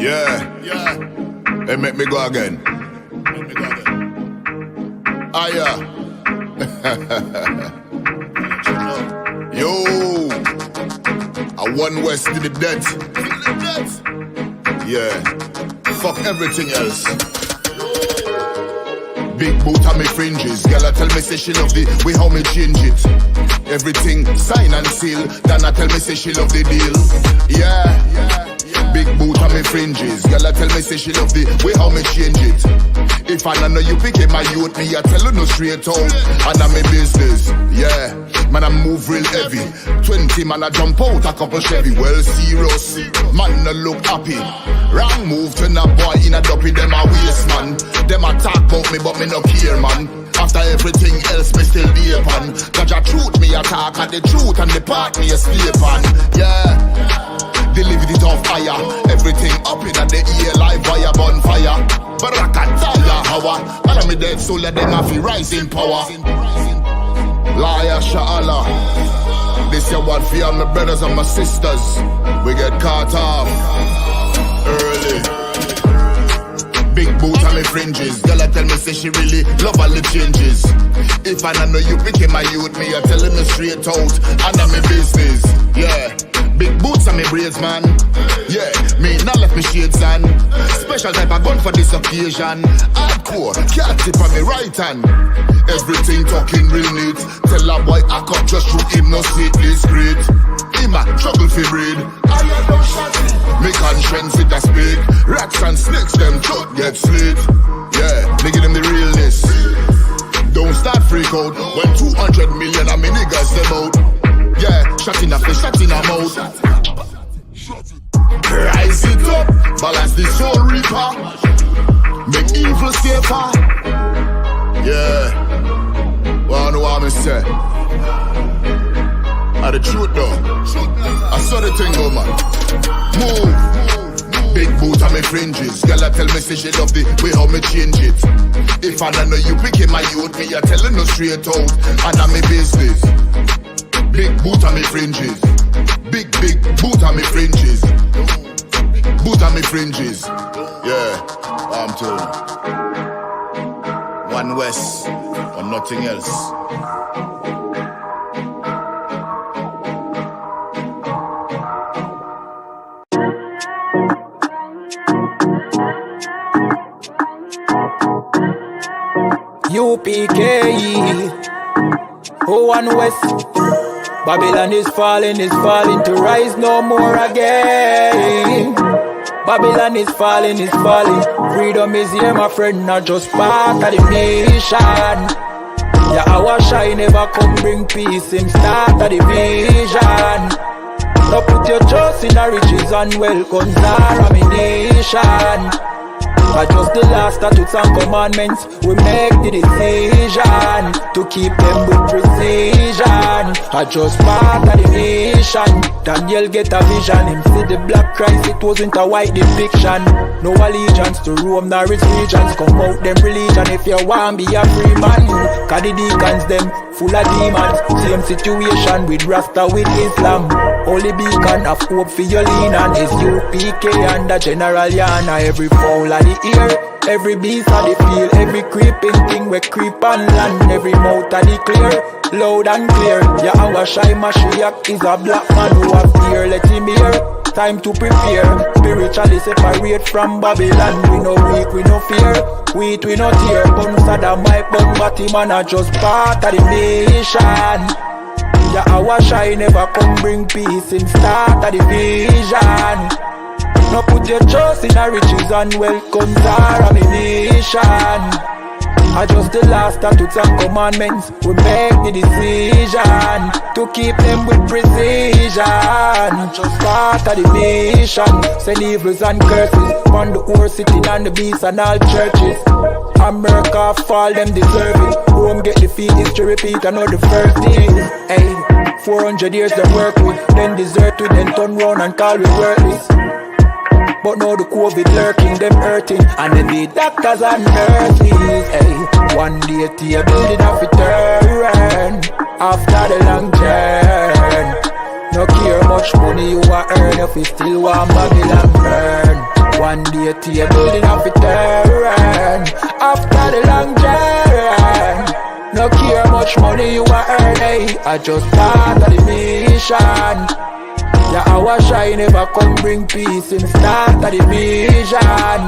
Yeah. Hey, make me go again. Yo, I one west to the death. Yeah, fuck everything else. Big boot on me fringes. Girl, I tell me say she love the way how me change it. Everything sign and seal. Then I tell me say she love the deal. Yeah. Big boot on me fringes. Girl, I tell me say she love the way how me change it. If I don't know you pick my youth, me I tell you no straight out. And I'm in business. Yeah, man I move real heavy. 20 man I jump out a couple Chevy. Well serious, man no look happy. Wrong move to a boy in a dopey. Them a waste man. Them a talk about me but me no care man. After everything else me still deep on. Cause the truth me attack and the truth and the part me a sleep on. Yeah. Delivered it off fire. Everything up in the air like fire bonfire. But I can't tell ya how all of me dead soul let them have to rise in power. Liar SHALAM. This is what for all my brothers and my sisters. We get caught off early. Big boot on me fringes. Girl I tell me say she really love all the changes. If I don't know you picking my youth, me I telling me straight out. And I'm in business. Yeah. Big boots on me braids, man. Yeah, me not left me shades on. Special type of gun for this occasion. Hardcore, can't tip on me right hand. Everything talking real neat. Tell a boy I come just through him, no sit discreet. Him a trouble for breed. I am no shotty. Me conscience it a speak. Rats and snakes, them throat get slit. Yeah, me give them the realness. Don't start freak out when 200 million of me niggas them out. Yeah, shot in a face, shot in a mouth. Rise it up, balance the soul reaper. Make evil safer. Yeah, well I know what I'm say. The truth though, I saw the thing go man. Move. Big boot on me fringes. Girl I tell me say she love the way how me change it. If I don't know you picking my youth, me I telling no straight out. And I'm in business. Big boot on me fringes. Big boot on me fringes. Boot on me fringes. Yeah, I'm telling you. One West or nothing else. UPK. Oh, One West. Babylon is falling to rise no more again. Babylon is falling. Freedom is here, my friend, not just part of the nation. Yeah, our shine never come bring peace in start of the vision. Now put your trust in the riches and wealth, guns are a nation. But just the last statutes and commandments, we make the decision to keep them with precision. I just part of the nation. Daniel get a vision. Him see the black Christ, it wasn't a white depiction. No allegiance to Rome nor its regions. Come out them religion if you want be a free man. Cause the deacons them full of demons. Same situation with Rasta with Islam. Only beacon of hope for your lean on is I.S.U.P.K and the General YAHANNA. Every fowl of the ear, every beast of the field, every creeping thing we creep on land, every mouth of the clear, loud and clear. Yeah, our shy Mashiach is a black man who have fear. Let him hear. Time to prepare. Spiritually separate from Babylon. We no weak, we no fear. Wheat, we no tear. Bun Saddam, my bun, but him and a just part of the nation. Yeah, our shine never come bring peace in start of the vision. Now put your trust in the riches and wealth, guns are a nation. I just the last statutes and commandments, we make the decision to keep them with precision. Just part of the nation. Send evils and curses on the horse sitting on the beast and all churches. America fall, them deserve it. Rome get defeat, history repeat, I know the first thing. Hey, 400 years they work with, then desert with, then turn round and call we worthless. But now the COVID lurking, them hurting, and then the doctors and nurses. Hey, one day to a building of a turn after the long journey. No care much money you a earn if you still want Babylon burn. One day table enough to turn. After the long journey, no care much money you are earning. I just start of the mission. Yeah, our shine never come bring peace in start of the vision.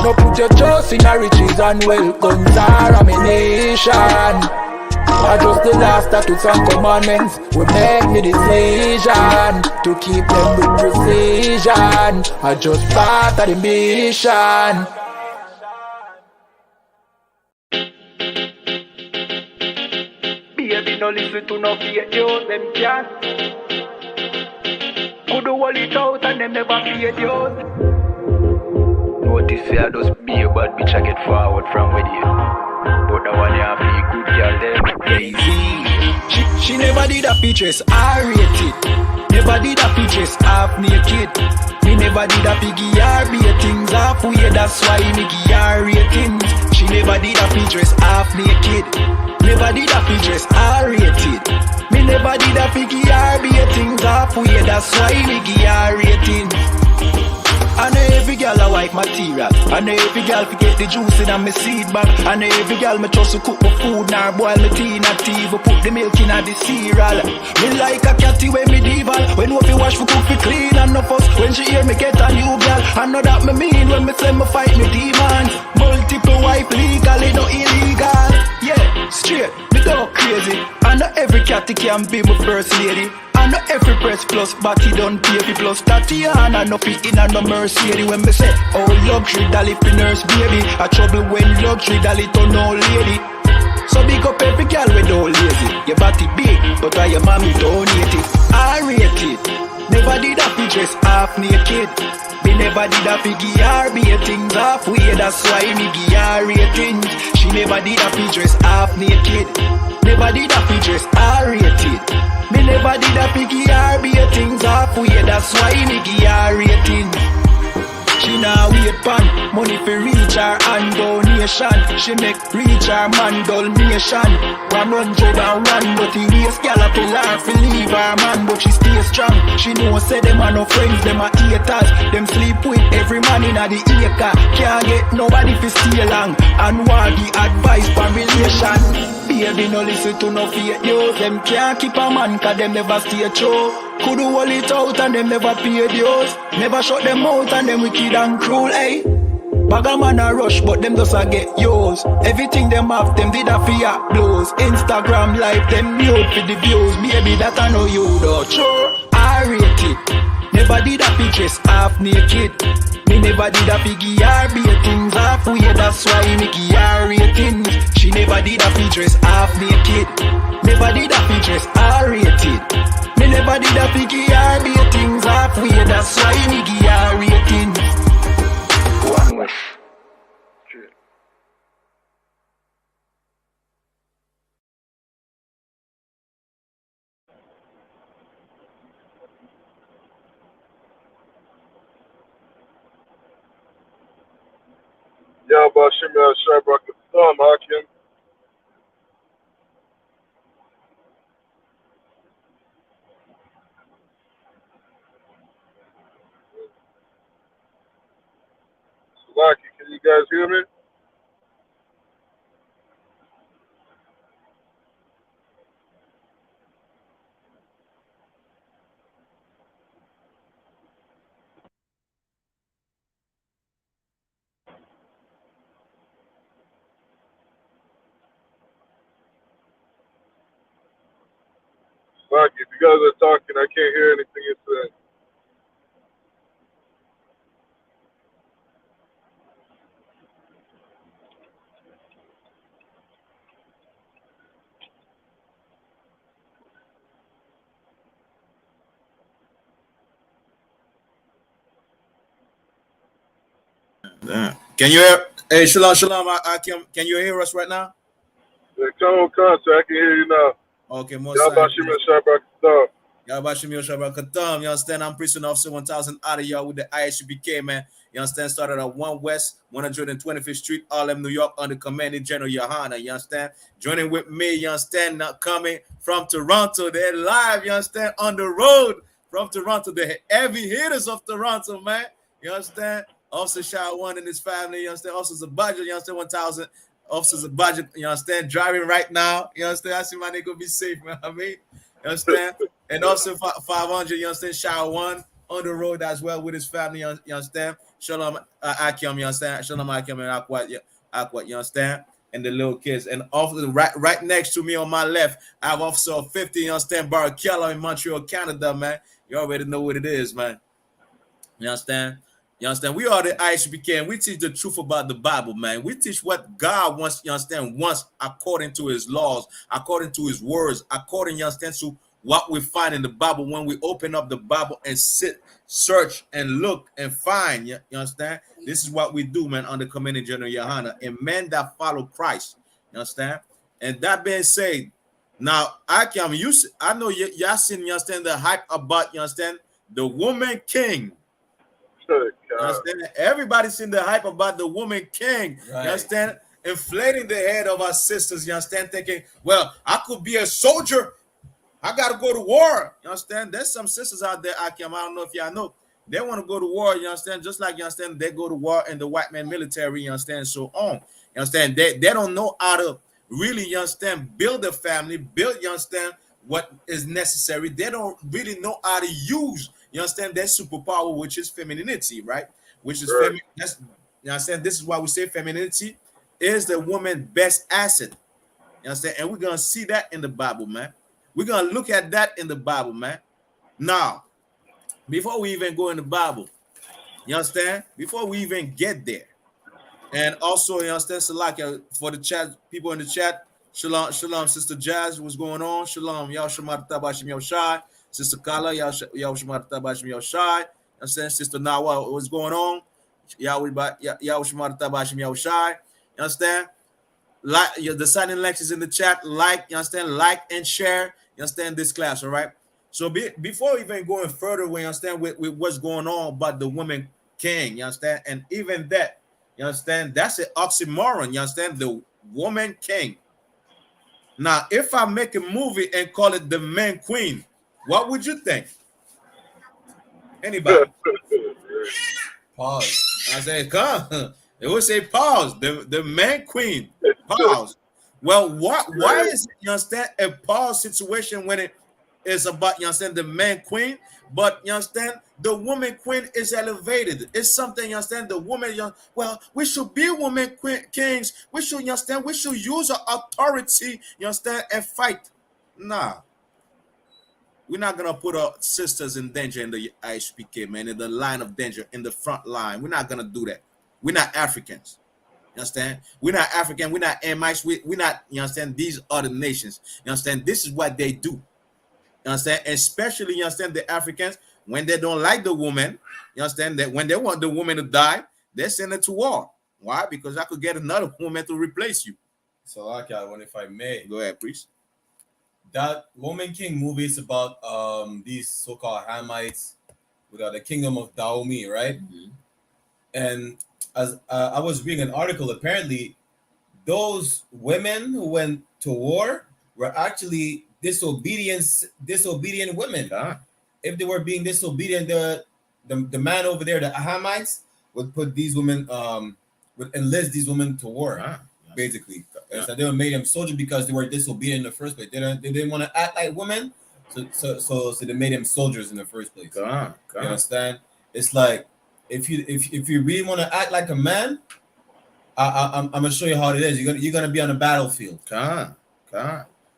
No put your trust in our riches and wealth, guns are ammunition. I just the last statutes and commandments. We make the decision to keep them with precision. I just part of the mission. Baby, no listen to no fake news, them can't. Could do all it out and them never fake news. Notice say I just be a bad bitch I get forward from with you. But the one you have to be good girl them lazy. She never did a features, I rate it. Never did a features, half naked. Me never did a piggy or be things halfway, that's why me give her ratings. She never did a features, half naked. Never did a features, I rated. Me never did a piggy or be things halfway, that's why me give her ratings. I know every girl a white material. I know every girl forget the juice in my seed bag. I know every girl me trust to cook my food, nor boil my tea, not even put the milk in the cereal. Me like a catty when me dival. When we wash for cook for clean and no fuss. When she hear me get a new girl, I know that me mean when me say me fight me demons. Multiple wife legally, no illegal. Yeah, straight, me go crazy. I know every catty can be my first lady. I know every press plus body done pay for plus Tatiana no fit in a no Mercedes. When me say oh luxury dolly fi nurse baby, a trouble when luxury dolly turn old lady. So big up every girl with no lazy. Your body big but why your mommy donate it. I rate it. Never did a fi dress half naked. Me never did a fi give her be things halfway, that's why me give her ratings. She never did a fi dress half naked. Never did a fi dress I rated. Me never did a piggy or be things halfway, that's why me give her ratings. She now wait pan money for reach her and donation. She make reach her man donation. 101 but the waist gal a tell her fi leave her man, but she stay strong. She know say them are no friends, them are haters. Them sleep with every man in a the acre. Can't get nobody fi stay long and want the advice for relation. Baby no listen to no fake news. Them can't keep a man cause them never stay true. Could do all it out and them never pay dues. Never shut them out and them wicked and cruel, eh? Bag a man a rush but them just a get yours. Everything them have them did a fear blows. Instagram live them mute for the views. Baby that I know you though. Sure, I rate it. Never did a pictures half naked. Me never did a piggy or be things halfway, that's why me give her ratings. She never did a features half naked. Never did a features I rated. Me never did a piggy or be things halfway, that's why me give her ratings. One wish. YAHANNA Hakim. Lucky, can you guys hear me? Lucky, if you guys are talking, I can't hear anything you're saying. Can you hear? Hey, shalom, can you hear us right now? Yeah, come on, concert, I can hear you now. Okay, more YAHANNA Yabashim, you understand? I'm Prison Officer 1000 out of y'all with the I.S.U.P.K, man. You understand? Started at 1 West, 125th Street, Harlem, New York, under Commanding General YAHANNA, you understand? Joining with me, you understand? Not coming from Toronto, they're live, you understand? On the road from Toronto, the heavy hitters of Toronto, man. You understand? Officer Shaw One and his family, you understand? Officer Budget, you understand? 1,000 officers of budget, you understand? Driving right now, you understand? I see my nigga be safe, man. I mean, you understand? And also 500, you understand? Shaw One on the road as well with his family, you understand? Shalom Akim, you understand? Shalom Akim and Aquat, you understand? And the little kids. And officer right next to me on my left, I have Officer 50, you understand? Barakella in Montreal, Canada, man. You already know what it is, man. You understand? You understand? We are the I.S.U.P.K, and we teach the truth about the Bible, man. We teach what God wants, you understand, wants according to his laws, according to his words, according, you understand, to what we find in the Bible when we open up the Bible and sit, search, and look and find. You understand? This is what we do, man, under Commanding General YAHANNA, and men that follow Christ. You understand? And that being said, now I know y'all seen, you understand, the hype about, you understand, the woman king. You understand? Everybody's seen the hype about the woman king. Right. You understand? Inflating the head of our sisters. You understand? Thinking, well, I could be a soldier. I gotta go to war. You understand? There's some sisters out there, Akim. I don't know if y'all know. They want to go to war. You understand? Just like, you understand, they go to war in the white man military. You understand? So on. You understand? They don't know how to really, you understand, build a family, build, you understand, what is necessary. They don't really know how to use, you understand, that superpower, which is femininity, right? Which is that's, you understand, this is why we say femininity is the woman's best asset. You understand? And we're gonna see that in the Bible, man. We're gonna look at that in the Bible, man. Now, before we even go in the Bible, you understand? Before we even get there, and also, you understand, Salaka, for the chat, people in the chat, shalom, shalom, Sister Jazz, what's going on? Shalom, y'all shamar tabashim y'all shy. Sister Kala, y'all shamar tabashim y'all shy. Understand, Sister Nawa, what's going on? Y'all shamar tabashim y'all shy. You understand? Like the signing lectures in the chat, like, you understand, like and share. You understand this class, all right? So before even going further, we understand with what's going on about the woman king, you understand, and even that. You understand? That's an oxymoron. You understand? The woman king. Now, if I make a movie and call it The Man Queen, what would you think? Anybody? Pause. I say, come. They would say pause. The Man Queen. Pause. Well, why is it, you understand, a pause situation when it is about, you understand, the Man Queen? But you understand, the woman queen is elevated. It's something, you understand, the woman, well, we should be women kings. We should, you understand, we should use our authority, you understand, and fight. Nah. We're not going to put our sisters in danger in the I.S.U.P.K, man, in the line of danger, in the front line. We're not going to do that. We're not Africans. You understand? We're not African. We're not Amites. We're not, you understand, these other nations. You understand? This is what they do. You understand? Especially, you understand, the Africans, when they don't like the woman, you understand, that when they want the woman to die, they send her to war. Why? Because I could get another woman to replace you. So, like, if I may. Go ahead, priest. That Woman King movie is about these so-called Hamites with the kingdom of Dahomey, right? Mm-hmm. And as I was reading an article, apparently those women who went to war were actually disobedient women. If they were being disobedient, the man over there, the Hamites, would put these women, would enlist these women to war, basically. So they would make them soldiers because they were disobedient in the first place. They didn't want to act like women, so they made them soldiers in the first place. You understand? It's like if you really want to act like a man, I'm gonna show you how it is. You're gonna be on the battlefield.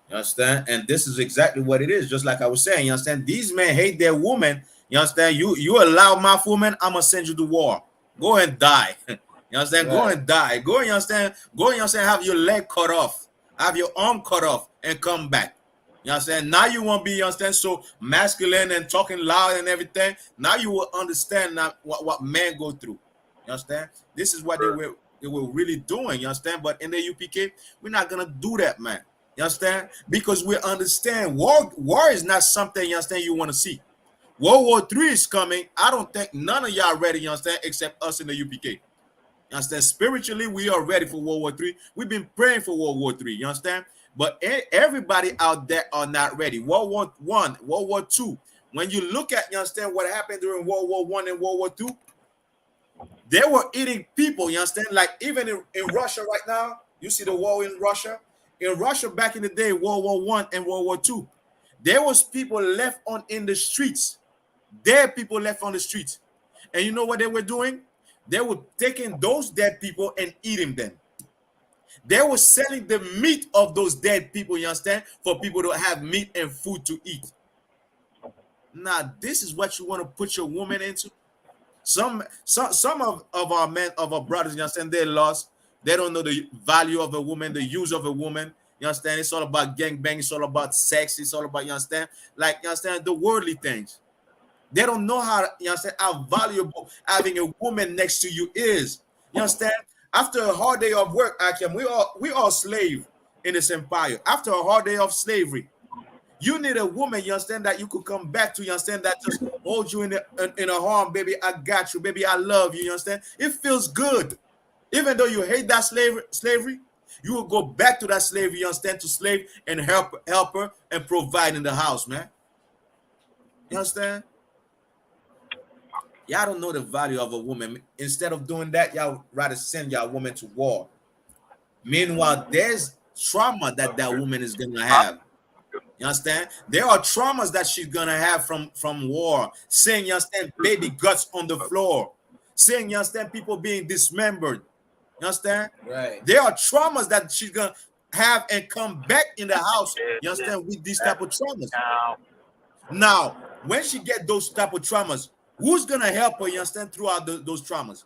You understand? And this is exactly what it is. Just like I was saying, you understand? These men hate their woman. You understand? You allow my woman, I'm gonna send you to war. Go and die. You understand? Right. Go and die. Go and, you understand? Go and, you understand, have your leg cut off, have your arm cut off, and come back. You understand? Now you won't be, you understand, so masculine and talking loud and everything. Now you will understand what men go through. You understand? This is what they were really doing. You understand? But in the UPK, we're not gonna do that, man. You understand? Because we understand war is not something, you understand, you want to see. World War III is coming. I don't think none of y'all ready, you understand, except us in the UPK. You understand? Spiritually, we are ready for World War III. We've been praying for World War III, you understand? But everybody out there are not ready. World War I, World War II. When you look at, you understand, what happened during World War I and World War II, They were eating people, you understand? Like even in Russia right now, you see the war in Russia. In Russia back in the day, World War I and World War II, there was people left on in the streets. Dead people left on the streets. And you know what they were doing? They were taking those dead people and eating them. They were selling the meat of those dead people, you understand? For people to have meat and food to eat. Now, this is what you want to put your woman into? Some of our men, of our brothers, you understand, they're lost. They don't know the value of a woman, the use of a woman. You understand? It's all about gangbang. It's all about sex. It's all about, you understand? Like, you understand, the worldly things. They don't know how, you understand, how valuable having a woman next to you is. You understand? After a hard day of work, Akim, we all slave in this empire. After a hard day of slavery, you need a woman, you understand, that you could come back to, you understand, that just hold you in a arm, baby, I got you, baby, I love you, you understand? It feels good. Even though you hate that slavery, you will go back to that slavery, you understand, to slave and help her and provide in the house, man. You understand? Y'all don't know the value of a woman. Instead of doing that, y'all rather send y'all woman to war. Meanwhile, there's trauma that woman is gonna have. You understand? There are traumas that she's gonna have from war. Seeing, you understand, baby guts on the floor. Seeing, you understand, people being dismembered. You understand? Right. There are traumas that she's gonna have and come back in the house. You understand? With these type of traumas. Now, when she get those type of traumas, who's gonna help her? You understand? Throughout those traumas.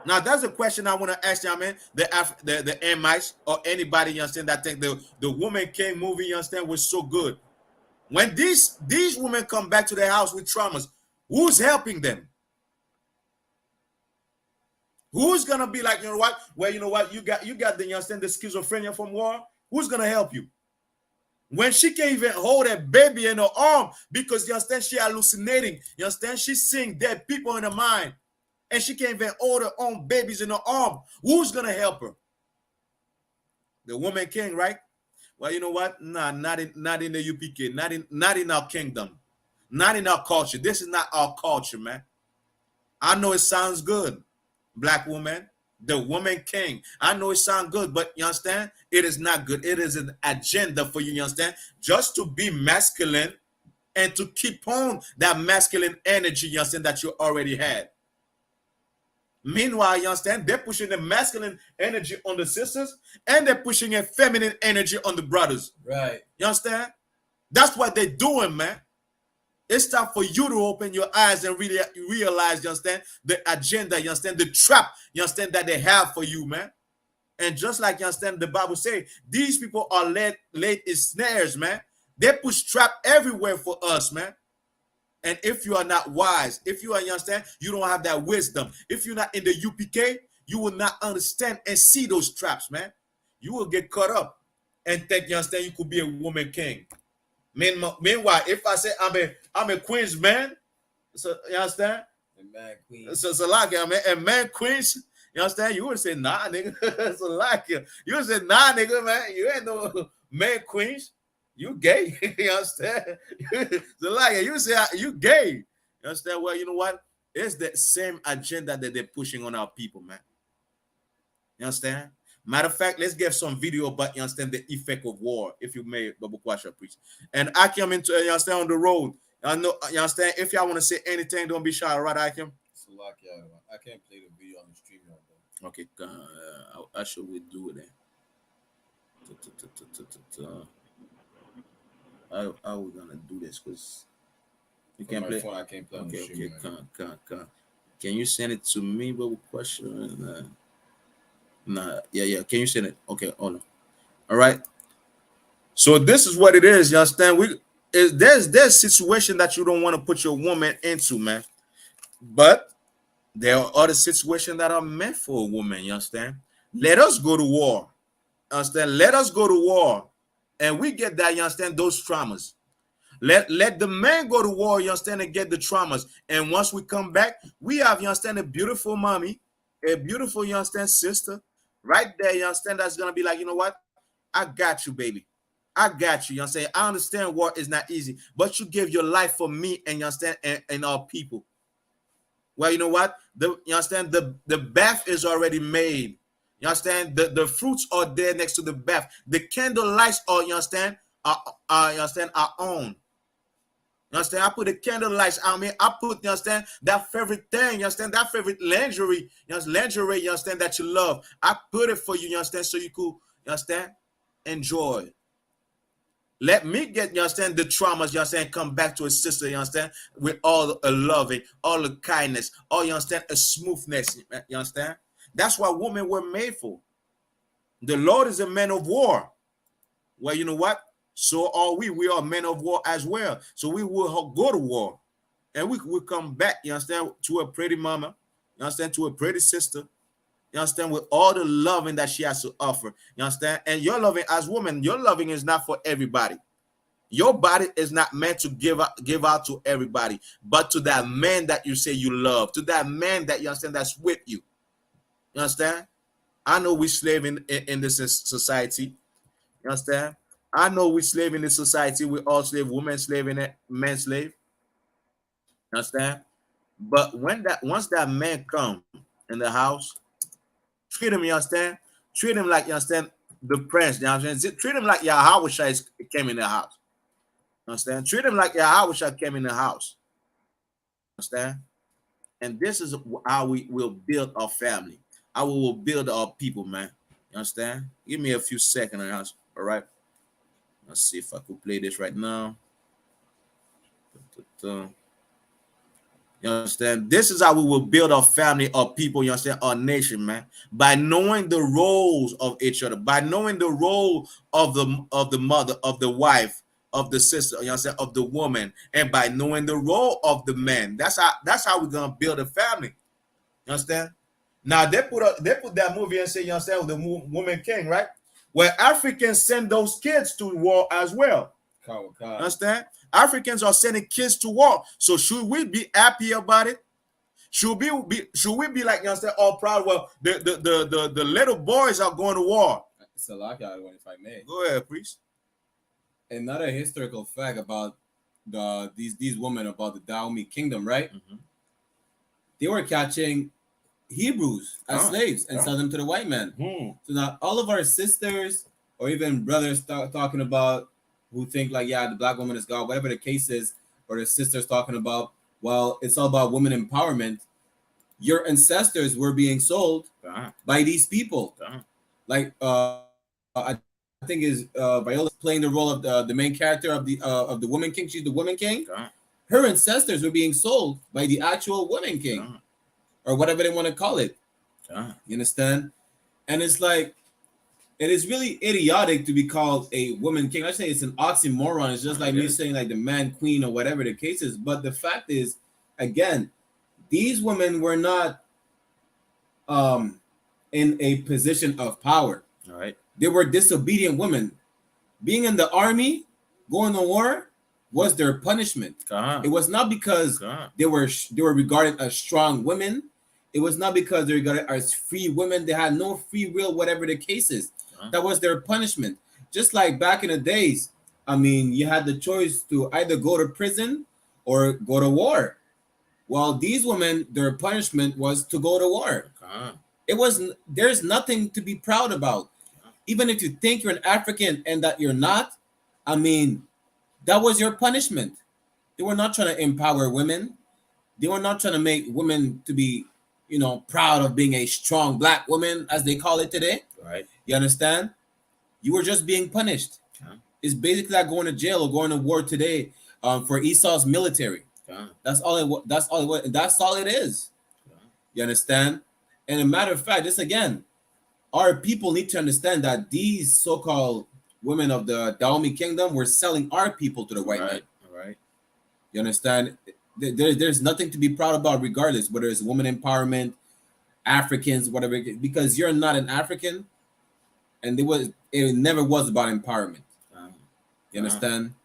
Now, that's a question I want to ask y'all, man. The Amites or anybody, you understand, that think the Woman King movie, you understand, was so good. When these women come back to their house with traumas, who's helping them? Who's gonna be like, you know what? Well, you know what? You got the, you understand, the schizophrenia from war. Who's gonna help you? When she can't even hold a baby in her arm because, you understand, she hallucinating. You understand? She's seeing dead people in her mind. And she can't even hold her own babies in her arm. Who's gonna help her? The Woman King, right? Well, you know what? Nah, not in the UPK, not in our kingdom, not in our culture. This is not our culture, man. I know it sounds good, black woman, the Woman King. I know it sounds good, but you understand? It is not good. It is an agenda for you, you understand? Just to be masculine and to keep on that masculine energy, you understand, that you already had. Meanwhile, you understand, they're pushing the masculine energy on the sisters and they're pushing a feminine energy on the brothers. Right. You understand? That's what they're doing, man. It's time for you to open your eyes and really realize, you understand, the agenda, you understand, the trap, you understand, that they have for you, man. And just like, you understand, the Bible say, these people are laid in snares, man. They push trap everywhere for us, man. And if you are not wise, if you are, you understand, you don't have that wisdom. If you're not in the UPK, you will not understand and see those traps, man. You will get caught up and think, you understand, you could be a Woman King. Meanwhile, if I say I'm a Queen's man, so you understand? A man queen. So like a man Queens, you understand? You would say, nah, nigga. So like you would say, nah, nigga, man. You ain't no man Queens. You gay. You understand? So like you say you gay. You understand? Well, you know what? It's the same agenda that they're pushing on our people, man. You understand? Matter of fact, let's get some video about, you understand, the effect of war, if you may, Babu Kwasha preach. And Akim, into, you understand, on the road. I know, you understand, if y'all want to say anything, don't be shy, right, Akim? So like, yeah, I can't play the video on the stream now, though. Okay, how should we do it then? How we gonna do this? Because you can't play. Phone, I can't play on the stream. Okay, can you send it to me, Babu Kwasha? Nah, yeah. Can you send it? Okay, hold on. All right. So this is what it is. You understand? There's situation that you don't want to put your woman into, man. But there are other situations that are meant for a woman. You understand? Let us go to war. Understand? Let us go to war, and we get that. You understand? Those traumas. Let the man go to war. You understand? And get the traumas. And once we come back, we have, you understand, a beautiful mommy, a beautiful, you understand, sister. Right there, you understand, that's going to be like, you know what? I got you, baby. I got you. You understand? I understand war is not easy, but you give your life for me and, you understand, and our people. Well, you know what? You understand? The bath is already made. You understand? The fruits are there next to the bath. The candle lights are, you understand, you understand, are on. You understand? I put the candle lights on me. I put, you understand, that favorite thing, you understand, that favorite lingerie, lingerie, you understand, that you love. I put it for you, you understand, so you could, you understand, enjoy. Let me get, you understand, the traumas, you understand, come back to a sister, you understand, with all the loving, all the kindness, all, you understand, a smoothness, you understand? That's what women were made for. The Lord is a man of war. Well, you know what? So are we. We are men of war as well. So we will go to war. And we will come back, you understand, to a pretty mama, you understand, to a pretty sister, you understand, with all the loving that she has to offer, you understand? And your loving as woman, your loving is not for everybody. Your body is not meant to give out to everybody, but to that man that you say you love, to that man that you understand that's with you. You understand? I know we slave in this society. You understand? I know we slave in this society. We all slave, women slave in it, men slave. You understand? But once that man come in the house, treat him, you understand? Treat him like, you understand, the prince, you understand? Treat him like YAHANNA came in the house. You understand? Treat him like YAHANNA came in the house. Understand? And this is how we will build our family. How we will build our people, man. You understand? Give me a few seconds, all right? Let's see if I could play this right now. You understand? This is how we will build our family, our people, you understand, our nation, man. By knowing the roles of each other, by knowing the role of the mother, of the wife, of the sister, you understand, of the woman, and by knowing the role of the man. That's how we're gonna build a family. You understand? Now they put that movie and say, you understand, the woman king, right? Where Africans send those kids to war as well. Understand? Africans are sending kids to war. So should we be happy about it? Should we be like, you understand, all proud? Well, the little boys are going to war. It's a lockout one, if I may. Go ahead, priest. Another historical fact about these women, about the Dahomey kingdom, right? Mm-hmm. They were catching Hebrews as slaves and sell them to the white man. So now all of our sisters or even brothers talking about, who think like, yeah, the black woman is God, whatever the case is, or the sisters talking about, well, it's all about women empowerment. Your ancestors were being sold by these people. Like I think is Viola's playing the role of the main character of the woman king. She's the woman king. Her ancestors were being sold by the actual woman king, or whatever they want to call it. You understand? And it's like, it is really idiotic to be called a woman king. I say it's an oxymoron. It's just like me saying like the man queen or whatever the case is. But the fact is, again, these women were not in a position of power. All right. They were disobedient women. Being in the army, going to war, was their punishment. It was not because they were regarded as strong women. It was not because they were regarded as free women. They had no free will, whatever the case is. That was their punishment. Just like back in the days, I mean, you had the choice to either go to prison or go to war. Well, these women, their punishment was to go to war. There's nothing to be proud about. Even if you think you're an African and that you're not, I mean, that was your punishment. They were not trying to empower women. They were not trying to make women to be, proud of being a strong black woman, as they call it today. Right. You understand? You were just being punished. It's basically like going to jail or going to war today for Esau's military. That's all it was. That's all it is. You understand? And a matter of fact, this again, our people need to understand that these so-called women of the Dahomey kingdom were selling our people to the white man. All right. You understand? There's nothing to be proud about, regardless whether it's woman empowerment, Africans, whatever, because you're not an African, and it never was about empowerment. You understand?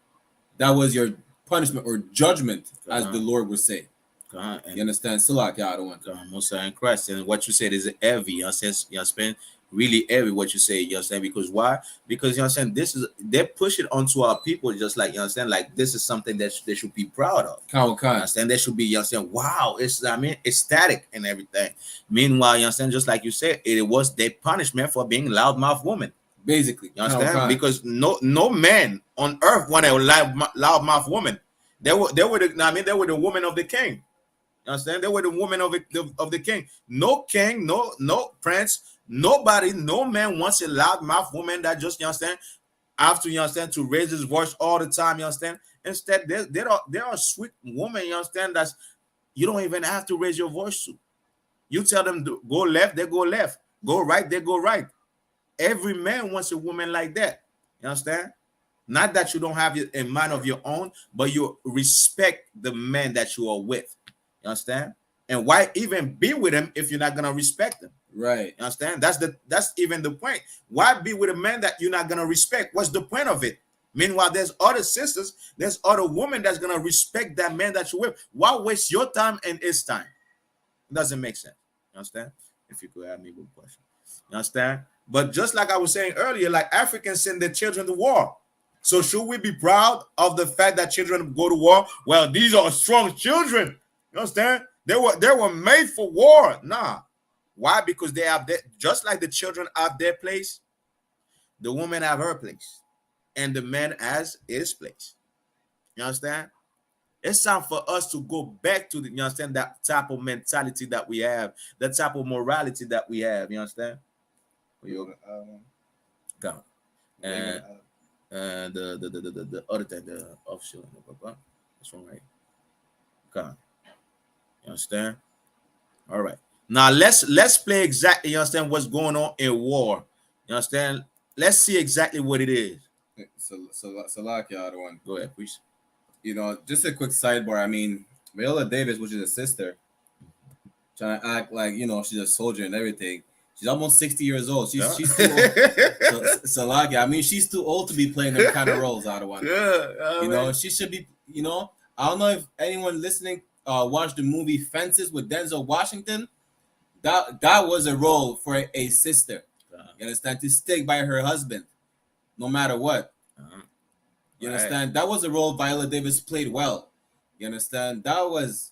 That was your punishment or judgment, as the Lord would say. You understand? So like, I don't want Most in Christ, and what you said is heavy. You understand? really heavy what you say, you understand? Because why? Because you understand, this is, they push it onto our people, just like, you understand, like this is something that they should be proud of. You understand? They should be, you understand, wow, it's, I mean, ecstatic and everything. Meanwhile, you understand, just like you said, it was their punishment for being loudmouth woman. Basically, you understand? Because no man on earth want a loudmouth woman. They were the, I mean, they were the woman of the king. You understand? They were the woman of the king. No king, no prince, nobody, no man wants a loudmouth woman that just, you understand, after, you understand, to raise his voice all the time, you understand. Instead, there are sweet women, you understand, that's, you don't even have to raise your voice to. You tell them to go left, they go left. Go right, they go right. Every man wants a woman like that. You understand? Not that you don't have a mind of your own, but you respect the man that you are with. You understand? And why even be with him if you're not gonna respect him? Right. You understand? That's even the point. Why be with a man that you're not gonna respect? What's the point of it? Meanwhile, there's other sisters, there's other women that's gonna respect that man that you're with. Why waste your time and his time? It doesn't make sense. You understand? If you could add me with a question. You understand? But just like I was saying earlier, like Africans send their children to war. So should we be proud of the fact that children go to war? Well, these are strong children. You understand? They were made for war. Nah. Why? Because they have just like the children have their place, the woman have her place, and the man has his place. You understand? It's time for us to go back to the, you understand, that type of mentality that we have, that type of morality that we have. You understand? Go. And the other thing, the offshore, this one right. Come. You understand? All right. Now let's play exactly, you understand, what's going on in war. You understand? Let's see exactly what it is. So like the other one. Go ahead, please. You know, just a quick sidebar. I mean, Viola Davis, which is a sister, trying to act like, you know, she's a soldier and everything. She's almost 60 years old. She's too old. So like, I mean, she's too old to be playing them kind of roles, out of one. You know, she should be, you know, I don't know if anyone listening watched the movie Fences with Denzel Washington. That was a role for a sister. You understand? To stick by her husband, no matter what. You understand? That was a role Viola Davis played well. You understand? That was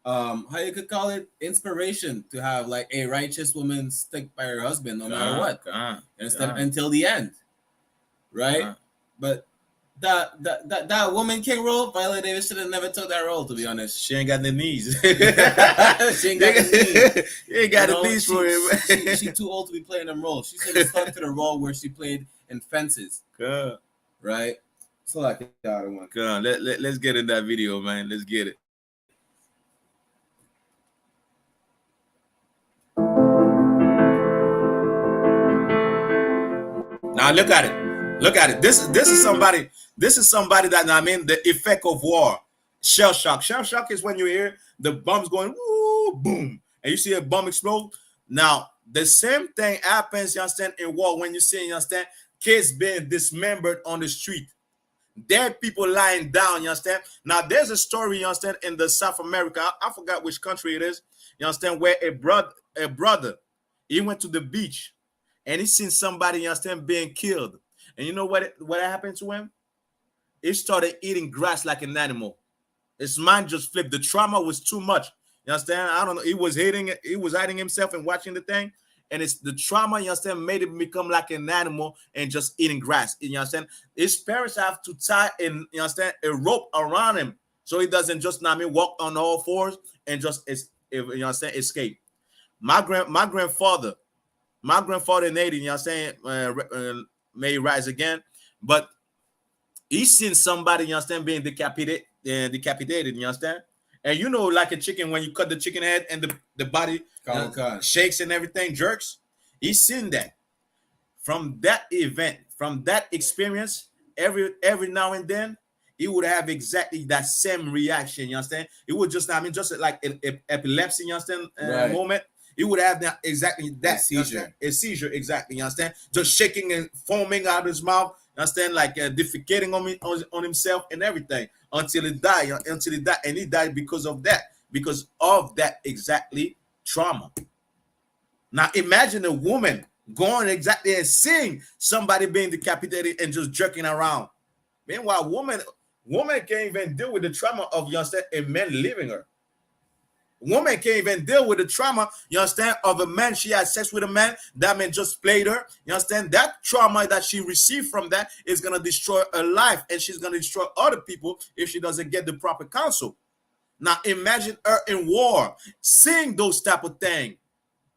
how you could call it, inspiration to have like a righteous woman stick by her husband no matter what. You understand? Until the end. Right? But that woman king role, Viola Davis should have never took that role, to be honest. She ain't got the knees. She ain't got the knees. You ain't got the knees for him. She's too old to be playing them roles. She should have stuck to the role where she played in Fences. Good. Right? So like the other one. Good. Let's get in that video, man. Let's get it. Now look at it. Look at it. This is somebody. This is somebody that, I mean, the effect of war. Shell shock. Shell shock is when you hear the bombs going woo, boom, and you see a bomb explode. Now the same thing happens, you understand, in war when you see, you understand, kids being dismembered on the street, dead people lying down. You understand? Now there's a story, you understand, in the South America. I forgot which country it is. You understand, where a brother, he went to the beach and he seen somebody, you understand, being killed. And you know what happened to him? He started eating grass like an animal. His mind just flipped. The trauma was too much. You understand? I don't know. He was hiding himself and watching the thing. And it's the trauma, you understand, made him become like an animal and just eating grass. You understand? His parents have to tie you understand, a rope around him so he doesn't just, I mean, walk on all fours and just, you understand, escape. My grandfather in Haiti, you understand, may he rise again, but he seen somebody, you understand, being decapitated, you understand? And you know, like a chicken, when you cut the chicken head and the body shakes and everything, jerks. He's seen that. From that event, from that experience, every now and then, he would have exactly that same reaction, you understand? It would just, I mean, just like an epilepsy, you understand, moment. He would have that exactly that a seizure, exactly, you understand? Just shaking and foaming out of his mouth, you understand, like defecating on himself and everything until he died, and he died because of that exactly trauma. Now imagine a woman going exactly and seeing somebody being decapitated and just jerking around. Meanwhile, woman can't even deal with the trauma of, you understand, a man leaving her. Woman can't even deal with the trauma, you understand, of a man. She had sex with a man, that man just played her. You understand? That trauma that she received from that is going to destroy her life, and she's going to destroy other people if she doesn't get the proper counsel. Now, imagine her in war, seeing those type of things,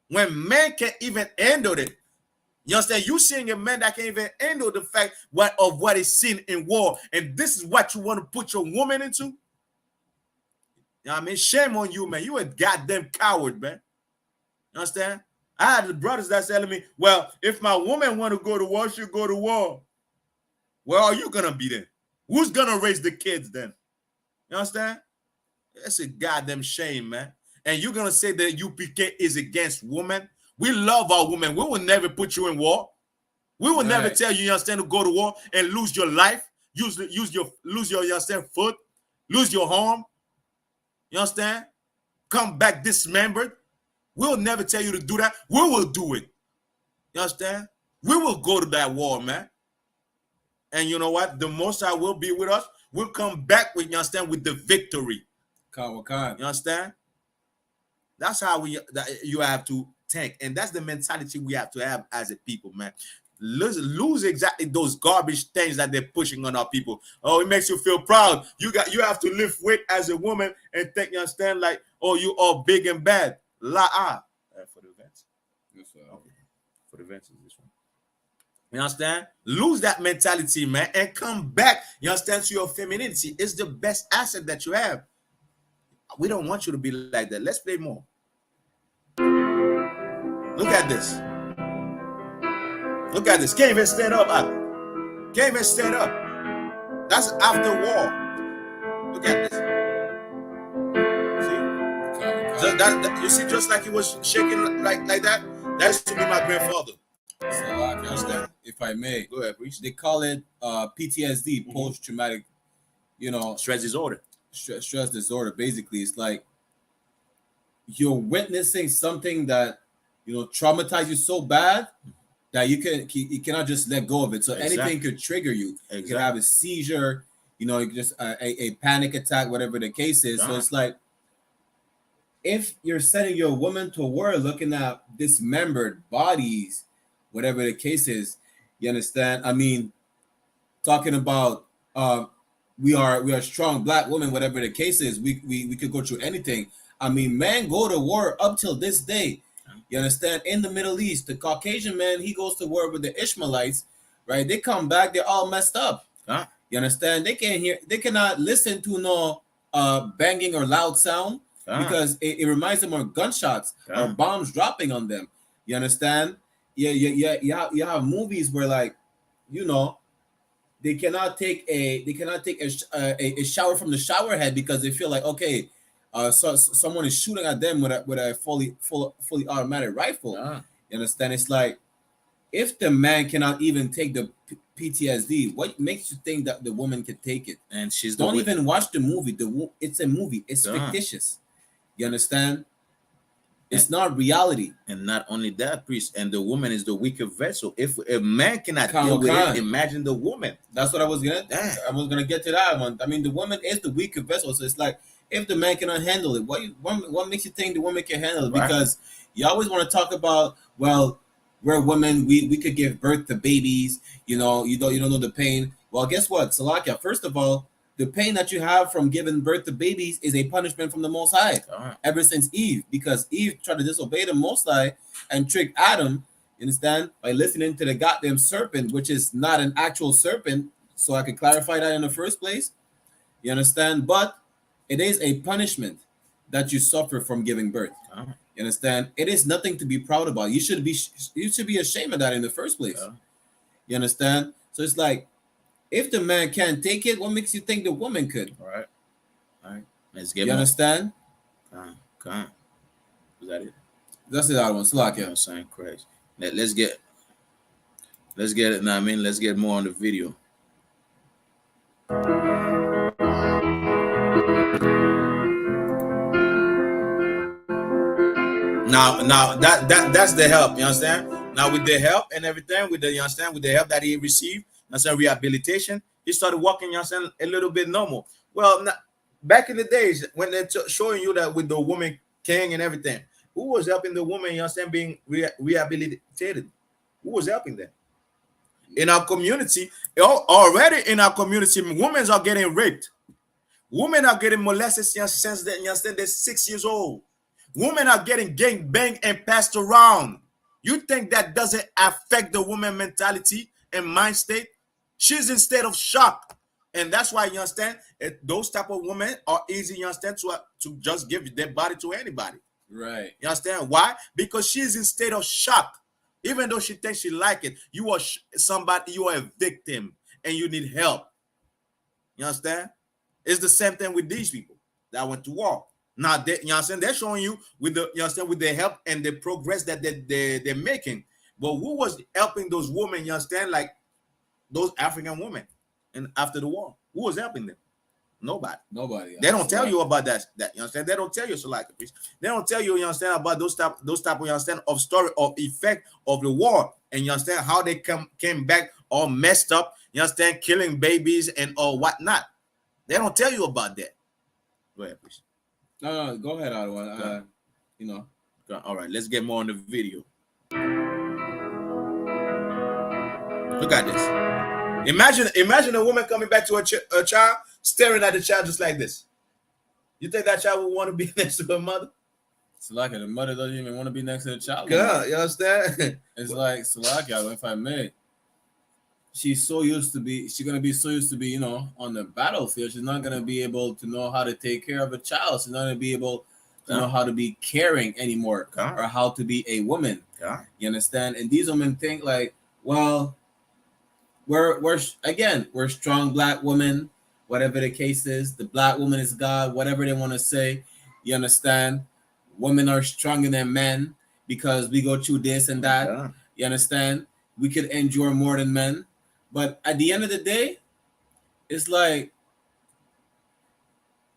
when men can't even handle it. You understand? You seeing a man that can't even handle the fact of what is seen in war, and this is what you want to put your woman into? You know what I mean? Shame on you, man. You a goddamn coward, man. You understand? I had the brothers that telling me, well, if my woman want to go to war, she'll go to war. Where are you going to be then? Who's going to raise the kids then? You understand? That's a goddamn shame, man. And you're going to say that UPK is against women? We love our women. We will never put you in war. We will never tell you, you understand, to go to war and lose your life, lose your, you understand, foot, lose your arm. You understand? Come back dismembered. We'll never tell you to do that. We will do it. You understand? We will go to that war, man. And you know what? The Most High will be with us. We'll come back with, you understand, with the victory. You understand? That's how you have to think. And that's the mentality we have to have as a people, man. Lose exactly those garbage things that they're pushing on our people. Oh, it makes you feel proud. You have to lift weight as a woman and think, you understand, like, oh, you are big and bad. For the events. Yes, sir. Okay. For the events is this one. You understand? Lose that mentality, man, and come back, you understand, to your femininity. It's the best asset that you have. We don't want you to be like that. Let's play more. Look at this. Look at this. Can't even stand up. Can't even stand up. That's after war. Look at this. See? You see, just like he was shaking like that? That used to be my grandfather. So, if I may, go ahead, please. They call it PTSD, post-traumatic, stress disorder. Stress disorder. Basically, it's like you're witnessing something that traumatized you so bad that you cannot just let go of it. So anything could trigger you. You could have a seizure, just a panic attack, whatever the case is. So it's like, if you're sending your woman to war looking at dismembered bodies, whatever the case is, you understand? I mean, talking about we are strong Black women, whatever the case is, we could go through anything. I mean, men go to war up till this day. You understand? In the Middle East, the Caucasian man, he goes to war with the Ishmaelites, right? They come back, they're all messed up. You understand? They cannot listen to no banging or loud sound because it reminds them of gunshots or bombs dropping on them. You understand? Yeah. You have movies where, like, they cannot take a shower from the shower head because they feel like, okay, so someone is shooting at them with a fully automatic rifle. You understand? It's like, if the man cannot even take the PTSD, what makes you think that the woman can take it? And she's don't even watch the movie. It's a movie. It's fictitious. You understand? It's not reality. And not only that, priest, and the woman is the weaker vessel. If a man cannot deal with it, imagine the woman. That's what I was gonna get to that one. I mean, the woman is the weaker vessel. So it's like, if the man cannot handle it, what makes you think the woman can handle it? Right. Because you always want to talk about, well, we're women, we could give birth to babies, you don't know the pain. Well, guess what, Salakia? First of all, the pain that you have from giving birth to babies is a punishment from the Most High. Ever since Eve, because Eve tried to disobey the Most High and trick Adam, you understand, by listening to the goddamn serpent, which is not an actual serpent. So I could clarify that in the first place. You understand? But it is a punishment that you suffer from giving birth. You understand? It is nothing to be proud about. You should be ashamed of that in the first place. You understand? So it's like, if the man can't take it, what makes you think the woman could? All right. Let's get you understand? Come. Is that it? That's the other one. Slack, I'm saying Christ. Let's get it now. I mean, let's get more on the video. Now that's the help. You understand? Now with the help and everything, with the, you understand, with the help that he received, you understand, rehabilitation, he started walking, you understand, a little bit normal. Well, back in the days when they're showing you that with the woman king and everything, who was helping the woman, you understand, being rehabilitated? Who was helping them? In our community, already in our community, women are getting raped. Women are getting molested since they, you understand, they're 6 years old. Women are getting gang banged and passed around. You think that doesn't affect the woman mentality and mind state? She's in state of shock. And that's why, you understand, those type of women are easy, you understand, to just give their body to anybody. Right. You understand why? Because she's in state of shock. Even though she thinks she like it, you are somebody, you are a victim and you need help. You understand? It's the same thing with these people that went to war. Now, they, you understand, they're showing you with the, you understand, with the help and the progress that they're making. But who was helping those women, you understand, like those African women and after the war? Who was helping them? Nobody. They don't tell you about that. You understand? They don't tell you, so like, they don't tell you, you understand, about those type of, you understand, of story of effect of the war, and you understand how they came back all messed up, you understand, killing babies and all whatnot. They don't tell you about that. Go ahead, please. No, go ahead, Ottawa. You know. All right, let's get more on the video. Look at this. Imagine a woman coming back to a child, staring at the child just like this. You think that child would want to be next to her mother? Salaka, the mother doesn't even want to be next to the child. God, you understand? It's like, Salaka, if I may, she's gonna be so used to be, you know, on the battlefield. She's not gonna be able to know how to take care of a child. She's not gonna be able to know how to be caring anymore, or how to be a woman. You understand? And these women think like, well, we're strong black women, whatever the case is. The black woman is God, whatever they want to say. You understand? Women are stronger than men because we go through this and that. You understand? We could endure more than men. But at the end of the day, it's like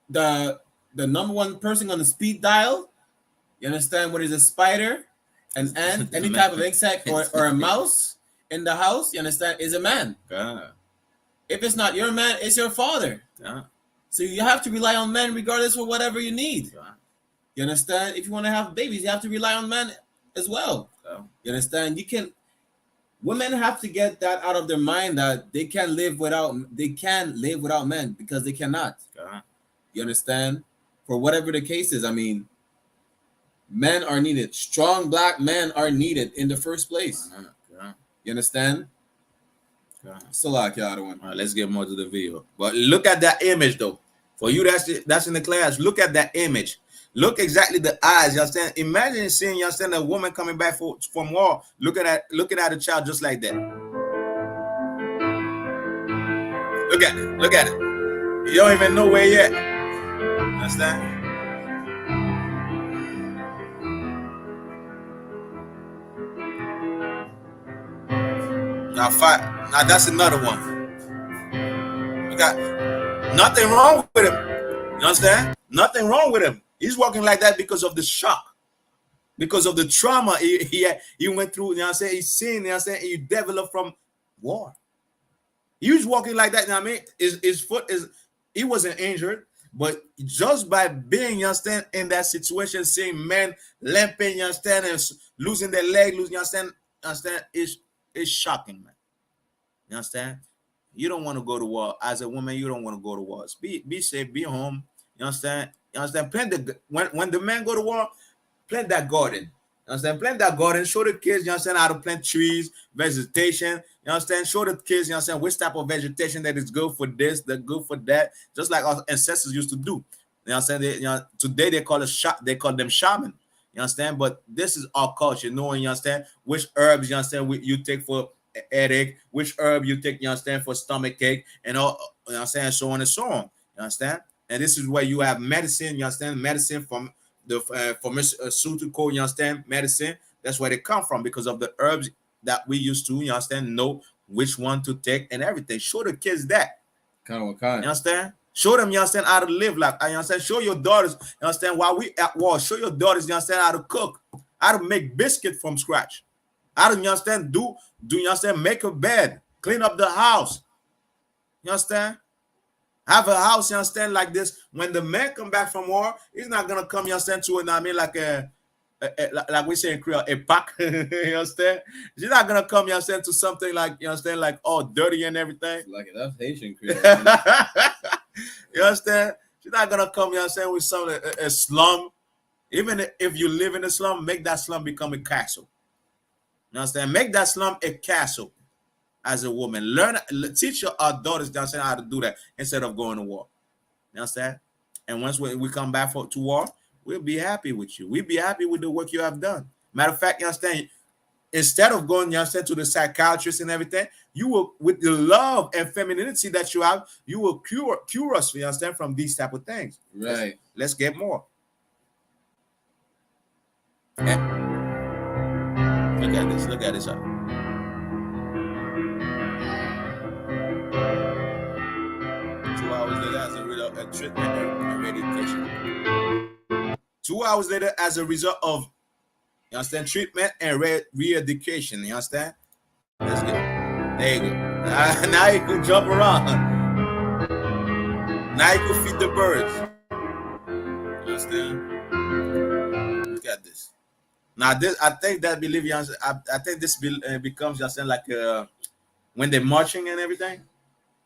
the number one person on the speed dial, you understand, what is a spider, an ant, any type of insect, or a mouse in the house, you understand, is a man. If it's not your man, it's your father. So you have to rely on men regardless of whatever you need. You understand? If you want to have babies, you have to rely on men as well. You understand? Women have to get that out of their mind that they can live without men, because they cannot. You understand? For whatever the case is, I mean, men are needed. Strong black men are needed in the first place. You understand? So like, yeah, all right, let's get more to the video. But look at that image though. For you that's in the class, look at that image. Look exactly the eyes. You understand? Imagine seeing, you understand, a woman coming back from war, looking at a child just like that. Look at it. Look at it. You don't even know where yet. Understand? Now that's another one. Look at, nothing wrong with him. You understand? Nothing wrong with him. He's walking like that because of the shock, because of the trauma he went through. You know what I'm saying? He's seen, you know what I'm saying? He developed from war. He was walking like that. You know what I mean? His foot he wasn't injured, but just by being, you understand, in that situation, seeing men limping, you understand, and losing their leg, you understand, it's shocking, man. You understand? You don't want to go to war. As a woman, you don't want to go to war. Be safe, be home. You understand? You understand? When the men go to war, plant that garden. You understand? Plant that garden. Show the kids, you understand, how to plant trees, vegetation. You understand? Show the kids, you understand, which type of vegetation that is good for this, that good for that. Just like our ancestors used to do. You understand? Today they call them shaman. You understand? But this is our culture, knowing, you understand, which herbs, you understand, you take for headache, which herb you take, you understand, for stomach ache, and all, you understand, so on and so on. You understand? And this is where you have medicine, you understand, medicine from the pharmaceutical, you understand, medicine. That's where they come from, because of the herbs that we used to, you understand, know which one to take and everything. Show the kids that. Kind. You understand? Show them, you understand, how to live like, you understand? Show your daughters, you understand, while we at war, show your daughters, you understand, how to cook, how to make biscuit from scratch. I don't, you understand? Do you understand? Make a bed, clean up the house. You understand? Have a house, you understand, like this. When the man come back from war, he's not gonna come, you understand, to it, I mean, like like we say in Creole, a pack. You understand? She's not gonna come, you understand, to something like, you understand, like all dirty and everything. Like that's Haitian Creole. You understand? She's not gonna come, you understand, with some a slum. Even if you live in a slum, make that slum become a castle. You understand? Make that slum a castle. As a woman, teach our daughters, you understand, how to do that instead of going to war. You understand? And once we come back to war, we'll be happy with you. We'll be happy with the work you have done. Matter of fact, you understand, instead of going, you understand, to the psychiatrist and everything, you will, with the love and femininity that you have, you will cure us, you understand, from these type of things. Right. Let's get more. Okay. Look at this. Look at this. 2 hours later, as a result of treatment and re-education. 2 hours later, as a result of, you understand, treatment and re-education. You understand? Let's go. There you go. Now you can jump around. Now you can feed the birds. You understand? Look at this. Now this, I think that, believe you, I think this becomes, you understand, like when they're marching and everything.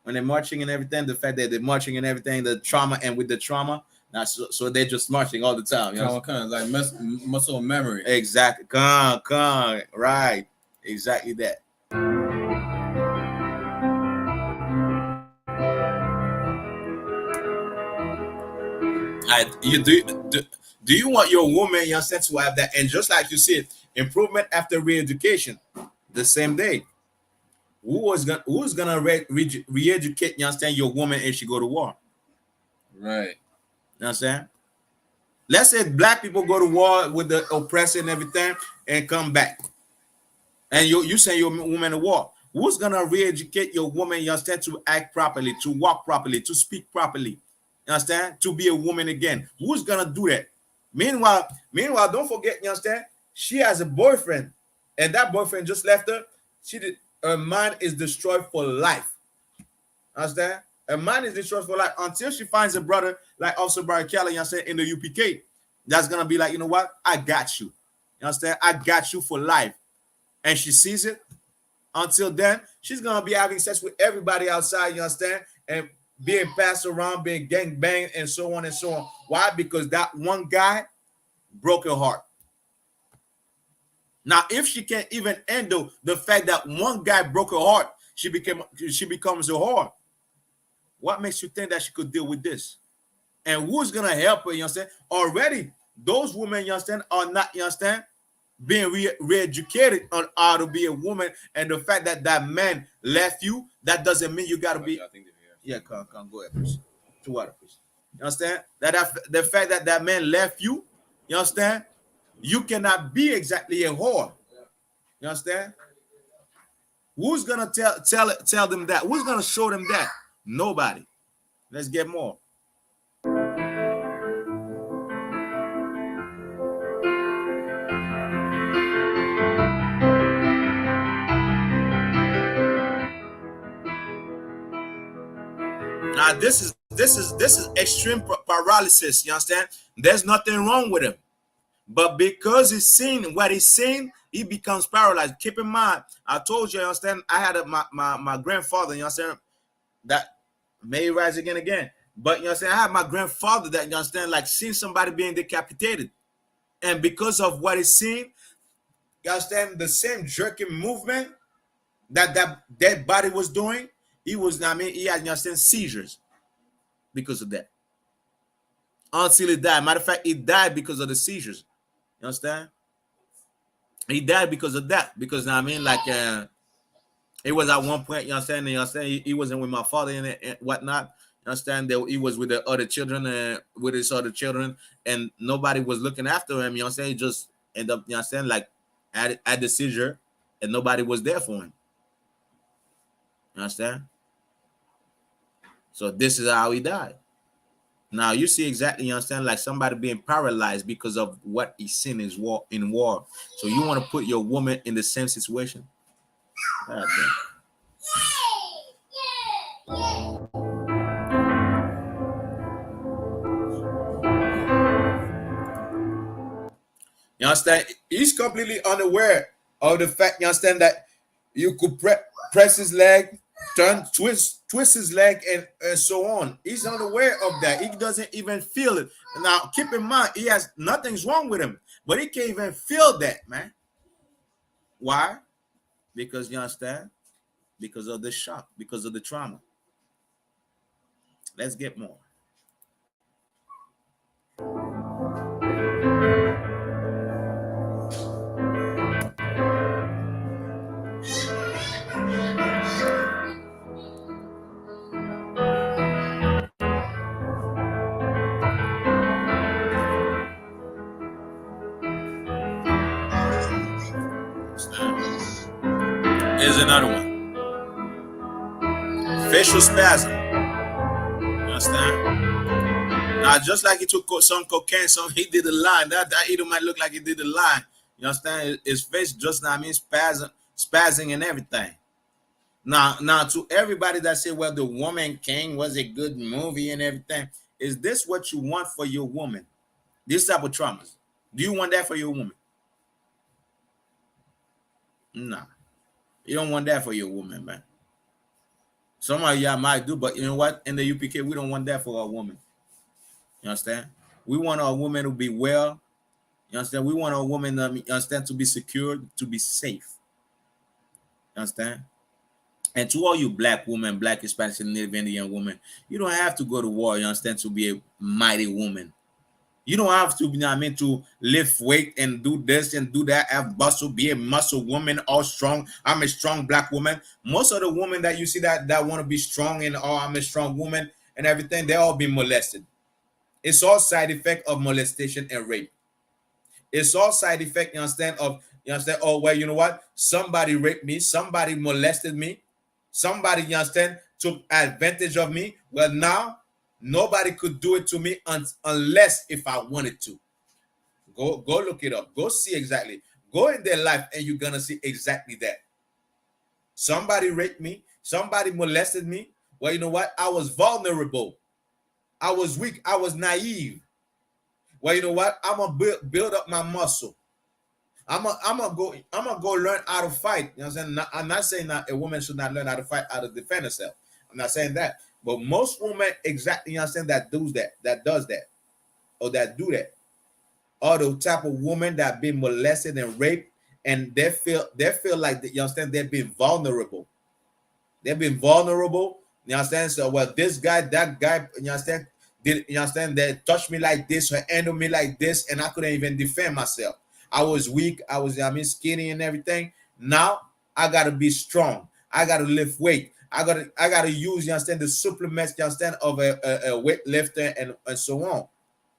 When they're marching and everything, the fact that they're marching and everything, the trauma, and with the trauma, now so they're just marching all the time. You know? Kind of like muscle memory. Exactly. Right. Exactly that. Do you want your woman, you understand, to have that? And just like you said, improvement after re-education, the same day. Who's gonna re-educate, you understand, your woman if she go to war? Right. You understand? Let's say black people go to war with the oppressor and everything and come back. And you send your woman to war. Who's gonna re-educate your woman, you understand, to act properly, to walk properly, to speak properly? You understand? To be a woman again. Who's gonna do that? Meanwhile, don't forget, you understand, she has a boyfriend, and that boyfriend just left her. Her mind is destroyed for life. Understand? Her mind is destroyed for life until she finds a brother like Officer Brian Kelly, you understand, in the UPK. That's gonna be like, you know what? I got you. You understand? I got you for life. And she sees it. Until then, she's gonna be having sex with everybody outside, you understand, and being passed around, being gang banged, and so on and so on. Why? Because that one guy broke her heart. Now, if she can't even handle the fact that one guy broke her heart, she becomes a whore. What makes you think that she could deal with this? And who's gonna help her? You understand? Already, those women, you understand, are not, you understand, being re-educated on how to be a woman. And the fact that that man left you, that doesn't mean you gotta be. Yeah, come, go ahead, please. To water, please. You understand? The fact that that man left you, you understand? You cannot be exactly a whore. You understand? Who's gonna tell them that? Who's gonna show them that? Nobody. Let's get more. Now this is extreme paralysis. You understand? There's nothing wrong with him, but because he's seen what he's seen, he becomes paralyzed. Keep in mind, I told you, you understand, I had my grandfather, you understand, that may rise again. But you understand, I had my grandfather that, you understand, like seeing somebody being decapitated. And because of what he's seen, you understand, the same jerking movement that dead body was doing, he had, you understand, seizures because of that. Until he died. Matter of fact, he died because of the seizures. You understand? He died because of that. Because it was at one point, you understand, he wasn't with my father and whatnot. You understand that he was with the other children and with his other children, and nobody was looking after him. You understand? He just ended up, you understand, like at the seizure, and nobody was there for him. You understand? So this is how he died. Now you see exactly, you understand, like somebody being paralyzed because of what he seen is in war. So you want to put your woman in the same situation? God damn. You understand? He's completely unaware of the fact, you understand, that you could press his leg, twist his leg, and so on. He's unaware of that. He doesn't even feel it. Now, keep in mind, he has nothing's wrong with him, but he can't even feel that, man. Why? Because, you understand? Because of the shock, because of the trauma. Let's get more. Here's another one. Facial spasm. You understand? Now, just like he took some cocaine, he did a line. That either might look like he did a line. You understand? His face just now means spazzing and everything. Now, to everybody that say, well, The Woman King was a good movie and everything, is this what you want for your woman? This type of traumas. Do you want that for your woman? No. You don't want that for your woman, man. Some of y'all might do, but you know what? In the UPK, we don't want that for our woman. You understand? We want our woman to be well. You understand? We want our woman, you understand, to be secure, to be safe. You understand? And to all you black women, black, Hispanic, and Native Indian women, you don't have to go to war, you understand, to be a mighty woman. You don't have to, you know what I mean, to lift weight and do this and do that, have muscle, be a muscle woman, all strong. I'm a strong black woman. Most of the women that you see that want to be strong and, oh, I'm a strong woman and everything, they all been molested. It's all side effect of molestation and rape. It's all side effect, you understand, oh, well, you know what? Somebody raped me. Somebody molested me. Somebody, you understand, took advantage of me. Well, now, nobody could do it to me unless if I wanted to. Go look it up. Go see exactly. Go in their life and you're going to see exactly that. Somebody raped me. Somebody molested me. Well, you know what? I was vulnerable. I was weak. I was naive. Well, you know what? I'm gonna build up my muscle. I'm gonna go learn how to fight. You know what I'm saying? I'm not saying that a woman should not learn how to fight, how to defend herself. I'm not saying that. But most women, exactly, you understand, that does that, or that do that, are the type of woman that been molested and raped, and they feel like, you understand, they've been vulnerable. They've been vulnerable. You understand? So, well, this guy, that guy, you understand, you understand, they touched me like this or handled me like this, and I couldn't even defend myself. I was weak. I was, skinny and everything. Now I gotta be strong. I gotta lift weight. I gotta use, you understand, the supplements, you understand, of a weightlifter and so on,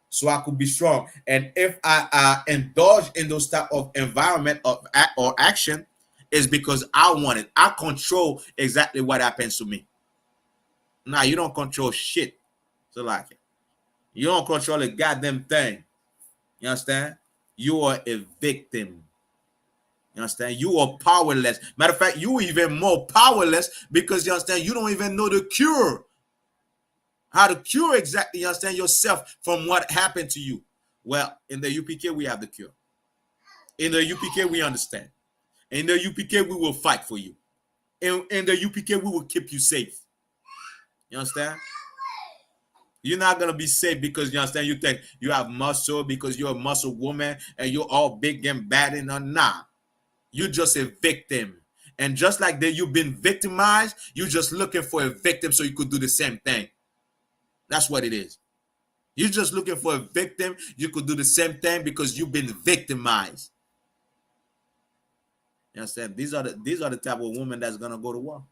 so I could be strong. And if I indulge in those type of environment or action, is because I want it. I control exactly what happens to me. Now you don't control shit. So like it. You don't control a goddamn thing. You understand? You are a victim. You understand? You are powerless. Matter of fact, you even more powerless because, you understand, you don't even know the cure. How to cure exactly, you understand, yourself from what happened to you. Well, in the UPK, we have the cure. In the UPK, we understand. In the UPK, we will fight for you. In the UPK, we will keep you safe. You understand? You're not going to be safe because, you understand, you think you have muscle because you're a muscle woman and you're all big and bad and nah. You're just a victim. And just like that, you've been victimized, you're just looking for a victim so you could do the same thing. That's what it is. You're just looking for a victim. You could do the same thing because you've been victimized. You understand? These are the type of women that's going to go to war.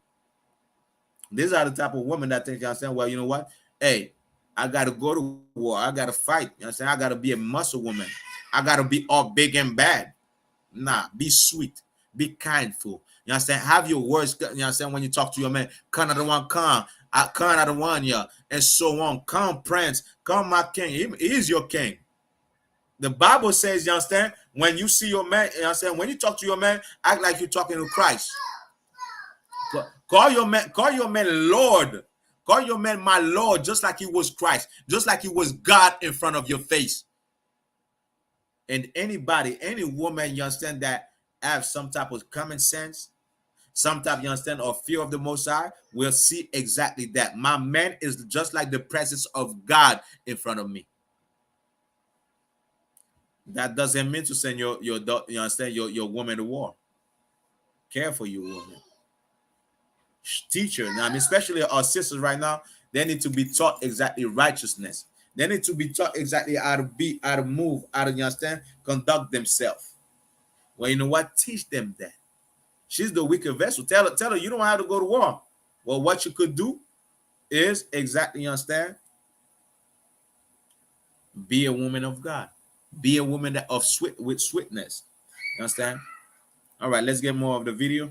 These are the type of women that think, you understand, well, you know what? Hey, I got to go to war. I got to fight. You understand? I got to be a muscle woman. I got to be all big and bad. Nah, be sweet. Be kindful. You understand? Have your words, you understand, when you talk to your man. Canada one, yeah. and so on. Come, prince, come, my king. He is your king. The Bible says, you understand, when you see your man, you understand, when you talk to your man, act like you're talking to Christ. Call your man Lord. Call your man my Lord, just like he was Christ, just like he was God in front of your face. And anybody, any woman, you understand, that have some type of common sense, some type, you understand, or fear of the Most High, will see exactly that. My man is just like the presence of God in front of me. That doesn't mean to send your you understand, your woman to war. Care for your woman. Teach her. Now, I mean, especially our sisters right now, they need to be taught exactly righteousness. They need to be taught exactly how to be, how to move, how to, you understand, conduct themselves. Well, you know what? Teach them that. She's the weaker vessel. Tell her you don't have to go to war. Well, what you could do is exactly, you understand, be a woman of God. Be a woman that with sweetness. You understand? All right, let's get more of the video.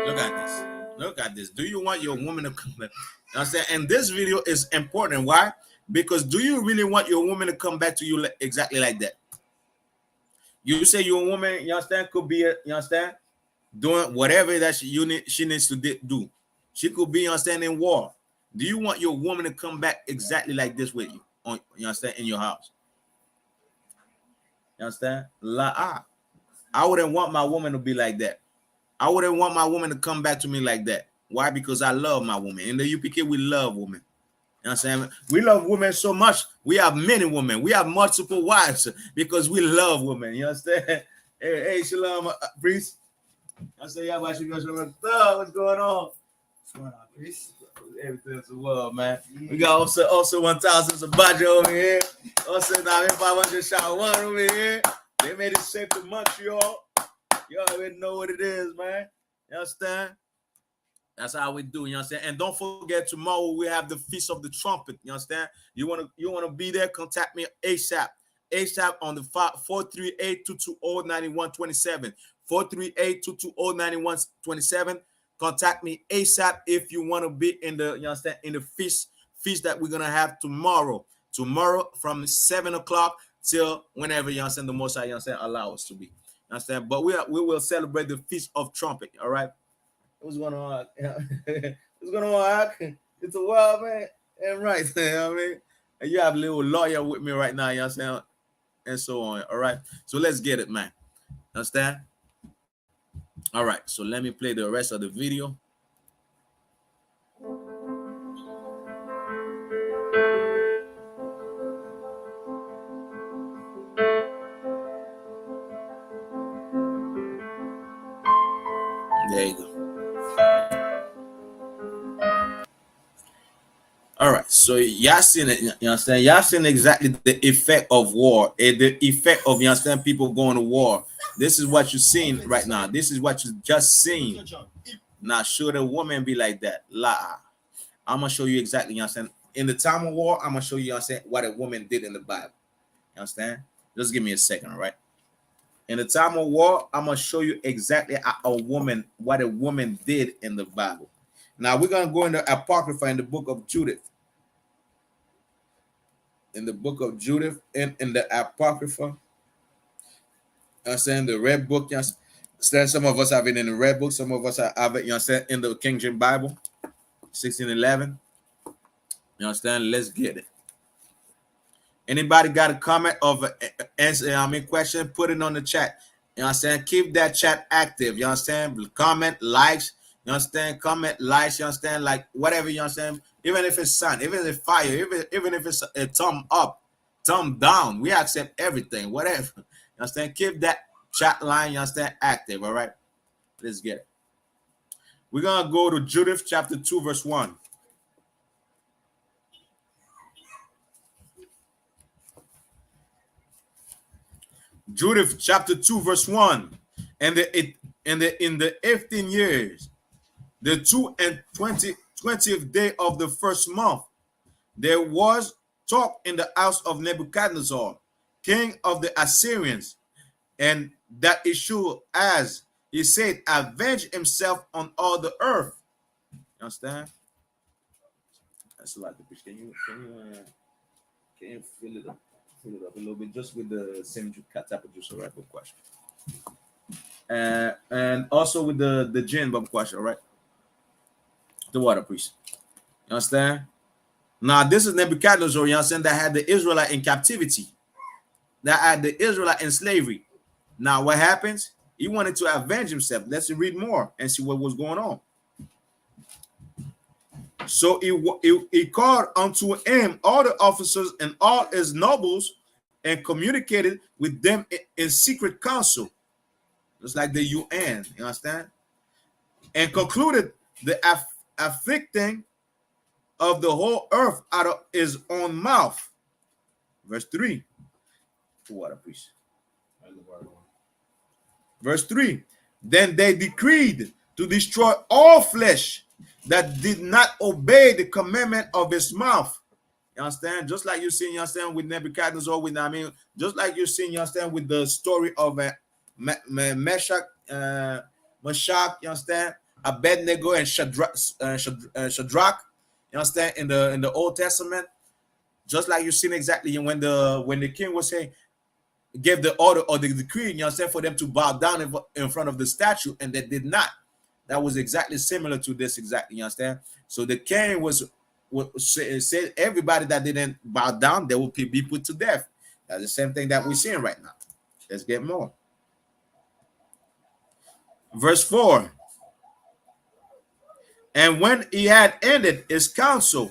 Look at this. Look at this. Do you want your woman to come back? You understand? And this video is important. Why? Because do you really want your woman to come back to you exactly like that? You say your woman, you understand, could be, you understand, doing whatever that she needs to do. She could be, you understand, in war. Do you want your woman to come back exactly like this with you? You understand, in your house? You understand? I wouldn't want my woman to be like that. I wouldn't want my woman to come back to me like that. Why? Because I love my woman. In the UPK, we love women. You know what I'm saying? We love women so much. We have many women. We have multiple wives because we love women. You understand? Hey, Shalom, priest. I say, yeah, what's going on? What's going on, priest? Everything's the world, man. We got also 1,000 Sabaja over here. Also 500 Shawan over here. They made it safe to Montreal. You already know what it is, man. You understand? That's how we do, you understand? And don't forget, tomorrow we have the Feast of the Trumpet. You understand? You wanna be there? Contact me ASAP. ASAP on the 438-220-9127. 438-220-9127. Contact me ASAP if you want to be in the, you understand, in the feast that we're gonna have tomorrow. Tomorrow from 7 o'clock till whenever, you understand, the Most High, you understand, allow us to be. You understand? But we will celebrate the Feast of Trumpet. All right. What's going on? What's going on? It's a wild man. And right. You know what I mean? And you have a little lawyer with me right now, you understand? And so on. All right. So let's get it, man. Understand? All right. So let me play the rest of the video. There you go. All right, so y'all seen it, you understand? Y'all seen exactly the effect of war, the effect of, you understand, people going to war. This is what you're seeing right now. This is what you just seen. Now, should a woman be like that? I'm gonna show you exactly, you understand? In the time of war, I'm gonna show you, you understand, what a woman did in the Bible. You understand? Just give me a second, all right? In the time of war, I'm gonna show you exactly what a woman did in the Bible. Now we're gonna go into Apocrypha in the book of Judith. In the book of Judith, in the Apocrypha. I'm saying the red book, you understand? Some of us have it in the red book, some of us have it, you understand, in the King James Bible, 1611. You understand? Let's get it. Anybody got a comment of answer, question? Put it on the chat. You understand? Keep that chat active. You understand? Comment, likes. You understand? Comment, likes. You understand? Like whatever, you understand? Even if it's sun, even if it's fire, even if it's a thumb up, thumb down, we accept everything. Whatever. You understand? Keep that chat line. You understand? Active. All right. Let's get it. We're gonna go to Judith chapter 2, verse 1. Judith chapter 2, verse 1. And in the 18 years, the 22 20th day of the first month, there was talk in the house of Nebuchadnezzar, king of the Assyrians, and that issue, as he said, avenge himself on all the earth. You understand? That's a lot. Can you fill it up a little bit, just with the same type of juice, all right? Good question. And also with the gin, Bob question, all right? The water, please. You understand? Now, this is Nebuchadnezzar, you understand, that had the Israelite in captivity, that had the Israelite in slavery. Now, what happens? He wanted to avenge himself. Let's read more and see what was going on. So he called unto him all the officers and all his nobles and communicated with them in secret council, just like the UN, you understand? And concluded the afflicting of the whole earth out of his own mouth. Verse 3. Water, please. Verse 3. Then they decreed to destroy all flesh that did not obey the commandment of his mouth. You understand? Just like you see, you understand, with Nebuchadnezzar, just like you see, you understand, with the story of Meshach, you understand, Abednego and Shadrach, you understand, in the Old Testament. Just like you seen exactly when the king was saying, gave the order or the decree, you understand, for them to bow down in front of the statue, and they did not. That was exactly similar to this exactly, you understand? So the king said everybody that didn't bow down, they will be put to death. That's the same thing that we're seeing right now. Let's get more. Verse 4. And when he had ended his counsel,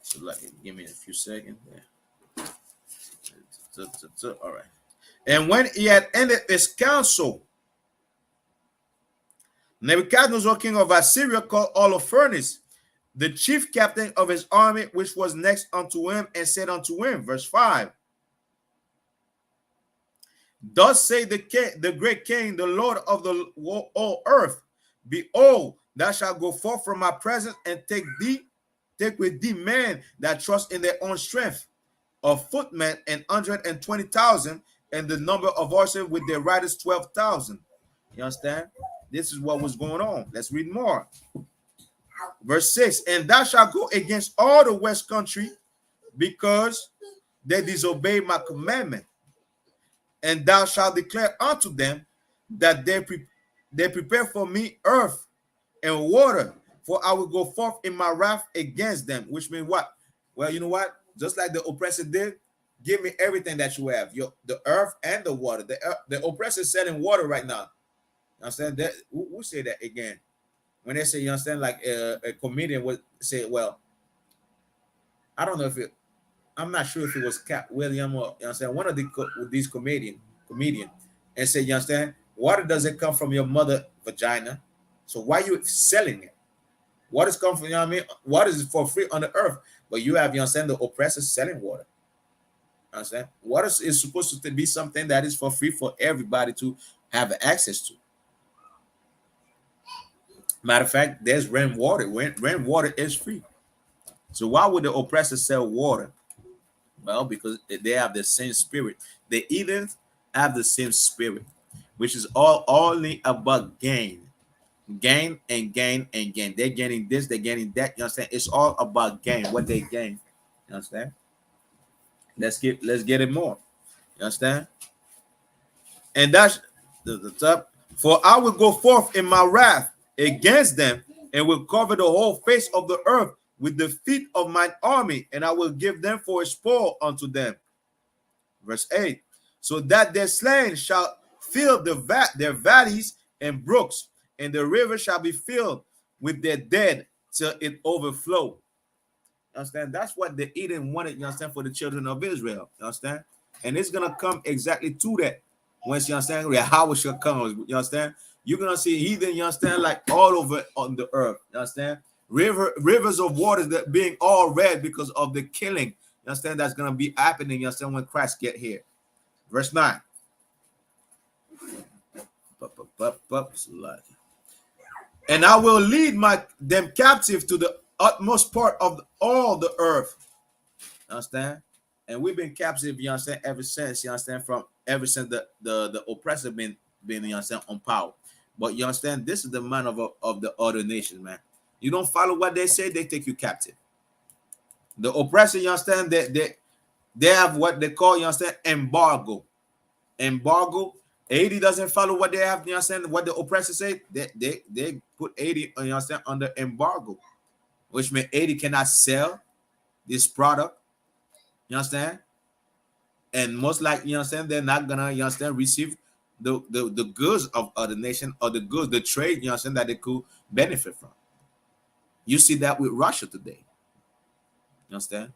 so give me a few seconds there. All right. And when he had ended his counsel, Nebuchadnezzar, king of Assyria, called Holofernes, the chief captain of his army, which was next unto him, and said unto him, verse 5, thus say the great king, the Lord of the whole earth, behold, thou shalt go forth from my presence, and take with thee men that trust in their own strength, of footmen 120,000, and the number of horses with their riders 12,000. You understand? This is what was going on. Let's read more. Verse 6, and thou shalt go against all the west country, because they disobey my commandment. And thou shalt declare unto them that they prepare for me earth and water, for I will go forth in my wrath against them. Which means what? Well, you know what? Just like the oppressor did, give me everything that you have, the earth and the water. The oppressor is selling water right now. You understand that? Who say that again? When they say, you understand, like a comedian would say, well, I don't know if I'm not sure if it was Cat William or, you understand, one of these comedian, and say, you understand, water doesn't come from your mother vagina, so why are you selling it? Water is come from, you know what I mean? Water is for free on the earth, but you have, you understand, the oppressor selling water. You understand? Water is supposed to be something that is for free for everybody to have access to. Matter of fact, there's rainwater. Rainwater is free. So why would the oppressor sell water? Well, because they have the same spirit. The heathens have the same spirit, which is only about gain. Gain and gain and gain. They're getting this, they're getting that. You understand? It's all about gain, what they gain. You understand? Let's get it more. You understand? And that's the top. For I will go forth in my wrath against them, and will cover the whole face of the earth with the feet of mine army, and I will give them for a spoil unto them. Verse 8. So that their slain shall fill their valleys and brooks, and the river shall be filled with their dead till it overflow. You understand? That's what the Eden wanted, you understand, for the children of Israel. You understand? And it's gonna come exactly to that. Once you understand, how it shall come. You understand? You're gonna see heathen, you understand, like all over on the earth. You understand? Rivers of waters that being all red because of the killing. You understand? That's gonna be happening. You understand, when Christ get here. Verse 9. And I will lead them captive to the utmost part of all the earth. You understand? And we've been captive, you understand, ever since, you understand, ever since the oppressor been you understand, on power. But you understand, this is the man of the other nations, man. You don't follow what they say, they take you captive. The oppressor, you understand, they have what they call, you understand, embargo. Haiti doesn't follow what they have, you understand, what the oppressor say. They put Haiti, you understand, under embargo, which means Haiti cannot sell this product. You understand? And most likely, you understand, they're not gonna, you understand, receive the goods of other nation, or the goods, the trade, you understand, that they could benefit from. You see that with Russia today. You understand?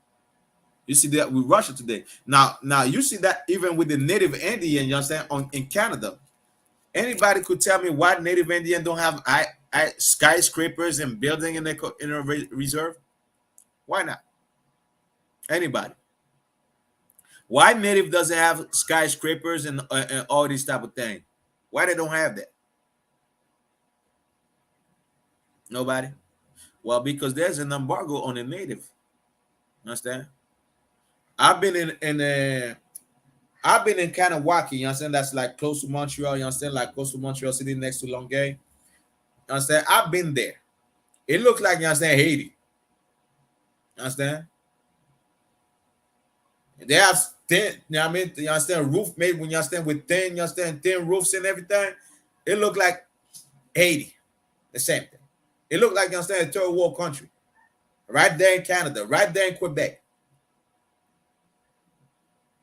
You see that with Russia today. Now you see that even with the native Indian, you understand, in Canada. Anybody could tell me why native Indian don't have skyscrapers and building in their reserve? Why not? Anybody? Why native doesn't have skyscrapers and all these type of things? Why they don't have that? Nobody? Well, because there's an embargo on the native. Understand? I've been in Kanawaki, you understand? That's like close to Montreal, you understand? Like close to Montreal City, next to Longueuil. You understand? I've been there. It looks like, you understand, Haiti. You understand? They have 10, you know what I mean? You understand, roof made when you understand with 10, you understand, 10 roofs and everything. It looked like Haiti. The same thing. It looked like, you understand, a third world country. Right there in Canada, right there in Quebec.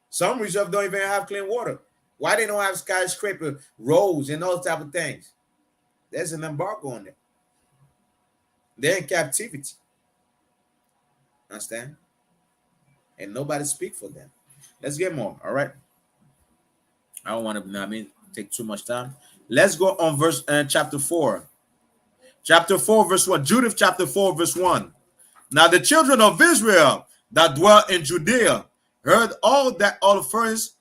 Some reserves don't even have clean water. Why they don't have skyscraper roads and all type of things? There's an embargo on them. They're in captivity. Understand? And nobody speak for them. Let's get more. All right. I don't want to, take too much time. Let's go on chapter 4. Chapter 4, verse 1. Judith chapter 4, verse 1. Now the children of Israel that dwell in Judea heard all that Oliphurus,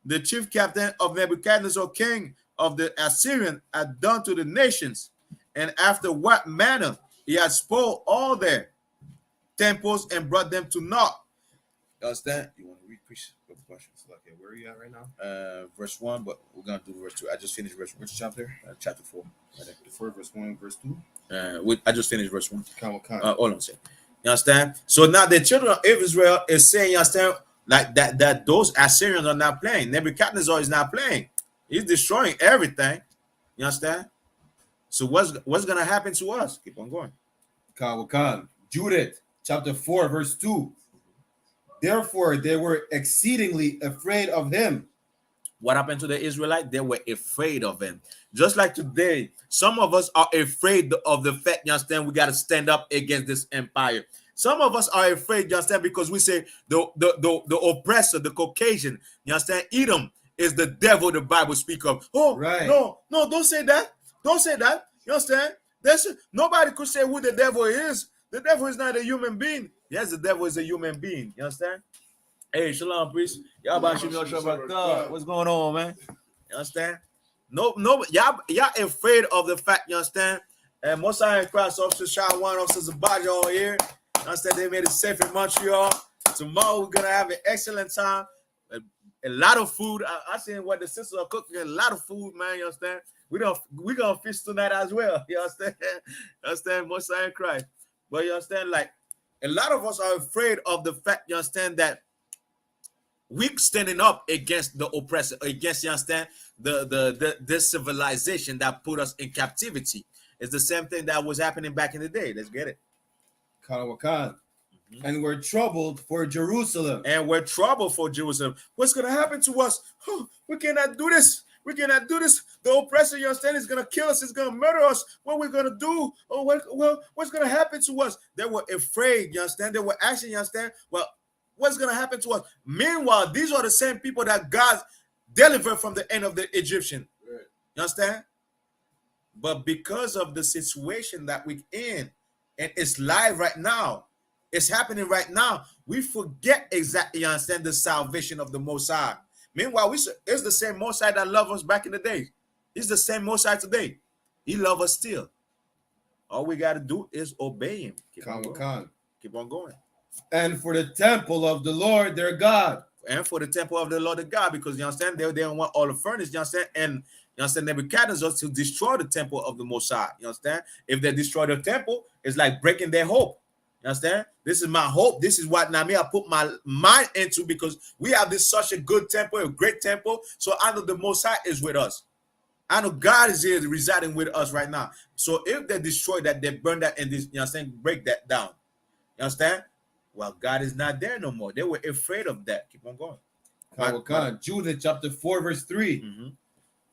the chief captain of Nebuchadnezzar, king of the Assyrian, had done to the nations, and after what manner he had spoiled all their temples and brought them to naught. You understand? You want to read questions? Okay, where are you at right now? Verse 1, but we're going to do verse 2. I just finished verse 1. Which chapter? Chapter 4. Right there. 4, verse 1, verse 2. I just finished verse 1. Hold on a second. You understand? So now the children of Israel is saying, you understand, like that those Assyrians are not playing. Nebuchadnezzar is not playing. He's destroying everything. You understand? So what's going to happen to us? Keep on going. Judith chapter 4, verse 2. Therefore, they were exceedingly afraid of him. What happened to the Israelites? They were afraid of him. Just like today, some of us are afraid of the fact, you understand, we got to stand up against this empire. Some of us are afraid, you understand, because we say the oppressor, the Caucasian, you understand, Edom is the devil the Bible speak of. Oh, right. No, don't say that. Don't say that. You understand? Nobody could say who the devil is. The devil is not a human being. Yes, the devil is a human being. You understand? Hey, shalom, priest. Y'all about what's going on, man? You understand? No, y'all afraid of the fact, you understand? And most Iron Cross officers, SHALAM officers of body all here. You understand? They made it safe in Montreal. Tomorrow we're gonna have an excellent time. A lot of food. I seen what the sisters are cooking. A lot of food, man. You understand? We gonna feast tonight as well. You understand? You understand? Most Iron Christ. But you understand, like a lot of us are afraid of the fact, you understand, that we're standing up against the oppressor, against, you understand, the civilization that put us in captivity. It's the same thing that was happening back in the day. Let's get it. And we're troubled for Jerusalem. What's going to happen to us? Oh, we cannot do this. We cannot do this. The oppressor, you understand, is going to kill us. It's going to murder us. What we're going to do? Oh, what's going to happen to us? They were afraid, you understand? They were asking, you understand? Well, what's going to happen to us? Meanwhile, these are the same people that God delivered from the end of the Egyptian. Right. You understand? But because of the situation that we're in, and it's live right now, it's happening right now, we forget exactly, you understand, the salvation of the Most High. Meanwhile, it's the same Most High that loved us back in the day. He's the same Most High today. He loves us still. All we got to do is obey him. Keep on going. Khan. Keep on going. And for the temple of the Lord their God. And for the temple of the Lord of God, because you understand, they don't want all the furnace, you understand, and you understand, Nebuchadnezzar to destroy the temple of the Most High. You understand? If they destroy the temple, it's like breaking their hope. You understand? This is my hope. This is what Nami I put my mind into, because we have this such a good temple, a great temple. So I know the Most High is with us. I know God is here residing with us right now. So if they destroy that, they burn that, and this, you understand, break that down. You understand? Well, God is not there no more. They were afraid of that. Keep on going. Judah chapter 4 verse 3.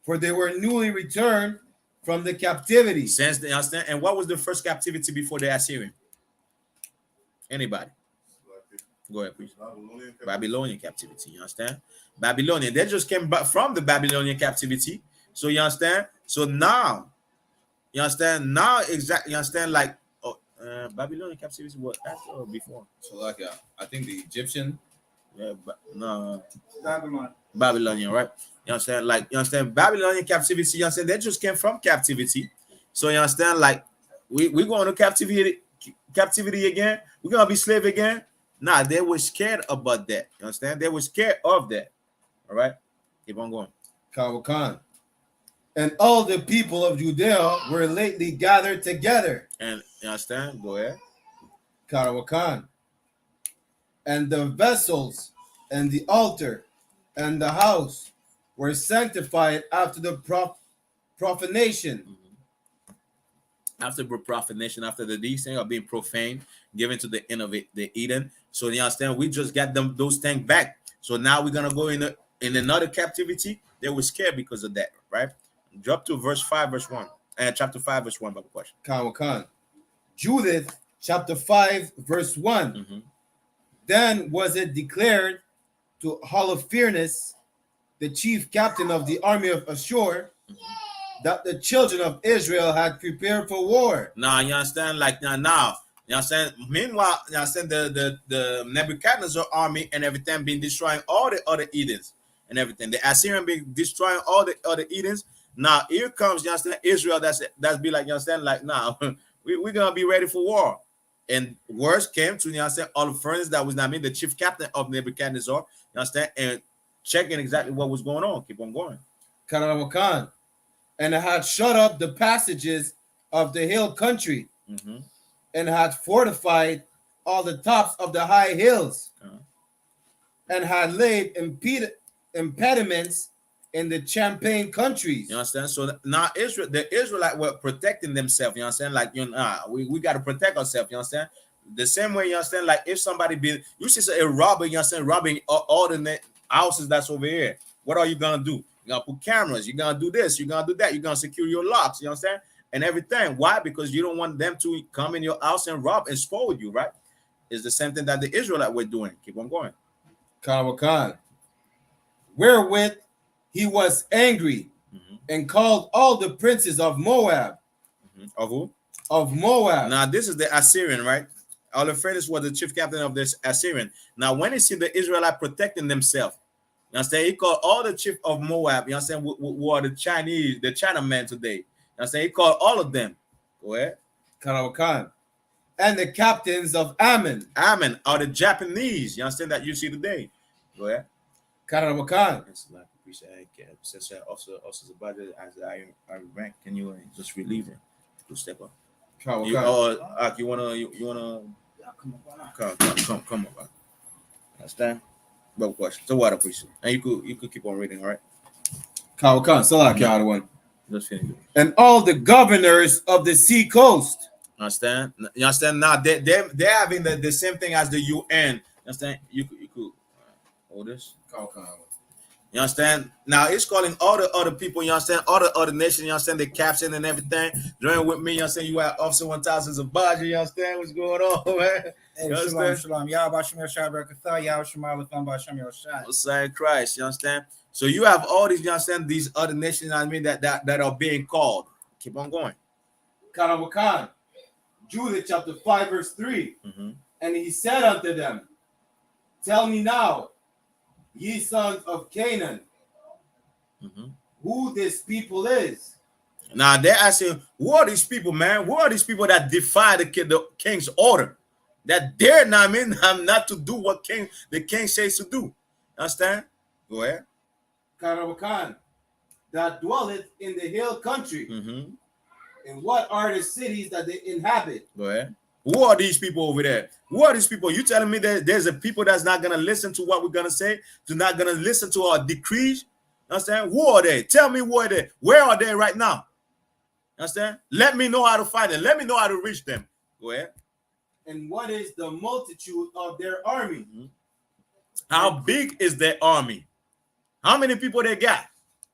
For they were newly returned from the captivity. Since they understand. And what was the first captivity before the Assyrian? Anybody? Go ahead, please. Babylonian captivity. You understand? Babylonian. They just came back from the Babylonian captivity. So you understand? So now, you understand? Now exactly, you understand? Like, Babylonian captivity was after or before? So like, I think the Egyptian. Yeah, but no. Babylonian, right? You understand? Like, you understand? Babylonian captivity, you understand? They just came from captivity. So you understand? Like, we going to captivity again? We're going to be slave again? Nah, they were scared about that. You understand? They were scared of that. All right? Keep on going. Khan. And all the people of Judea were lately gathered together. And you understand? Go ahead. Khan. And the vessels and the altar and the house were sanctified after the profanation. After the profanation, after the these things are being profaned, given to the end of it, the Eden. So you understand? We just got them those things back. So now we're gonna go in another captivity. They were scared because of that, right? Drop to verse 5, verse 1. And chapter 5, verse 1, Bible question. Khan. Judith chapter 5, verse 1. Then was it declared to Holofernes, the chief captain of the army of Ashur, that the children of Israel had prepared for war. Now you understand, like now, you understand. Meanwhile, you understand the Nebuchadnezzar army and everything being destroying all the other Edens and everything. The Assyrian being destroying all the other Edens. Now here comes, you understand, Israel. That's be like, you understand, like now we're gonna be ready for war. And words came to, you understand, all the friends that was not me, the chief captain of Nebuchadnezzar. You understand, and checking exactly what was going on. Keep on going. Khan. And had shut up the passages of the hill country, and had fortified all the tops of the high hills, and had laid impediments in the champaign countries. You understand? So now the Israelites were protecting themselves. You understand? Like, we got to protect ourselves. You understand? The same way, you understand? Like, if somebody you see a robber, you understand, robbing all the houses that's over here, what are you gonna do? You're gonna put cameras, you're gonna do this, you're gonna do that, you're gonna secure your locks, you understand? And everything. Why? Because you don't want them to come in your house and rob and spoil you, right? It's the same thing that the Israelites were doing. Keep on going. Khan. Wherewith he was angry, and called all the princes of Moab. Of who? Of Moab. Now this is the Assyrian, right? Holofernes was the chief captain of this Assyrian. Now when he see the Israelites protecting themselves, you understand, he called all the chief of Moab, you understand, who are the Chinamen today. You understand, he called all of them. Go ahead. Khan. And the captains of Ammon. Ammon are the Japanese, you understand, that you see today. Go ahead. Khan. Officers about it as I rank. Can you just relieve him? To step up. You wanna come up. Understand? But question. So what, appreciate. And you could keep on reading, all right? Khan. So like one. Just finish. And all the governors of the sea coast. Understand? You understand? Now they're having the same thing as the UN. Understand? You could hold this. You understand? Now it's calling all the other people, you understand, all the other nations, you understand, the caption and everything. Join with me, you understand, you have Officer 1000 Zabaji, you understand what's going on, man? You understand? Messiah Christ, you understand? So you have all these, you understand, these other nations, I mean, that are being called. Keep on going. Khan. Judah chapter 5, verse 3. And he said unto them, tell me now, ye sons of Canaan, who this people is. Now they're asking, who are these people, man? Who are these people that defy the king's order? That dare not, I mean, not to do what the king says to do. Understand? Go ahead. Karawakan, that dwelleth in the hill country. Mm-hmm. And what are the cities that they inhabit? Go ahead. Who are these people over there? Who are these people? You telling me that there's a people that's not gonna listen to what we're gonna say? They're not gonna listen to our decrees? Understand? Who are they? Tell me who are they? Where are they right now? Understand? Let me know how to find them. Let me know how to reach them. Go ahead. And what is the multitude of their army? Mm-hmm. How big is their army? How many people they got?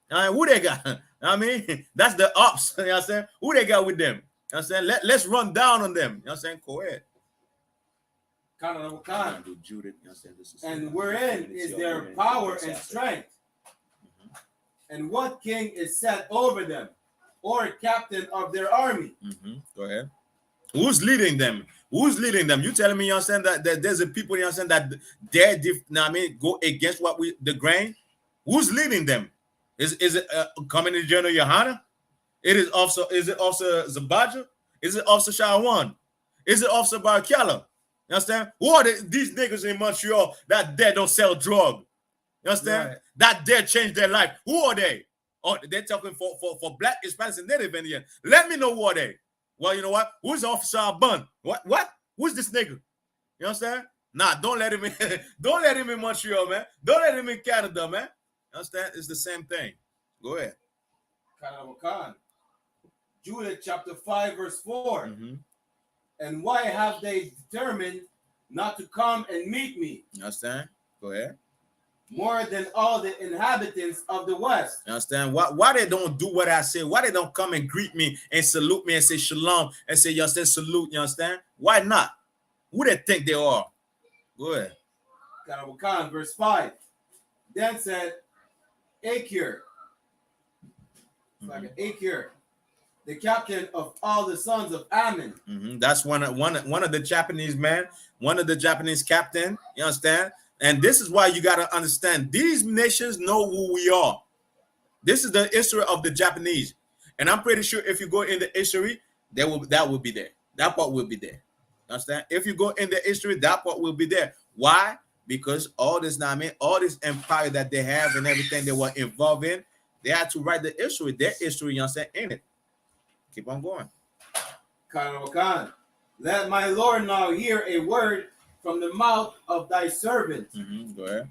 Who they got? I mean, that's the ops. You know what I'm saying? Who they got with them? You know what I'm saying? Let's run down on them. You know what I'm saying? Go ahead. And wherein is their power and strength? And what king is set over them, or captain of their army? Go ahead. Who's leading them? Who's leading them? You telling me, you understand, that there's a people, you understand, that dare go against what the grain? Who's leading them? Is it Commander General YAHANNA? Is it Officer Zabaja? Is it Officer Shawan? Is it Officer Barkella? You understand? Who are these niggas in Montreal that dare don't sell drug? You understand? Right. That dare change their life. Who are they? Oh, they're talking for Black, Hispanics, and Native Indian. Let me know who are they. Well, you know what? Who's Officer Bun? What? Who's this nigga? You understand? Nah, don't let him in. Don't let him in Montreal, man. Don't let him in Canada, man. You understand? It's the same thing. Go ahead. Judah chapter 5, verse 4. And why have they determined not to come and meet me? You understand? Go ahead. More than all the inhabitants of the West. You understand? Why they don't do what I say? Why they don't come and greet me and salute me and say shalom and say, you understand, salute, you understand? Why not? Who they think they are? Go ahead. Verse 5. Then said I.S.U.P.K, I.S.U.P.K, the captain of all the sons of Ammon. That's one of the Japanese men, one of the Japanese captain. You understand? And this is why you got to understand, these nations know who we are. This is the history of the Japanese. And I'm pretty sure if you go in the history, that will be there. That part will be there. Understand? If you go in the history, that part will be there. Why? Because all this empire that they have and everything they were involved in, they had to write the history, their history, you understand, in it. Keep on going. Let my Lord now hear a word from the mouth of thy servant. Go ahead.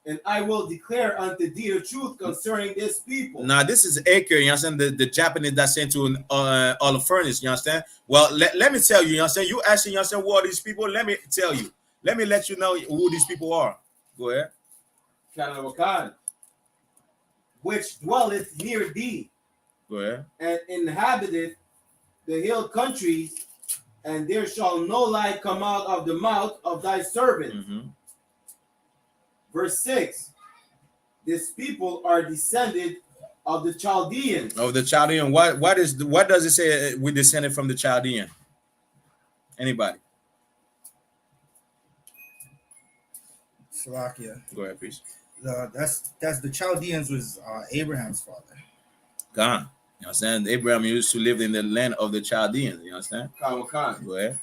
And I will declare unto thee the truth concerning this people. Now, this is I.S.U.P.K, you understand, the Japanese that's sent to all furnace, you understand? Well, let me tell you, you understand? You asking, you understand, who are these people? Let me tell you. Let me let you know who these people are. Go ahead. Which dwelleth near thee. Go ahead. And inhabiteth the hill countries, and there shall no light come out of the mouth of thy servant. Verse 6. This people are descended of the Chaldeans. Of the Chaldean. What does it say we descended from the Chaldean? Anybody? Slovakia. Go ahead, please. That's the Chaldeans was Abraham's father. Gone. You understand? Abraham used to live in the land of the Chaldeans. You understand? Go ahead.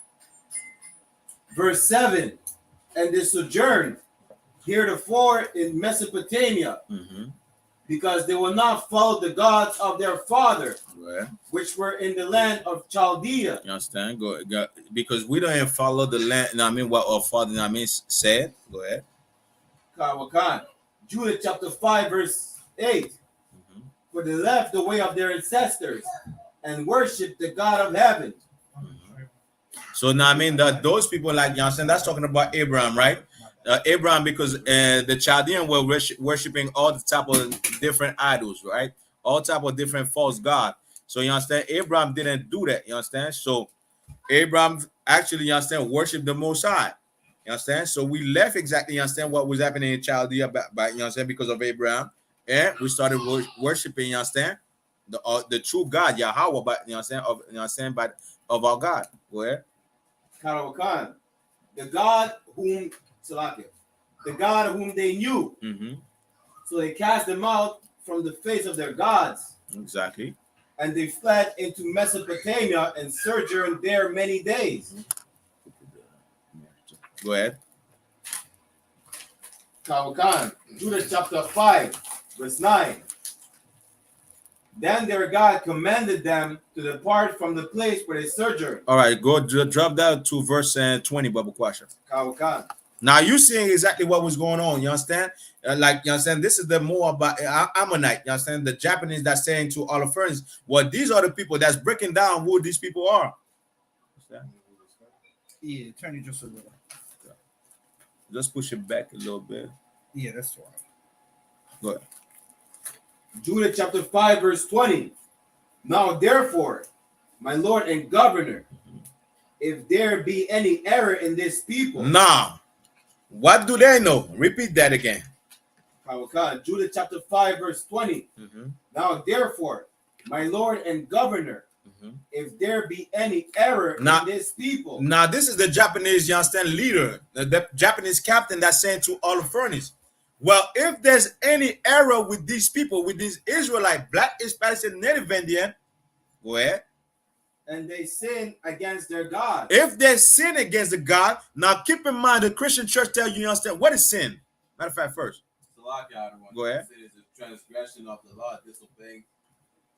Verse 7. And they sojourned heretofore in Mesopotamia, because they will not follow the gods of their father, which were in the land of Chaldea. You understand? Go ahead. Because we don't even follow the land, what our father said. Go ahead. Judah chapter 5, verse 8. For they left the way of their ancestors and worshiped the God of heaven. So now that those people, like, you understand, that's talking about Abraham, right? Abraham, because the Chaldeans were worshiping all the type of different idols, right? All type of different false gods. So you understand, Abraham didn't do that. You understand? So Abraham actually, you understand, worshiped the Most High. You understand? So we left exactly, you understand, what was happening in Chaldea, by you understand, because of Abraham, and we started worshiping, you understand, the true God, Yahweh, but you understand, of our God. Go ahead. The God whom they knew. So they cast them out from the face of their gods. Exactly. And they fled into Mesopotamia and sojourned there many days. Go ahead. Kawakan, Judah chapter 5, verse 9. Then their God commanded them to depart from the place where they sojourned. All right, go drop that to verse 20, Baba Kwasha. Kawakan. Now you seeing exactly what was going on. You understand? Like you understand, this is the more about Ammonite. You understand? The Japanese that's saying to all of friends, well, these are the people that's breaking down who these people are. Understand? Yeah, turn it just a little. Just push it back a little bit. Yeah, that's right. Go ahead. Judah chapter 5, verse 20. Now therefore, my Lord and Governor, if there be any error in this people. Now, what do they know? Repeat that again. Judah chapter 5, verse 20. Now therefore, my Lord and Governor, if there be any error in this people. Now, this is the Japanese, you understand, leader, the Japanese captain that's saying to all the furnace, well, if there's any error with these people, with these Israelite, black, Hispanic, and Native Indian, go ahead. And they sin against their God. If they sin against the God, now keep in mind the Christian church tell you, understand, what is sin? Matter of fact, first. Go ahead. It is a transgression of the law, disobeying.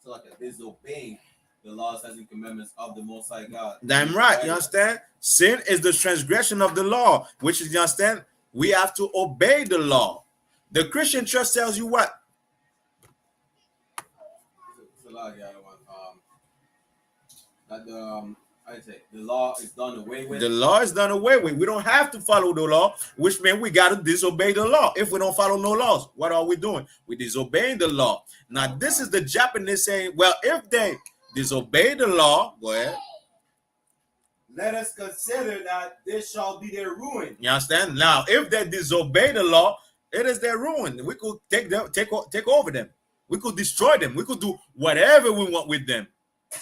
So like a disobeying the laws, statutes, and commandments of the Most High God. Damn right, you understand? Sin is the transgression of the law, which is, you understand, we have to obey the law. The Christian church tells you what? The law is done away with. The law is done away with. We don't have to follow the law, which means we got to disobey the law. If we don't follow no laws, what are we doing? We're disobeying the law. Now, this is the Japanese saying, well, if they disobey the law, go ahead. Let us consider that this shall be their ruin. You understand? Now, if they disobey the law, it is their ruin. We could take over them. We could destroy them. We could do whatever we want with them.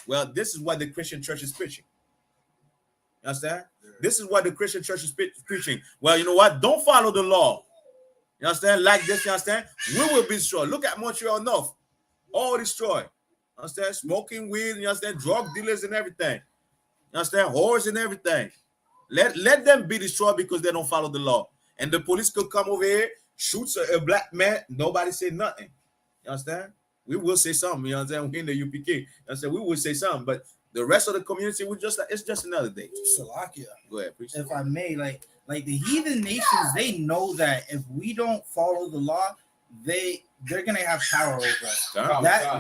Well, this is what the Christian church is preaching. You understand? This is what the Christian church is preaching. Well, you know what? Don't follow the law. You understand? Like this, you understand? We will be destroyed. Look at Montreal North. All destroyed. You understand? Smoking weed, you understand? Drug dealers and everything. You understand? Whores and everything. Let them be destroyed because they don't follow the law. And the police could come over here, shoots a black man, nobody say nothing. You understand? We will say something, you understand? We in the UPK. You understand? We will say something, but the rest of the community would just it's just another day. Salakia. Go ahead, please. If I may, like the heathen nations, they know that if we don't follow the law, they're gonna have power over us.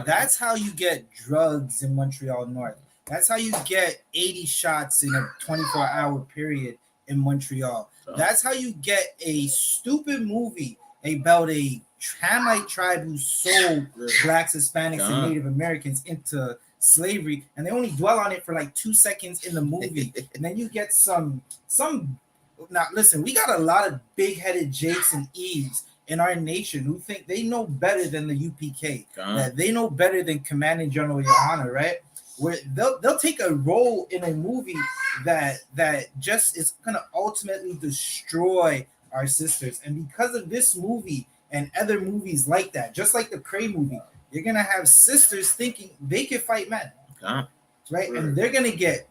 That's how you get drugs in Montreal North. That's how you get 80 shots in a 24-hour period in Montreal. That's how you get a stupid movie about a Hamite tribe who sold blacks, Hispanics, and Native Americans into slavery, and they only dwell on it for like 2 seconds in the movie. And then you get some. Now, listen, we got a lot of big-headed Jakes and Eves in our nation who think they know better than the UPK, that they know better than Commanding General YAHANNA, right? Where they'll take a role in a movie that just is gonna ultimately destroy our sisters. And because of this movie and other movies like that, just like the Prey movie, you're gonna have sisters thinking they can fight men, right? And they're gonna get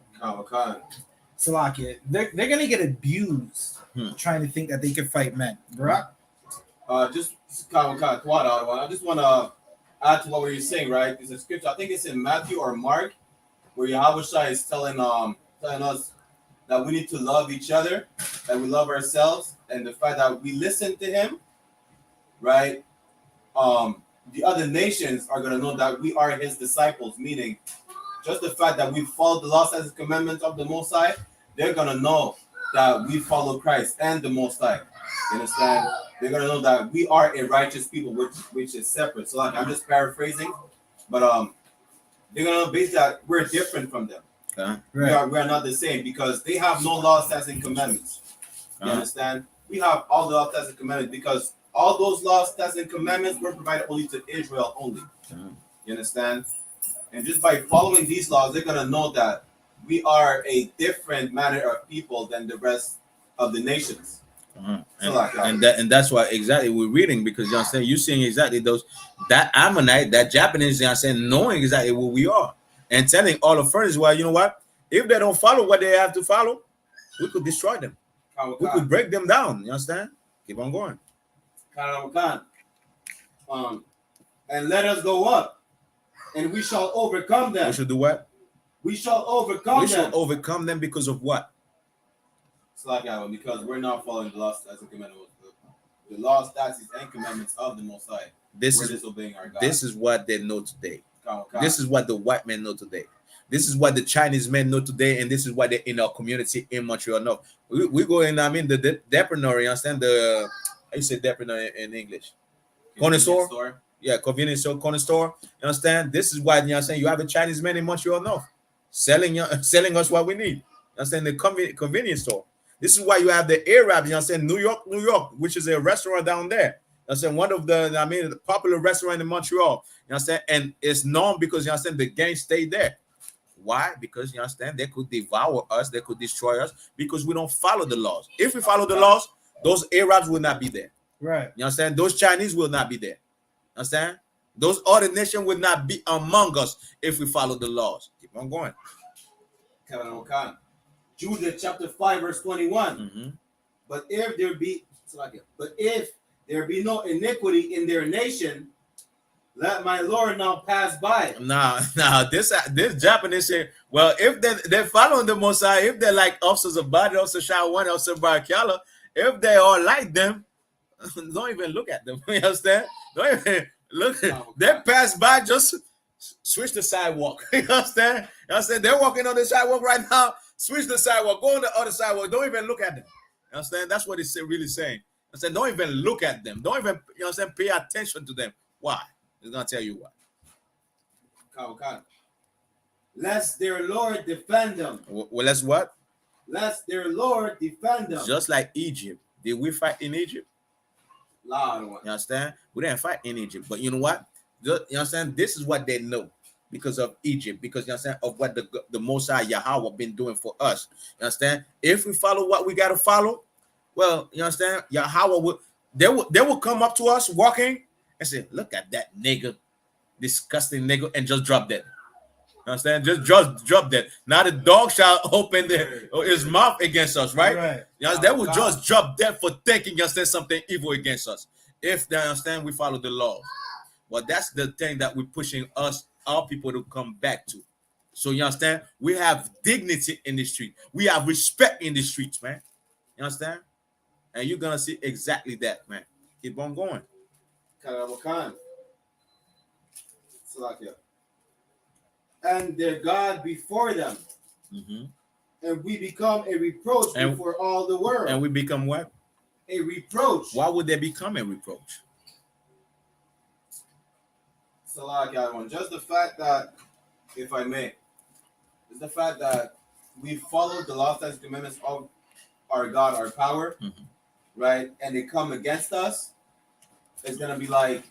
Salakia. They're gonna get abused trying to think that they can fight men, bro. I just want to add to what we were saying, right? There's a scripture, I think it's in Matthew or Mark, where Yahushua is telling us that we need to love each other, that we love ourselves, and the fact that we listen to him, right? The other nations are going to know that we are his disciples, meaning just the fact that we follow the law, statutes, and commandments of the Most High, they're going to know that we follow Christ and the Most High. You understand? They're going to know that we are a righteous people, which is separate. So like, I'm just paraphrasing, but they're going to know basically that we're different from them. We are not the same because they have no laws, statutes, and commandments. You understand? We have all the laws, statutes, and commandments because all those laws, statutes, and commandments were provided only to Israel only. You understand? And just by following these laws, they're going to know that we are a different manner of people than the rest of the nations. And that's why exactly we're reading, because you know what I'm saying, you're seeing exactly those, that Ammonite, that Japanese, you know what I'm saying, knowing exactly what we are and telling all the furnace, well, you know what, if they don't follow what they have to follow, we could destroy them. We could break them down. You understand? Keep on going. And let us go up, and we shall overcome them. We should do what? We shall overcome them. We shall overcome them because of what? It's like because we're not following the law, statutes, and commandments. The law, statutes, and commandments of the Most High. We're disobeying our God. This is what they know today. This is what the white men know today. This is what the Chinese men know today, and this is what they in our community in Montreal know. We go in, I mean, the depreneur, you understand? How you say depreneur in English? Corner store? Yeah, convenience store, corner store. You understand? This is why, you understand, you have a Chinese man in Montreal North selling us what we need. You understand? The convenience store. This is why you have the Arabs, you understand, New York, which is a restaurant down there. You understand? One of the popular restaurant in Montreal. You understand? And it's known because, you understand, the gang stayed there. Why? Because, you understand, they could devour us, they could destroy us because we don't follow the laws. If we follow the laws, those Arabs will not be there. Right. You understand? Those Chinese will not be there. Understand? Those other nations will not be among us if we follow the laws. Keep on going. Judah chapter 5 verse 21. But if there be no iniquity in their nation, let my Lord now pass by. Now this Japanese say, well, if they're following the Most High, if they're like officers of Badi, officer Shawan, officer Barakala, if they are like them, don't even look at them. You understand? Don't even look. They pass by, just switch the sidewalk. You understand? You understand? They're walking on the sidewalk right now. Switch the sidewalk. Go on the other sidewalk. Don't even look at them. You understand? That's what it's really saying. I said, don't even look at them. Don't even, you understand, pay attention to them. Why? It's gonna tell you why. Lest their Lord defend them. Well, let's what? Lest their Lord defend them. Just like Egypt. Did we fight in Egypt? You understand? We didn't fight in Egypt. But you know what? You understand? This is what they know because of Egypt. Because you understand of what the Most High Yahweh been doing for us. You understand? If we follow what we gotta follow, well, you understand? Yahweh they will come up to us walking and say, look at that nigga, disgusting nigga, and just drop that. You understand? Just drop that. Now the dog shall open his mouth against us, right? You know, they will just drop that for thinking, you understand, something evil against us. If they understand, we follow the law. Well, that's the thing that we're pushing our people to come back to. So you understand? We have dignity in the street. We have respect in the streets, man. You understand? And you're gonna see exactly that, man. Keep on going. And their God before them. And we become a reproach before all the world. And we become what? A reproach. Why would they become a reproach? Just the fact that, if I may, is the fact that we followed the law, statutes, commandments of our God, our power, right? And they come against us. It's gonna be like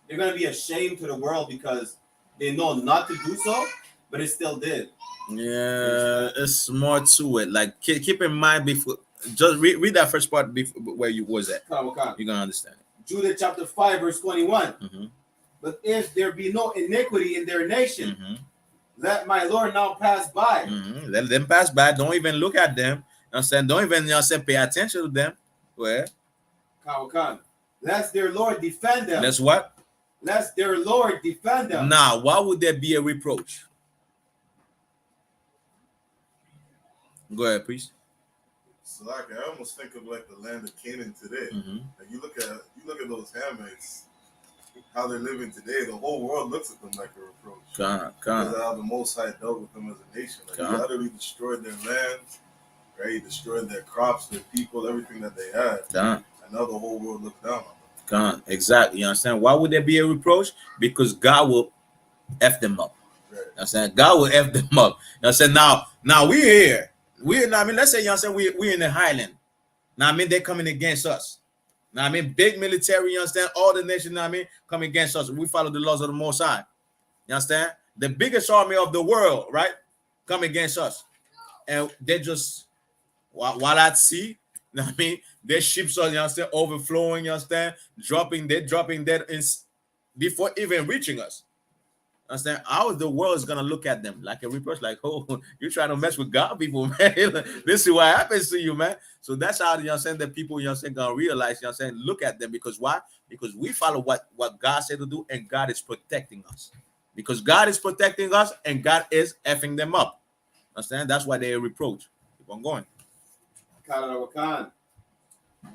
they're gonna be ashamed to the world because they know not to do so, but it still did. Yeah, it's more to it. Like keep in mind before. Just read that first part before where you was at. You're gonna understand it. Judah chapter 5 verse 21. But if there be no iniquity in their nation, let my Lord now pass by. Let them pass by. Don't even look at them. I'm saying, don't even pay attention to them. Where? Lest their Lord defend them. That's what? Lest their Lord defend them. Now, why would there be a reproach? Go ahead, please. So like I almost think of like the land of Canaan today. Like you look at those Hamites, how they're living today. The whole world looks at them like a reproach. Because how the Most High dealt with them as a nation. Like he utterly destroyed their lands, right? He destroyed their crops, their people, everything that they had. And now the whole world looks down on them. Exactly. You understand? Why would there be a reproach? Because God will F them up. Right. You understand? God will F them up. You understand? Now we're here. Let's say, you understand, we're in the highland. Now, they're coming against us. Now, big military, you understand, all the nations, come against us. We follow the laws of the Most High. You understand? The biggest army of the world, right, come against us. And they just while at sea, you know what I mean, their ships are, you understand, overflowing, you understand, dropping dead in before even reaching us. Understand? How the world is gonna look at them like a reproach, like, oh, you're trying to mess with God, people, man. This is what happens to you, man. So that's how, you understand, that people, you understand, gonna realize, you understand, look at them. Because why? Because we follow what God said to do, and God is protecting us. Because God is protecting us, and God is effing them up. Understand? That's why they reproach. Keep on going.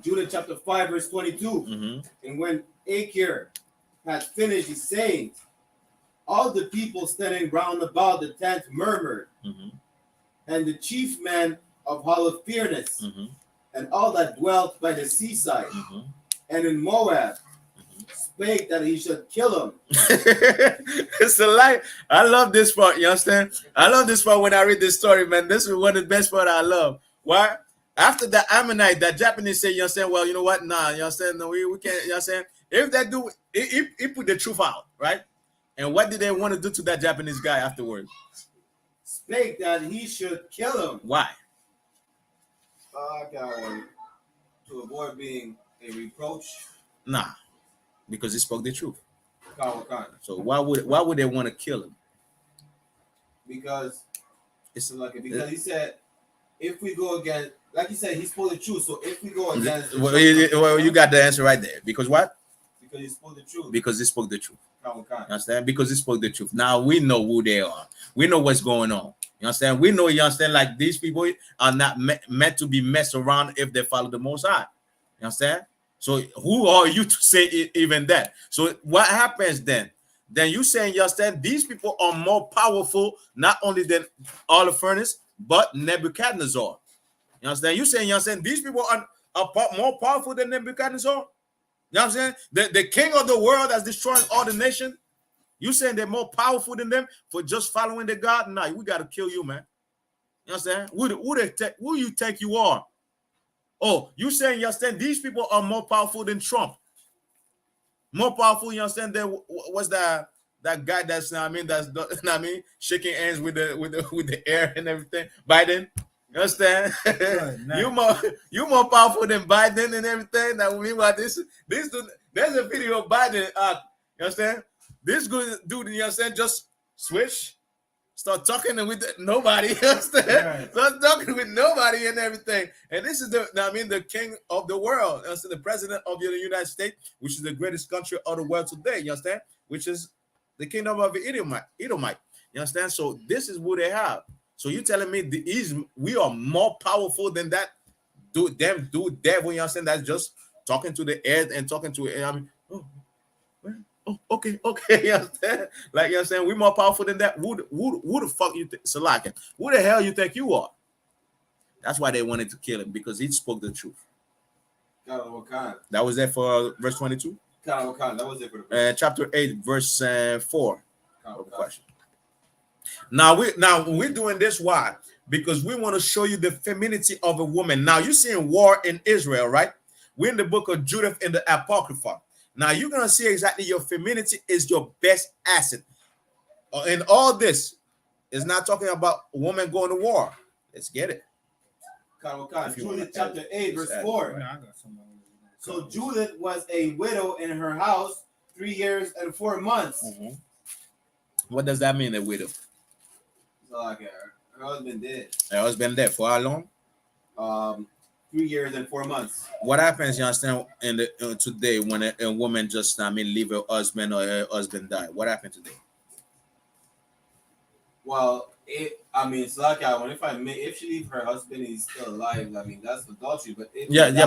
Judah chapter 5, verse 22. And when Achir had finished his sayings, all the people standing round about the tent murmured, and the chief men of Holofernes, and all that dwelt by the seaside, and in Moab, spake that he should kill him. It's a lie. I love this part, you understand? I love this part when I read this story, man. This is one of the best part I love. Why? After the Ammonite, that Japanese say, you understand, well, you know what? Nah, you understand? No, we can't, you understand? If that dude, he put the truth out, right? And what did they want to do to that Japanese guy afterwards? Spake that he should kill him. Why? To avoid being a reproach. Nah, because he spoke the truth. So why would they want to kill him? Because he said, if we go against, like he said, he spoke the truth. So if we go against, well, you got the answer right there. Because what? Because he spoke the truth. Because he spoke the truth. You understand? Because he spoke the truth. Now we know who they are. We know what's going on. You understand? We know, you understand, like these people are not meant to be messed around if they follow the Most High. You understand? So who are you to say even that? So what happens then? Then you saying, you understand, these people are more powerful, not only than all the furnace, but Nebuchadnezzar. You understand? You saying, you understand, these people are more powerful than Nebuchadnezzar? You know what I'm saying? The king of the world that's destroying all the nation. You saying they're more powerful than them for just following the God? Nah, we got to kill you, man. You know what I'm saying? Who you think you are? Oh, you saying, you understand, these people are more powerful than Trump. More powerful, you understand, than what's that guy that's, you know what I mean, that's, you know what I mean, shaking hands with the air and everything. Biden. You understand? You more powerful than Biden and everything. Now, meanwhile, this there's a video of Biden. You understand? This good dude, you understand? Just switch, start talking with nobody. You understand? Right. Start talking with nobody and everything. And this is the king of the world. You understand? The president of the United States, which is the greatest country of the world today. You understand? Which is the kingdom of the Edomite. You understand? So this is what they have. So you telling me we are more powerful than that dude devil, you understand? That's just talking to the air and talking to it. I mean, okay, you understand? Like, you understand, we're more powerful than that. Who the fuck you think, Salaka? Who the hell you think you are? That's why they wanted to kill him, because he spoke the truth. That was there for verse 22. That was it for the chapter 8, verse 4. Question. Now we're doing this. Why? Because we want to show you the femininity of a woman. Now you're seeing war in Israel, right? We're in the book of Judith in the Apocrypha. Now you're gonna see exactly your femininity is your best asset. And all this is not talking about a woman going to war. Let's get it. Judith chapter 8, verse 4. So Judith was a widow in her house 3 years and 4 months. What does that mean, a widow? Like her husband dead. Her husband dead for how long? 3 years and 4 months. What happens, you understand, in the today when a woman just leave her husband or her husband die? What happened today? Well, it's like if she leave her husband, he's still alive. I mean, that's adultery. But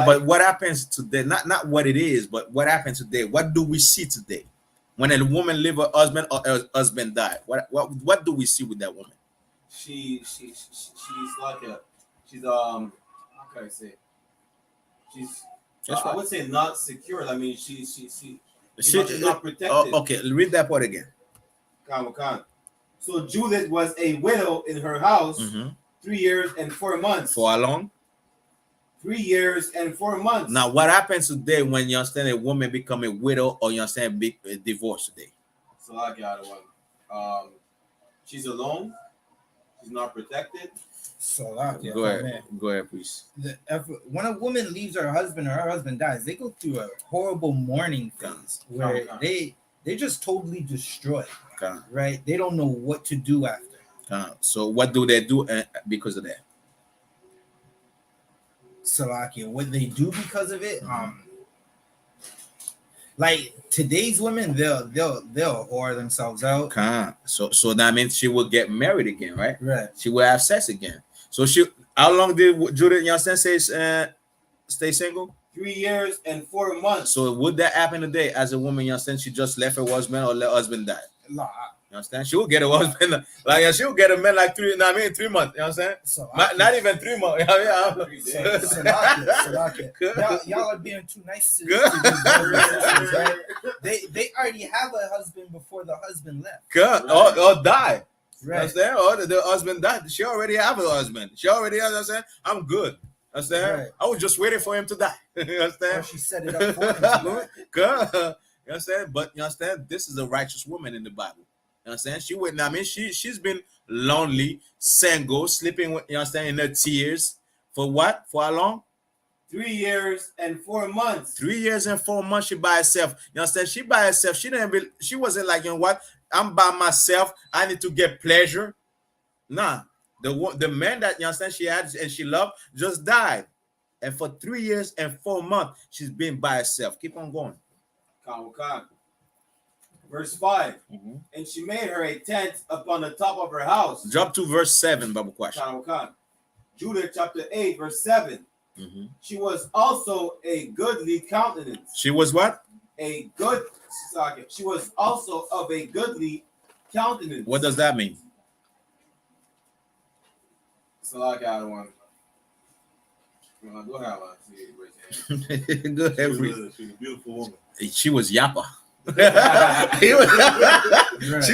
but what happens today? Not what it is, but what happens today? What do we see today when a woman leave her husband or her husband die? What do we see with that woman? She's like how can I say? I would say not secure. I mean, she's not protected. Okay, read that part again. So Judith was a widow in her house 3 years and 4 months. For how long? 3 years and 4 months. Now, what happens today when you understand a woman become a widow or you understand divorce today? So I got one. She's alone. She's not protected. So Go ahead. Go ahead, please. When a woman leaves her husband or her husband dies, they go through a horrible mourning phase where they just totally destroyed. Right? They don't know what to do after. So what do they do because of that? Salakia, what they do because of it, like today's women, they'll whore themselves out. So that means she will get married again, right? Right. She will have sex again. So how long did Judith, you understand, stay single? 3 years and 4 months. So would that happen today as a woman, you understand, she just left her husband or her husband died? Nah. You understand? She will get a husband, like she will get a man like 3 months. You understand? So not even 3 months. Y'all are being too nice to these brothers, right? They already have a husband before the husband left. Or died. Right. Understand? Or the husband died. She already have a husband. She already has. Understand? I'm good. Understand? Right. I was just waiting for him to die. You understand? Or she set it up for him. You understand? But you understand? This is a righteous woman in the Bible. You understand? She wouldn't. I mean, she's been lonely, single, sleeping with, you understand, in her tears. For what? For how long? 3 years and 4 months. 3 years and 4 months. She by herself. You understand? She by herself. She wasn't like, you know what? I'm by myself. I need to get pleasure. Nah. The man that, you understand, she had and she loved just died. And for 3 years and 4 months, she's been by herself. Keep on going. Verse 5. And she made her a tent upon the top of her house. Drop to verse 7, Babu Question. Judah chapter 8, verse 7. She was also a goodly countenance. She was what? She was also of a goodly countenance. What does that mean? So like I don't want. Go ahead, Go ahead. She's a beautiful woman. She was Yappa. She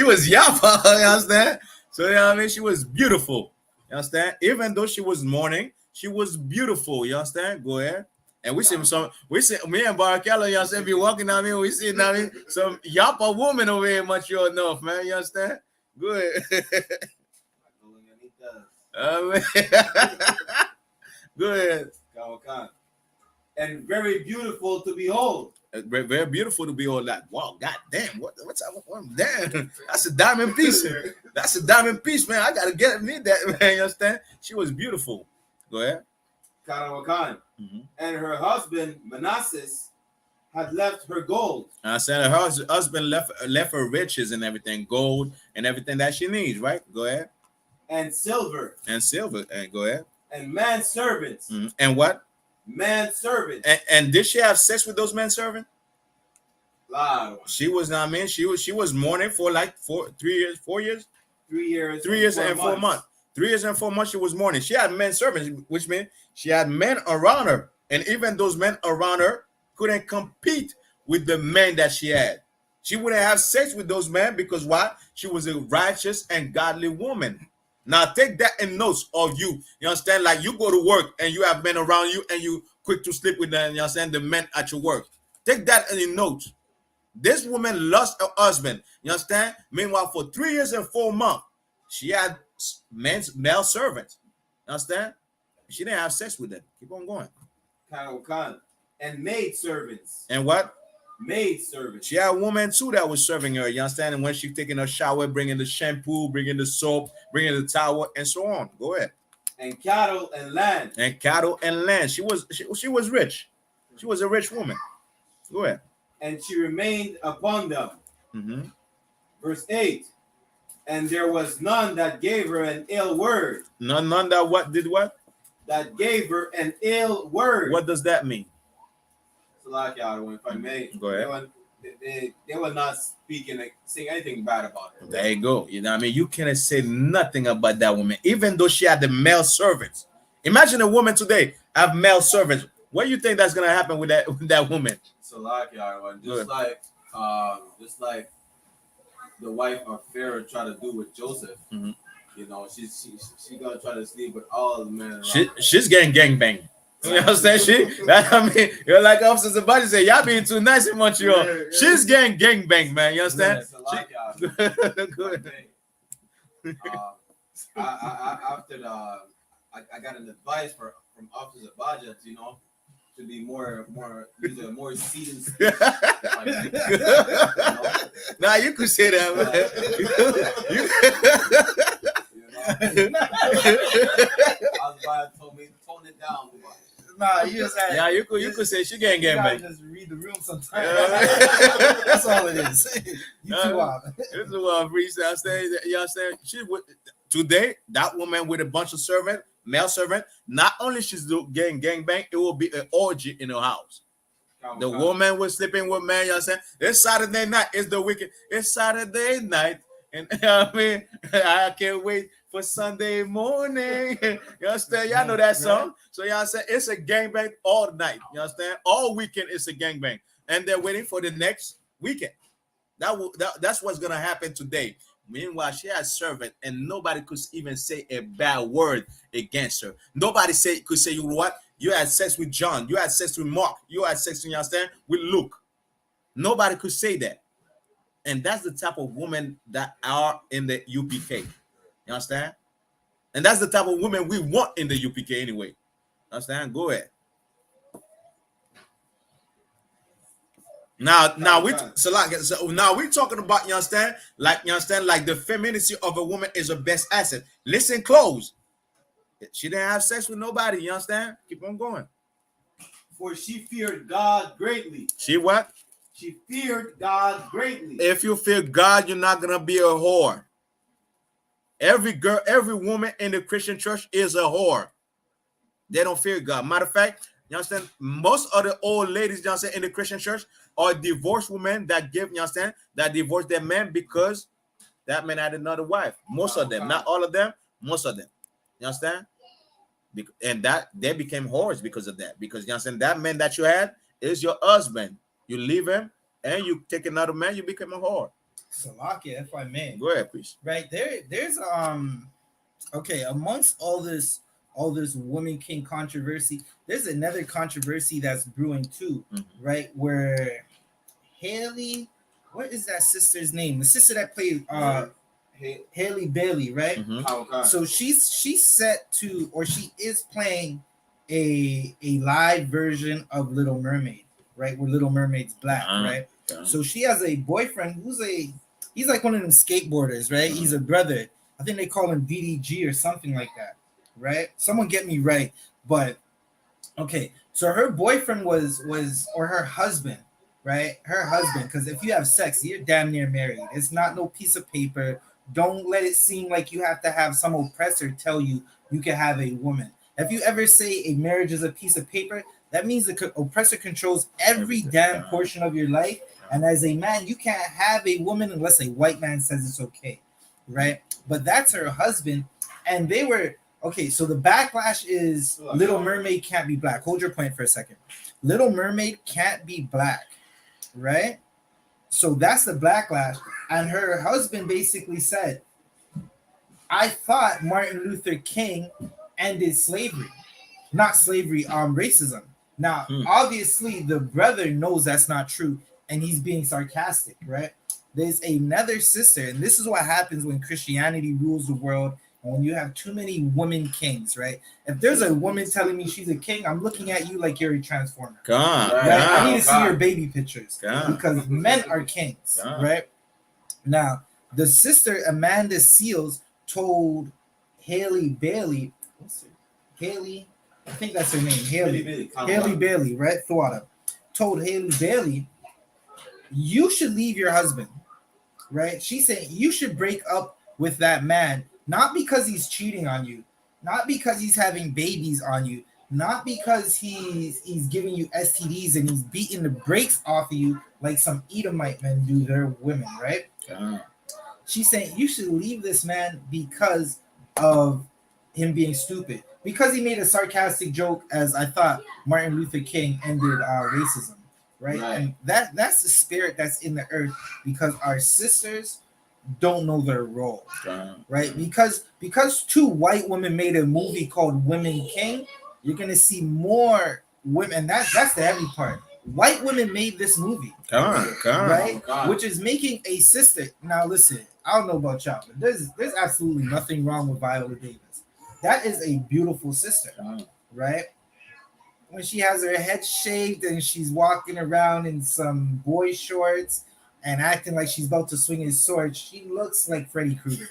was Yappa. You understand? So you know what I mean? She was beautiful. You understand? Even though she was mourning, she was beautiful. You understand? Go ahead. And we see me and Barakella, you understand, be walking down here, we see now some Yappa woman over here in Montreal North, man. You understand? Go ahead. Go ahead. And very beautiful to behold. Very, very beautiful to behold. Like, wow, god damn, what's up? Damn, that's a diamond piece. That's a diamond piece, man. I gotta get me that, man. You understand? She was beautiful. Go ahead. And her husband Manasseh had left her gold. I said her husband left her riches and everything, gold and everything that she needs, right? Go ahead. And silver. And go ahead. And manservants. And what? Manservants. And did she have sex with those manservants? She was not, man. She was mourning for like 3 years, 4 years. 3 years. 3 years and 4 months. 3 years and 4 months she was mourning. She had men servants, which means she had men around her. And even those men around her couldn't compete with the men that she had. She wouldn't have sex with those men because why? She was a righteous and godly woman. Now take that in notes of you. You understand? Like you go to work and you have men around you and you quick to sleep with them. You understand? The men at your work. Take that in notes. This woman lost her husband. You understand? Meanwhile, for 3 years and 4 months, she had male servants. You understand? She didn't have sex with them. Keep on going. And maid servants. And what? Maid servants. She had a woman too that was serving her. You understand? And when she taking a shower, bringing the shampoo, bringing the soap, bringing the towel, and so on. Go ahead. And cattle and land. And cattle and land. She was rich. She was a rich woman. Go ahead. And she remained upon them. Verse 8. And there was none that gave her an ill word. None that what did what? That gave her an ill word. What does that mean? If I may, go ahead. They were not saying anything bad about her. There you go. You know what I mean? You cannot say nothing about that woman, even though she had the male servants. Imagine a woman today have male servants. What do you think that's gonna happen with that woman? So just like the wife of Pharaoh tried to do with Joseph. You know, she's gonna try to sleep with all the men around. She's getting gangbanged. You understand? I mean, you're like officers about to say, y'all being too nice in Montreal. Yeah. She's getting gangbanged, man. You understand? After I got an advice from Officer Baja, you know, to be more use a more seasoned speech. Now you could say that, man. Baja told me tone it down. Nah, you just had, yeah, you could say she can't get back. Just read the room sometimes. That's all it is. You too wild. This is what freestyle saying. You understand? Today, that woman with a bunch of male servant, not only she's getting gangbang, it will be an orgy in her house. The woman was sleeping with man. You understand? It's Saturday night. It's the weekend. It's Saturday night, and I mean, I can't wait for Sunday morning. You understand? Y'all know that song. So y'all say it's a gangbang all night. You understand? All weekend it's a gangbang, and they're waiting for the next weekend. That's what's gonna happen today. Meanwhile, she has servant, and nobody could even say a bad word against her. Nobody could say, you know what? You had sex with John. You had sex with Mark. You had sex, you understand, with Luke. Nobody could say that. And that's the type of women that are in the UPK. You understand? And that's the type of women we want in the UPK anyway. You understand? Go ahead. Now we're talking about, you understand, like the femininity of a woman is her best asset. Listen close. She didn't have sex with nobody, you understand? Keep on going. For she feared God greatly. She what? She feared God greatly. If you fear God, you're not gonna be a whore. Every girl, every woman in the Christian church is a whore. They don't fear God. Matter of fact, you understand, most of the old ladies, you understand, in the Christian church are divorced women that divorced their man because that man had another wife. Most of them, not all of them, most of them. You understand? And that they became whores because of that. Because you understand, that man that you had is your husband. You leave him and you take another man, you become a whore. Salakia, if I may. Go ahead, please. Right there's okay, amongst all this woman king controversy, there's another controversy that's brewing too, right? Where Haley, what is that sister's name? The sister that played Haley Bailey, right? So she's set to, or she is playing a live version of Little Mermaid, right? Where Little Mermaid's black, right? So she has a boyfriend he's like one of them skateboarders, right? He's a brother. I think they call him DDG or something like that, right? Someone get me right. But okay, so her boyfriend was or her husband, right? Her husband, because if you have sex, you're damn near married. It's not no piece of paper. Don't let it seem like you have to have some oppressor tell you can have a woman. If you ever say a marriage is a piece of paper, that means the oppressor controls every damn portion of your life. And as a man, you can't have a woman unless a white man says it's okay, right? But that's her husband. And they were, okay, so the backlash is Little Mermaid can't be black. Hold your point for a second. Little Mermaid can't be black, right? So that's the backlash. And her husband basically said, I thought Martin Luther King ended slavery. Not slavery, racism. Now, obviously, the brother knows that's not true, and he's being sarcastic, right? There's another sister, and this is what happens when Christianity rules the world, and when you have too many women kings, right? If there's a woman telling me she's a king, I'm looking at you like you're a transformer. I need to see your baby pictures because men are kings, right? Now, the sister Amanda Seals told Haley Bailey, I think that's her name, Haley Bailey, right? Thwada told Haley Bailey, you should leave your husband, right? She said you should break up with that man, not because he's cheating on you, not because he's having babies on you, not because he's giving you STDs and he's beating the brakes off of you like some Edomite men do their women, right? She's saying you should leave this man because of him being stupid. Because he made a sarcastic joke, as I thought Martin Luther King ended racism, right? And that's the spirit that's in the earth, because our sisters don't know their role, right? Because two white women made a movie called Women King, you're gonna see more women. That's the heavy part. White women made this movie, right? Which is making a sister. Now listen, I don't know about y'all, but there's absolutely nothing wrong with Viola Davis. that is a beautiful sister, right? When she has her head shaved and she's walking around in some boy shorts and acting like she's about to swing his sword, she looks like Freddy Krueger.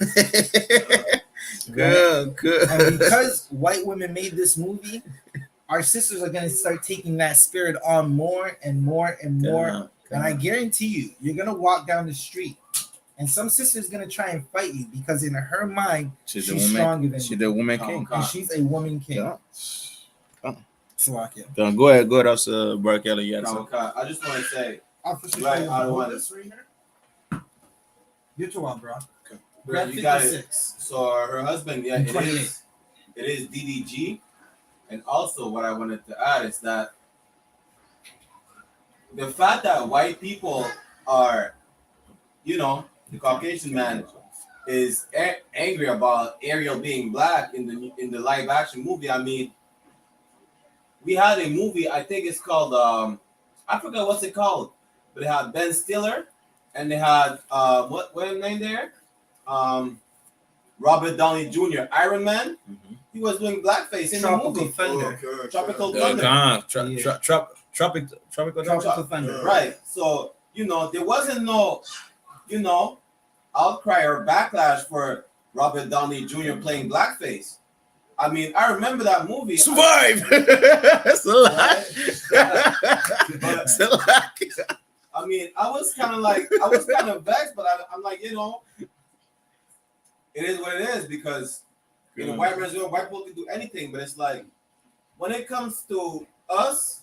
Good. And because white women made this movie, our sisters are going to start taking that spirit on more and more and more. And I guarantee you, you're going to walk down the street and some sister's going to try and fight you because in her mind, she's stronger than you. She's the woman king. And she's a woman king. Yeah. Go ahead. Go ahead, Bro Kelly. Yes. I just want to say, right, I don't want this right here. You're too on, bro. Bro, you got it. So her husband, yeah, it is DDG. And also what I wanted to add is that the fact that white people are, you know, the Caucasian man is angry about Ariel being black in the live action movie. I mean, we had a movie, I think it's called I forgot what's it called, but it had Ben Stiller and they had what his name there? Robert Downey Jr., Iron Man. He was doing blackface in the movie. Tropical Thunder. Tropical Thunder. Right. So, you know, there wasn't no, you know, outcry or backlash for Robert Downey Jr. playing blackface. I mean, I remember that movie. Survive. I mean, I was kind of vexed, but I'm like, you know, it is what it is because you know, white people can do anything, but it's like when it comes to us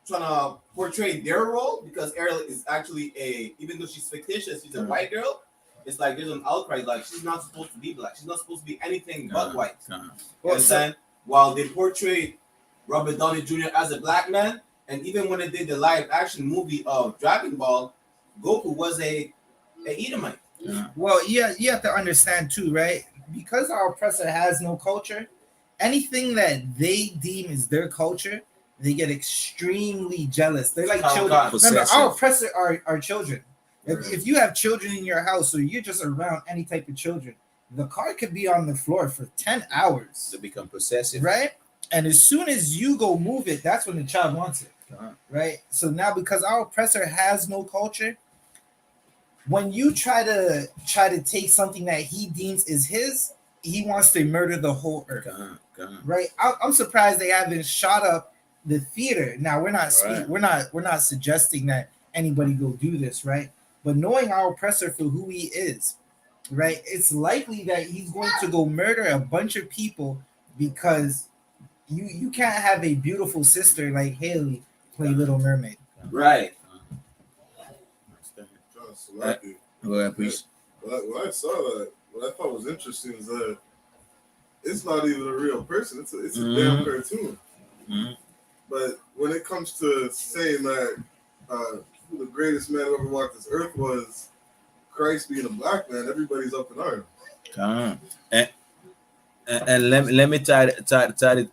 trying to portray their role, because Ariel is actually even though she's fictitious, she's a white girl. It's like there's an outcry, like she's not supposed to be black. She's not supposed to be anything but white. And while they portrayed Robert Downey Jr. as a black man, and even when they did the live action movie of Dragon Ball, Goku was a Edomite. Well, yeah, you have to understand too, right? Because our oppressor has no culture, anything that they deem is their culture, they get extremely jealous. They're like children. Remember, our oppressor are children. If you have children in your house or you're just around any type of children, the car could be on the floor for 10 hours. They become possessive. Right? And as soon as you go move it, that's when the child wants it. Right? So now because our oppressor has no culture, when you try to take something that he deems is his, he wants to murder the whole earth. Right? I'm surprised they haven't shot up the theater. Now we're not suggesting that anybody go do this, right? But knowing our oppressor for who he is, right? It's likely that he's going to go murder a bunch of people because you can't have a beautiful sister like Haley play Little Mermaid. Right. Go ahead, please. When I saw that, what I thought was interesting is that it's not even a real person. It's a damn cartoon. But when it comes to saying that who the greatest man who ever walked this earth was Christ being a black man, everybody's up in arms. And let me tie it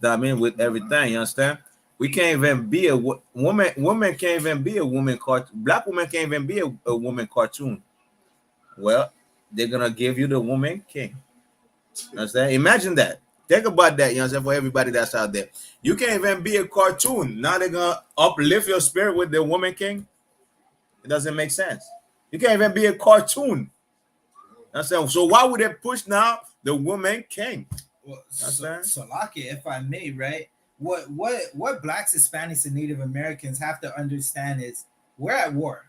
in with everything. You understand? We can't even be a woman. Woman can't even be a woman cartoon. Black woman can't even be a woman cartoon. Well, they're gonna give you the woman king. You understand? Imagine that. Think about that. You understand? For everybody that's out there, you can't even be a cartoon. Now they're gonna uplift your spirit with the woman king. It doesn't make sense. You can't even be a cartoon. Understand? So why would they push now the woman king? Well, so Laki, if I may, right? What Blacks, Hispanics, and Native Americans have to understand is we're at war,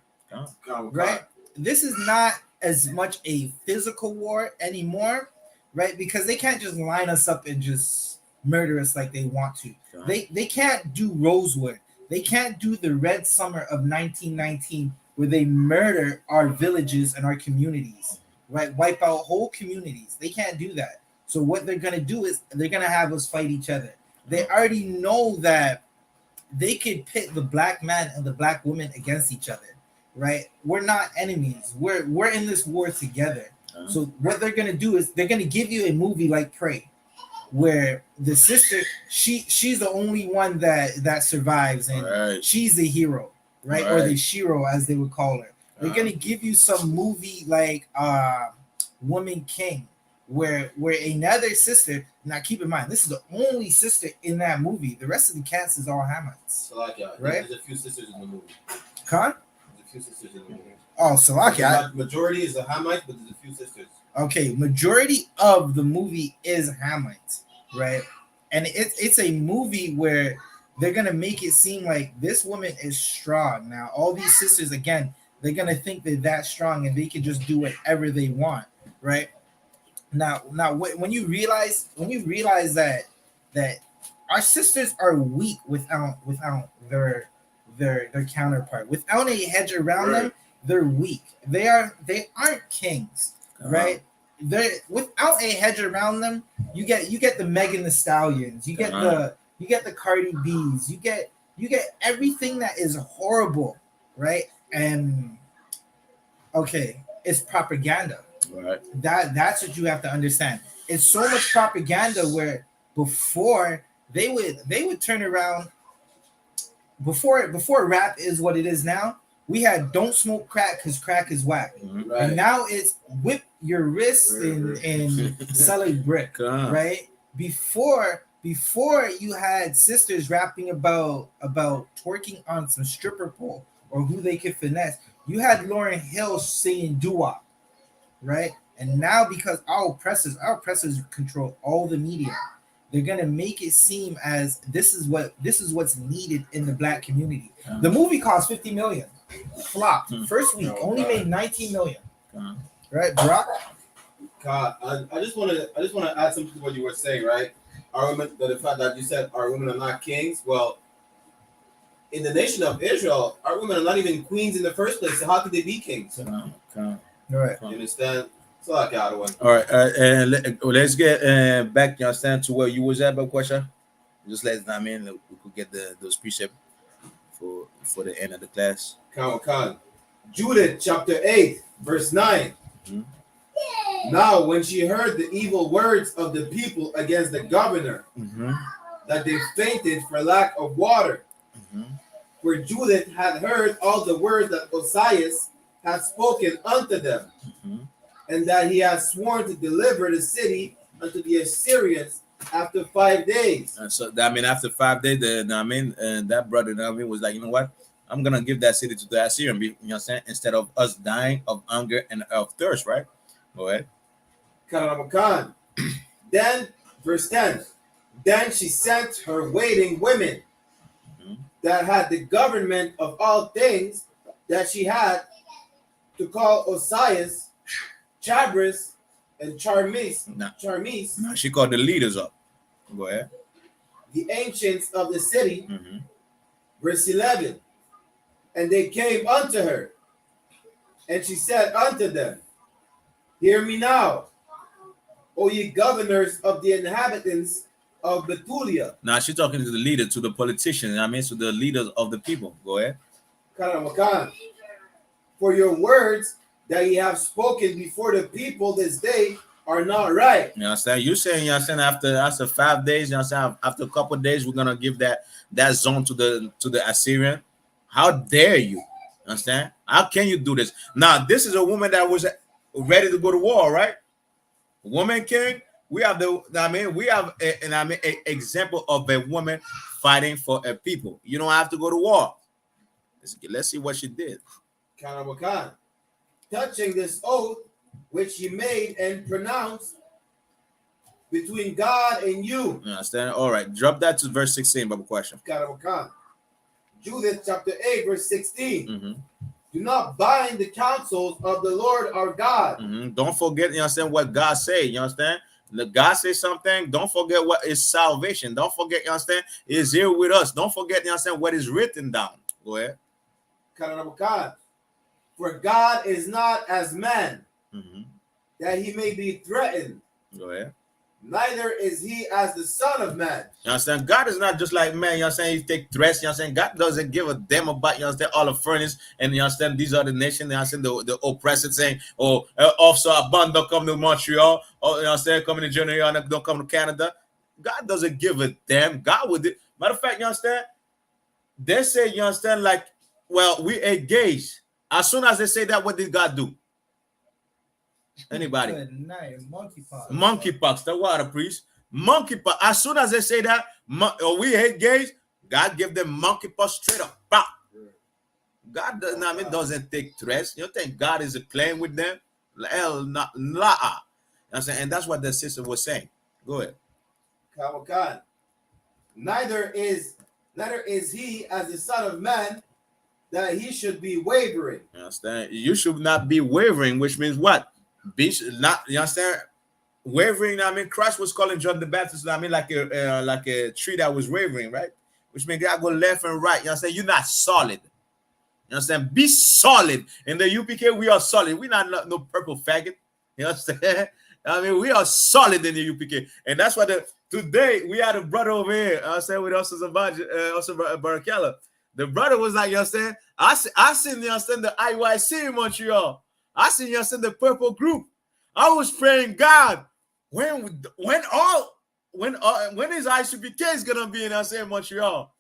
right? This is not as much a physical war anymore, right? Because they can't just line us up and just murder us like they want to. They can't do Rosewood. They can't do the Red Summer of 1919 where they murder our villages and our communities, right? Wipe out whole communities. They can't do that. So what they're going to do is they're going to have us fight each other. They already know that they could pit the black man and the black woman against each other, right? We're not enemies. We're in this war together. So what they're going to do is they're going to give you a movie like Prey, where the sister, she's the only one that survives and she's the hero, right? Or the Shiro, as they would call her. They're going to give you some movie like Woman King, where another sister. Now keep in mind, this is the only sister in that movie. The rest of the cast is all Hamites. Salakia. Right? There's a few sisters in the movie. Huh? There's a few sisters in the movie. Oh, Salakia. The majority is the Hamites, but there's a few sisters. Okay, majority of the movie is Hamites, right? And it's a movie where they're gonna make it seem like this woman is strong. Now, all these sisters, again, they're gonna think they're that strong and they can just do whatever they want, right? Now, when you realize that our sisters are weak without their counterpart, without a hedge around them, they're weak. They aren't kings, right? They without a hedge around them, you get the Megan Thee Stallions, you get the Cardi B's, you get everything that is horrible, right? And okay, it's propaganda. Right. That's what you have to understand. It's so much propaganda where before they would turn around before rap is what it is now. We had don't smoke crack because crack is whack. Right. And now it's whip your wrist and sell a brick, right? Before you had sisters rapping about twerking on some stripper pole or who they could finesse. You had Lauryn Hill singing doo-wop, right? And now because our oppressors control all the media, they're gonna make it seem as this is what's needed in the black community. The movie cost $50 million. Flopped first week, only made 19 million. Right, Brock? God, I just want to add something to what you were saying, right? Our women, the fact that you said our women are not kings. Well, in the nation of Israel, our women are not even queens in the first place. So how could they be kings? Right. You understand? So I got one. All right, and let's get back. You understand to where you was at, but question. Just let we could get those precepts for the end of the class. Khan. Judith chapter 8, verse 9. Now, when she heard the evil words of the people against the governor, that they fainted for lack of water, for Judith had heard all the words that Osias had spoken unto them, and that he had sworn to deliver the city unto the Assyrians after 5 days. So after 5 days, that brother was like, you know what? I'm gonna give that city to the Assyrian, you know what I'm saying? Instead of us dying of hunger and of thirst, right? Go ahead. Khan. Then, verse 10. Then she sent her waiting women that had the government of all things that she had to call Osias, Chabris, and Charmis. No, she called the leaders up. Go ahead. The ancients of the city. Verse 11. And they came unto her, and she said unto them, hear me now, O ye governors of the inhabitants of Bethulia. Now she's talking to the leader, to the politicians, to the leaders of the people. Go ahead. For your words that ye have spoken before the people this day are not right. You understand? You're saying, you understand, after 5 days, you understand, after a couple of days, we're gonna give that zone to the Assyrian. How dare you? Understand? How can you do this? Now, this is a woman that was ready to go to war, right? Woman king. We have an example of a woman fighting for a people. You don't have to go to war. Let's see what she did. Touching this oath which he made and pronounced between God and you. You understand? All right. Drop that to verse 16, Bible question. Judith chapter 8, verse 16. Do not bind the counsels of the Lord our God. Don't forget, you understand, what God said. You understand? Let God say something. Don't forget what is salvation. Don't forget, you understand, is here with us. Don't forget, you understand, what is written down. Go ahead. For God is not as man, that he may be threatened. Go ahead. Neither is he as the Son of Man. You understand? God is not just like man. You understand? He take threats. You understand? God doesn't give a damn about, you understand, all the furnace. And you understand, these are the nations. You understand, the oppressed saying, oh, Officer Abban don't come to Montreal. Oh, you understand, coming to Germany, don't come to Canada. God doesn't give a damn. God would. Matter of fact, you understand? They say, you understand, like, well, we engage. As soon as they say that, what did God do? Anybody? Good night. Monkeypox. Monkeypox. The water priest. Monkeypox. As soon as they say that, we hate gays, God give them monkeypox straight up. Bah. God does not mean doesn't take threats. You think God is playing with them? Hell, not la. I'm saying, and that's what the sister was saying. Go ahead. Kawakan. Neither is he as the Son of Man that he should be wavering. You understand? You should not be wavering, which means what? Be not. You understand? Wavering. I mean, Christ was calling John the Baptist. I mean, like a tree that was wavering, right? Which means God go left and right. You understand? You're not solid. You understand? Be solid. In the UPK, we are solid. We're not no purple faggot. You understand? I mean, we are solid in the UPK. And that's why today we had a brother over here. I said with us also Barakella. The brother was like, you understand? I seen, you understand, the IYC in Montreal. I seen, you understand, the purple group. I was praying, God, when is ISUPK is gonna be in Montreal?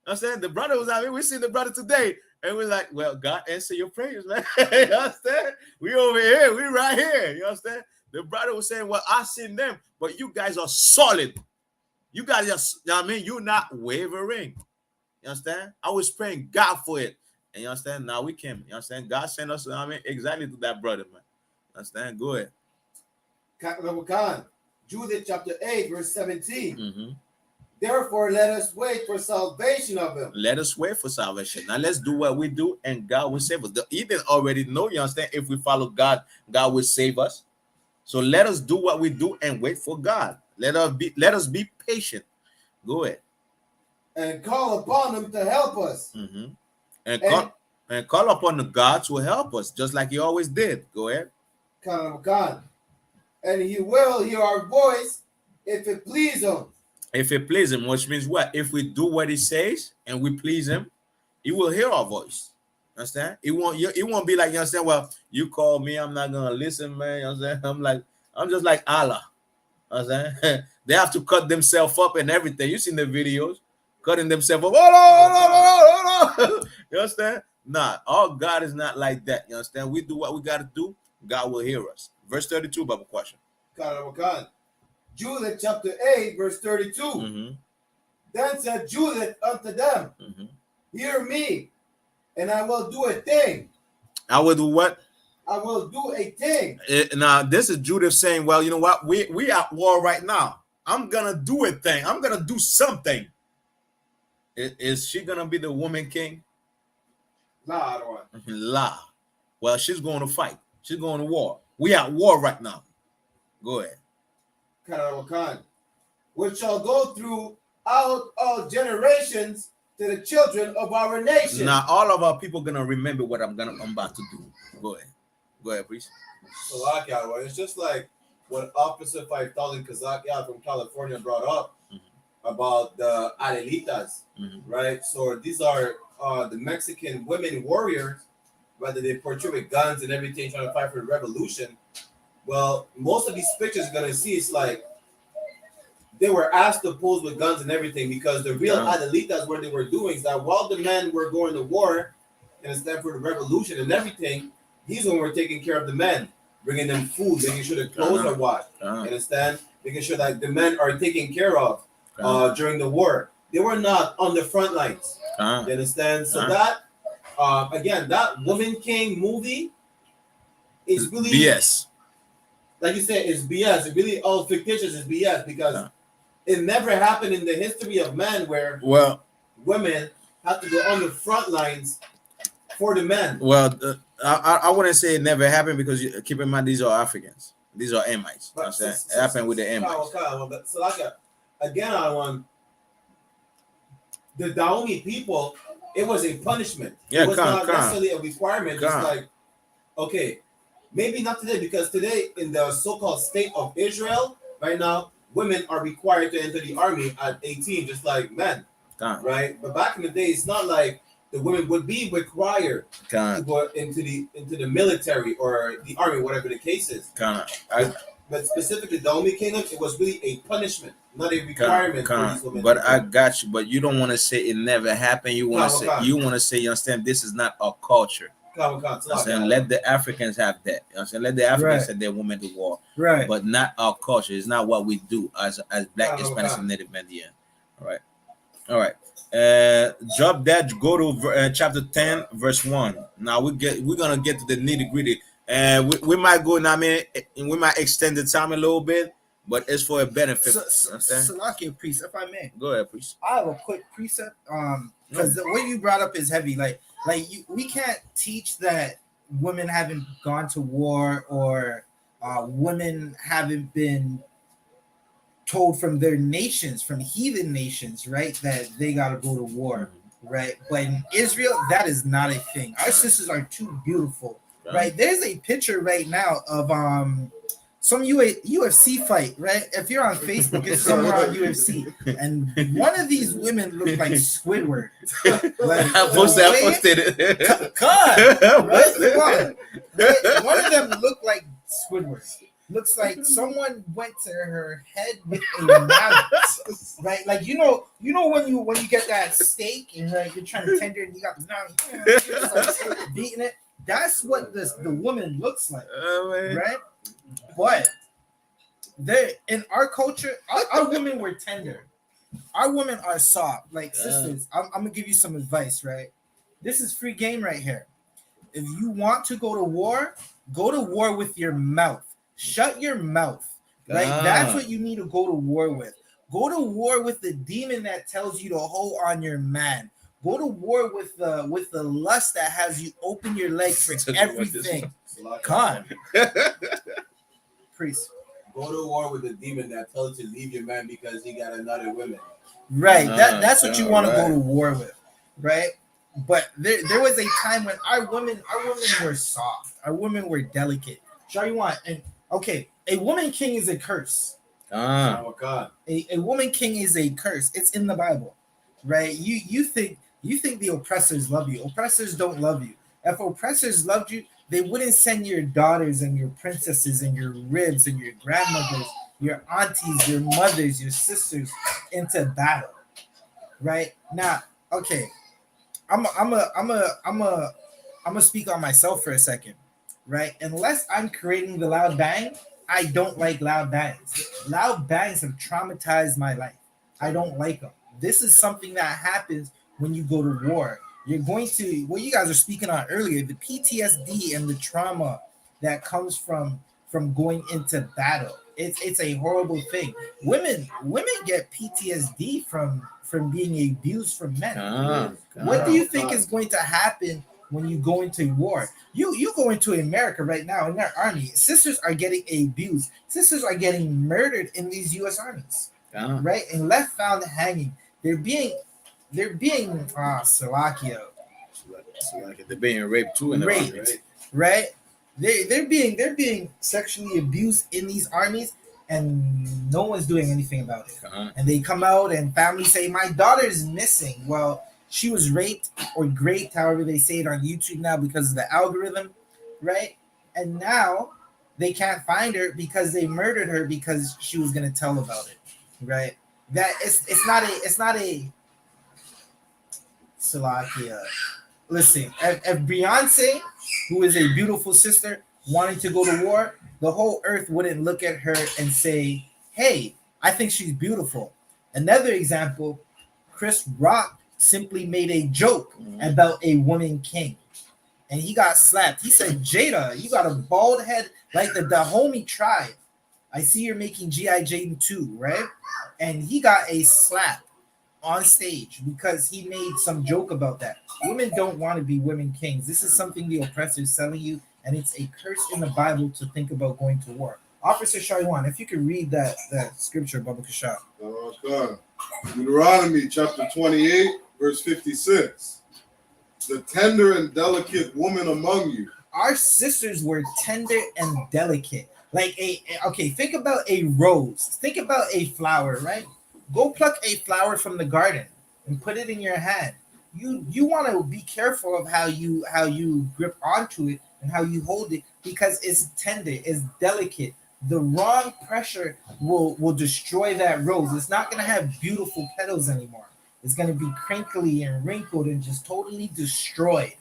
I said the brother was like, we seen the brother today. And we're like, well, God answer your prayers, man. You understand? We over here, we right here. You understand? The brother was saying, well, I seen them, but you guys are solid. You guys are, you know what I mean? You're not wavering. You understand? I was praying God for it. And you understand? Now we came. You understand? God sent us, you know what I mean, exactly to that brother, man. You understand? Go ahead. Judith chapter 8, verse 17. Mm-hmm. Therefore, let us wait for salvation of him. Let us wait for salvation. Now, let's do what we do, and God will save us. He didn't already know, you understand? If we follow God, God will save us. So let us do what we do and wait for God. Let us be patient. Go ahead. And call upon him to help us. Mm-hmm. And call upon the God to help us, just like he always did. Go ahead. Call upon God. And he will hear our voice if it please him. If it please him, which means what? If we do what he says and we please him, he will hear our voice. Understand? It won't be like, you understand? Well, you call me, I'm not gonna listen, man. You understand? I'm just like Allah. Understand? They have to cut themselves up and everything. You seen the videos, cutting themselves up. Oh, no. You understand? Nah, all God is not like that. You understand? We do what we gotta do, God will hear us. Verse 32, Bible question. God. Judith chapter 8, verse 32. Mm-hmm. Then said Judith unto them, mm-hmm. Hear me, and I will do a thing. I will do what? I will do a thing. Now, this is Judith saying, well, you know what? We at war right now. I'm going to do a thing. I'm going to do something. Is she going to be the woman king? La. La. Well, she's going to fight. She's going to war. We at war right now. Go ahead. Which shall go through all generations to the children of our nation. Now, all of our people gonna remember what I'm about to do. Go ahead, please. So, it's just like what Officer 5000 Kazakia from California brought up about the Adelitas, right? So these are the Mexican women warriors, whether they portray with guns and everything, trying to fight for the revolution. Well, most of these pictures you're going to see, it's like they were asked to pose with guns and everything, because the real Adelitas, what they were doing is that while the men were going to war and stand for the revolution and everything, these women were taking care of the men, bringing them food, making sure the clothes are washed, understand? Making sure that the men are taken care of during the war. They were not on the front lines, you understand? So that, again, that Woman King movie is really... BS. Like you said, it's BS. It really all fictitious is BS, because it never happened in the history of man where women have to go on the front lines for the men. Well, I wouldn't say it never happened, because keep in mind, these are Africans. These are Amites. It happened with the Amites. So like again, I want the Dahomey people, it was a punishment. It was not necessarily a requirement. Just like, okay, maybe not today, because today in the so-called state of Israel, right now, women are required to enter the army at 18, just like men, right? But back in the day, it's not like the women would be required to go into the military or the army, whatever the case is. But specifically, the Dahomey Kingdom, it was really a punishment, not a requirement for these women. But I got you. But you don't want to say it never happened. You want to say, you understand, this is not our culture. I'm saying let the Africans have that. I'm saying let the Africans send their women to war. Right. But not our culture. It's not what we do as Black, Hispanics, and Native Indian. All right. Drop that. Go to chapter 10, verse 1. Now we're gonna get to the nitty gritty. We might go. I mean, we might extend the time a little bit, but it's for a benefit. Salakia, priest, if I may. Go ahead, priest. I have a quick precept. Because the way you brought up is heavy. We can't teach that women haven't gone to war or women haven't been told from their nations, from heathen nations, right, that they got to go to war, right? But in Israel, that is not a thing. Our sisters are too beautiful, right? There's a picture right now of some UFC fight, right? If you're on Facebook, it's somewhere on UFC, and one of these women look like Squidward. Like, I posted it. Right? One of them looked like Squidward. Looks like someone went to her head with a mallet, right? Like you know when you get that steak and you're trying to tender it and you got the mallet, like beating it. That's what the woman looks like, right? But in our culture, our women were tender. Our women are soft. Like sisters, I'm gonna give you some advice, right? This is free game right here. If you want to go to war with your mouth. Shut your mouth. Right? That's what you need to go to war with. Go to war with the demon that tells you to hold on your man. Go to war with the lust that has you open your legs for everything. Come on. Priest. Go to war with the demon that tells you to leave your man because he got another woman. Right. That's what you want to go to war with. Right? But there was a time when our women were soft. Our women were delicate. Okay, a woman king is a curse. Oh God. A woman king is a curse. It's in the Bible, right? You think the oppressors love you. Oppressors don't love you. If oppressors loved you, they wouldn't send your daughters and your princesses and your ribs and your grandmothers, your aunties, your mothers, your sisters into battle, right? Now, okay, I'm gonna speak on myself for a second. Right? Unless I'm creating the loud bang, I don't like loud bangs. Loud bangs have traumatized my life. I don't like them. This is something that happens when you go to war. You're going to, what you guys are speaking on earlier, the PTSD and the trauma that comes from going into battle. It's a horrible thing. Women get PTSD from being abused from men. What do you think is going to happen when you go into war? You go into America right now in their army. Sisters are getting abused. Sisters are getting murdered in these U.S. armies, right? And left found hanging. They're being Salakia. They're being raped too in the army, right? They're being sexually abused in these armies, and no one's doing anything about it. And they come out and families say, "My daughter is missing." Well, she was raped or raped, however they say it on YouTube now because of the algorithm, right? And now they can't find her because they murdered her because she was gonna tell about it, right? That it's not a Salakia. Listen, if Beyonce, who is a beautiful sister, wanted to go to war, the whole earth wouldn't look at her and say, "Hey, I think she's beautiful." Another example, Chris Rock simply made a joke about a woman king, and he got slapped. He said, "Jada, you got a bald head like the Dahomey tribe. I see you're making G.I. Jane 2, right?" And he got a slap on stage because he made some joke about that. Women don't want to be women kings. This is something the oppressor is selling you, and it's a curse in the Bible to think about going to war. Officer Shaiwan, if you could read that scripture, Baba Kashab. Deuteronomy chapter 28, verse 56. The tender and delicate woman among you. Our sisters were tender and delicate. Like think about a rose. Think about a flower, right? Go pluck a flower from the garden and put it in your hand. You want to be careful of how you grip onto it and how you hold it because it's tender, it's delicate. The wrong pressure will destroy that rose. It's not going to have beautiful petals anymore. It's going to be crinkly and wrinkled and just totally destroyed,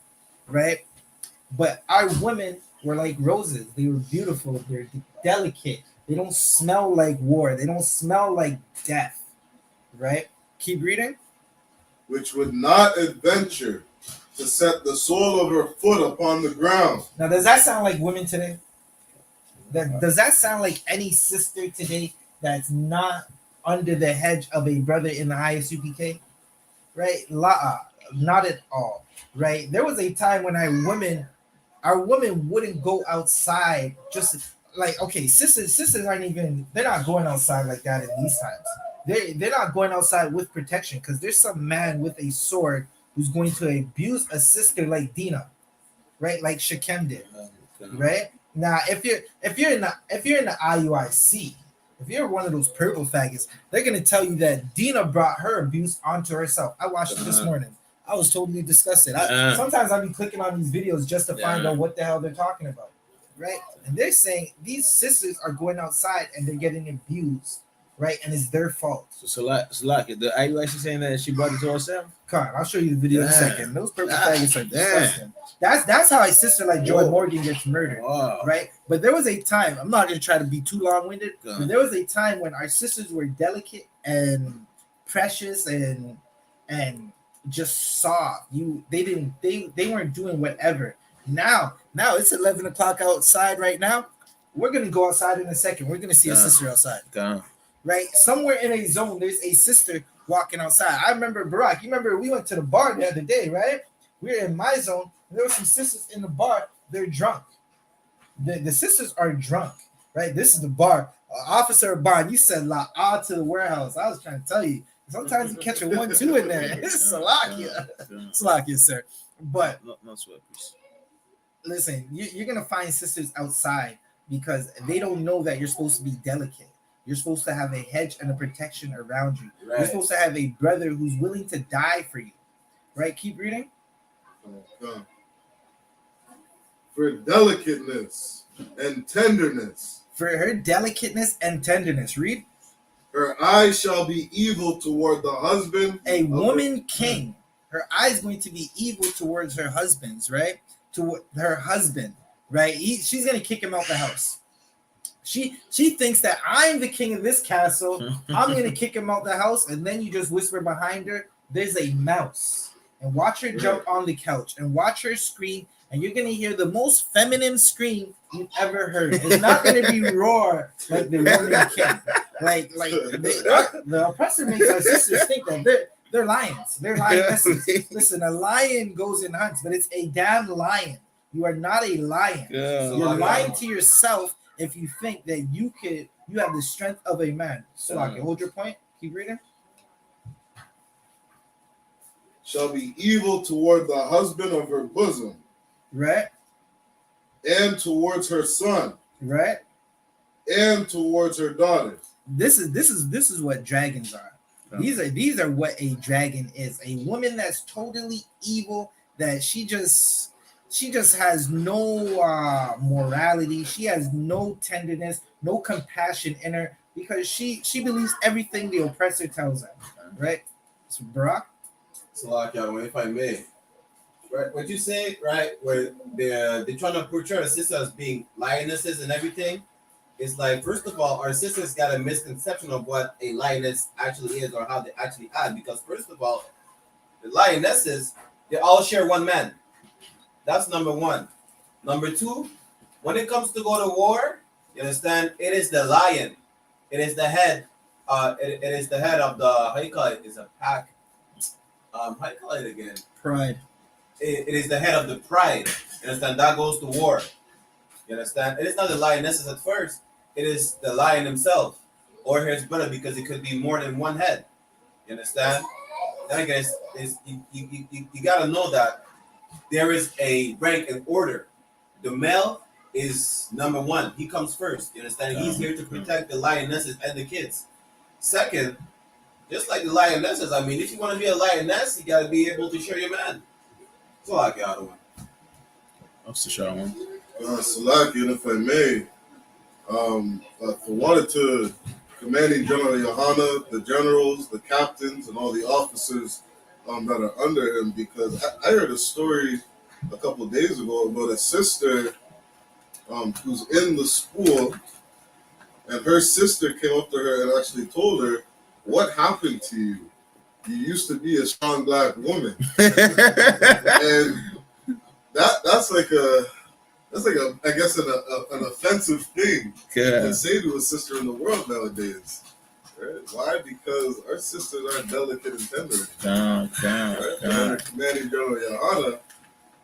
right? But our women were like roses. They were beautiful. They're delicate. They don't smell like war. They don't smell like death. Right? Keep reading. Which would not adventure to set the sole of her foot upon the ground. Now, does that sound like women today? Does that sound like any sister today that's not under the hedge of a brother in the ISUPK? Right? Not at all. Right? There was a time when our women wouldn't go outside just like, okay, sisters aren't even, they're not going outside like that in these times. They're not going outside with protection because there's some man with a sword who's going to abuse a sister like Dina, right? Like Shechem did, right? Now, if you're in the IUIC, if you're one of those purple faggots, they're gonna tell you that Dina brought her abuse onto herself. I watched it this morning. I was totally disgusted. Sometimes I'll be clicking on these videos just to find out what the hell they're talking about, right? And they're saying these sisters are going outside and they're getting abused, right? And it's their fault. So like the IUIC saying that she brought it to herself? Come on, I'll show you the video in a second. Those purple faggots are disgusting. That's how a sister like Joy Morgan gets murdered, right? But there was a time, I'm not gonna try to be too long-winded, but there was a time when our sisters were delicate and precious and just soft. They weren't doing whatever. Now it's 11 o'clock outside right now. We're gonna go outside in a second. We're gonna see a sister outside. Right? Somewhere in a zone, there's a sister walking outside. I remember Barack. You remember we went to the bar the other day, right? We were in my zone. There were some sisters in the bar. They're drunk. The sisters are drunk, right? This is the bar. Officer Bond, you said la to the warehouse. I was trying to tell you. Sometimes you catch a 1-2 in there. It's Salakia. Salakia, sir. But no sweat, please. Listen, you're going to find sisters outside because they don't know that you're supposed to be delicate. You're supposed to have a hedge and a protection around you. Right. You're supposed to have a brother who's willing to die for you. Right? Keep reading. For delicateness and tenderness. For her delicateness and tenderness. Read. Her eyes shall be evil toward the husband. A woman king. Her eyes going to be evil towards her husband's, right? To her husband, right? She's going to kick him out the house. She thinks that I'm the king of this castle. I'm going to kick him out the house. And then you just whisper behind her, there's a mouse. And watch her jump on the couch and watch her scream. And you're going to hear the most feminine scream you've ever heard. It's not going to be roar like the woman king. Like the oppressor makes our sisters think that they're lions. They're lionesses. Listen, a lion goes and hunts, but it's a damn lion. You are not a lion. You're lying to yourself if you think that you have the strength of a man. So hold your point. Keep reading. Shall be evil toward the husband of her bosom. Right. And towards her son. Right. And towards her daughters. This is what dragons are. These are what a dragon is. A woman that's totally evil, that she just has no morality. She has no tenderness, no compassion in her because she believes everything the oppressor tells her. Right? So Barack? Salakia, if I may. Right, what you say, right, where they're trying to portray our sisters as being lionesses and everything. It's like, first of all, our sisters got a misconception of what a lioness actually is or how they actually act. Because first of all, the lionesses, they all share one man. That's number one. Number two, when it comes to go to war, you understand, it is the lion. It is the head. It is the head of the, how you call it? It's a pack. How you call it again? Pride. It is the head of the pride. You understand? That goes to war. You understand? It is not the lionesses at first. It is the lion himself or his brother because it could be more than one head. You understand? Then again, you got to know that there is a rank and order. The male is number one. He comes first. You understand? He's here to protect the lionesses and the kids. Second, just like the lionesses, I mean, if you want to be a lioness, you got to be able to share your man. That's all I got on. That's the SHALAM. Salakia, if I may, I wanted to Commanding General YAHANNA, the generals, the captains, and all the officers that are under him, because I heard a story a couple of days ago about a sister who's in the school, and her sister came up to her and actually told her, "What happened to you? You used to be a strong black woman." And that's like I guess an offensive thing to say to a sister in the world nowadays. Right? Why? Because our sisters are delicate and tender. Right? And Commanding General YAHANNA,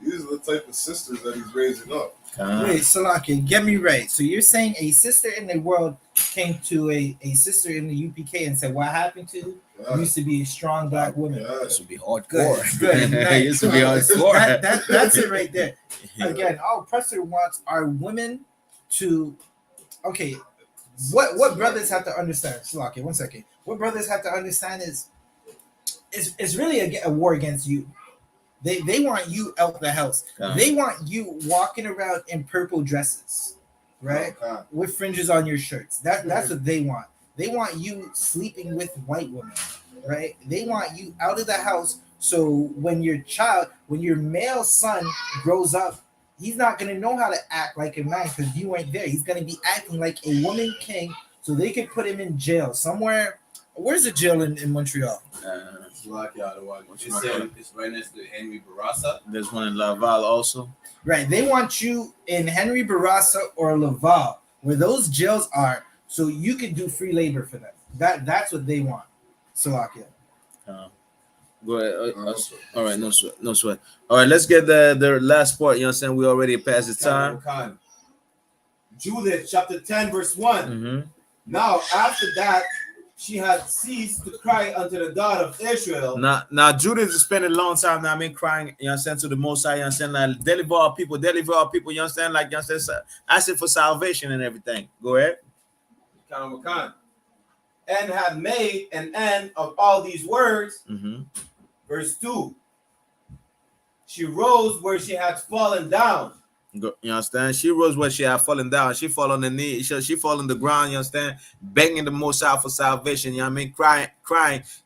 these are the type of sisters that he's raising up. Wait, Salaki, get me right. So you're saying a sister in the world came to a sister in the UPK and said, "What happened to you? Used to be a strong black woman." This would be hardcore. Good. Nice. Used to be hardcore. That's it right there. Again, our oppressor wants our women to. Okay, what brothers have to understand? Salaki, 1 second. What brothers have to understand is, it's really a war against you. They want you out the house. They want you walking around in purple dresses, right? With fringes on your shirts. That's what they want. They want you sleeping with white women, right? They want you out of the house. So when your male son grows up, he's not gonna know how to act like a man because you ain't there. He's gonna be acting like a woman king, so they could put him in jail somewhere. Where's the jail in Montreal? It's right next to Henry Barassa. There's one in Laval also. Right. They want you in Henry Barassa or Laval, where those jails are, so you can do free labor for them. That's what they want. Salakia. Go ahead. All right, no sweat. All right, let's get the last part. You understand? We already passed the time. Judith chapter 10, verse 1. Mm-hmm. Now, after that, she had ceased to cry unto the God of Israel. Now Judith is spending a long time now, crying, you understand, to the Most High, you understand, like, deliver our people, you understand, like, you understand, asking for salvation and everything. Go ahead. And had made an end of all these words. Mm-hmm. Verse 2. She rose where she had fallen down. You understand? She rose where she had fallen down. She fall on the knee. She fall on the ground, you understand? Begging the Most High for salvation, you know what I mean? Crying,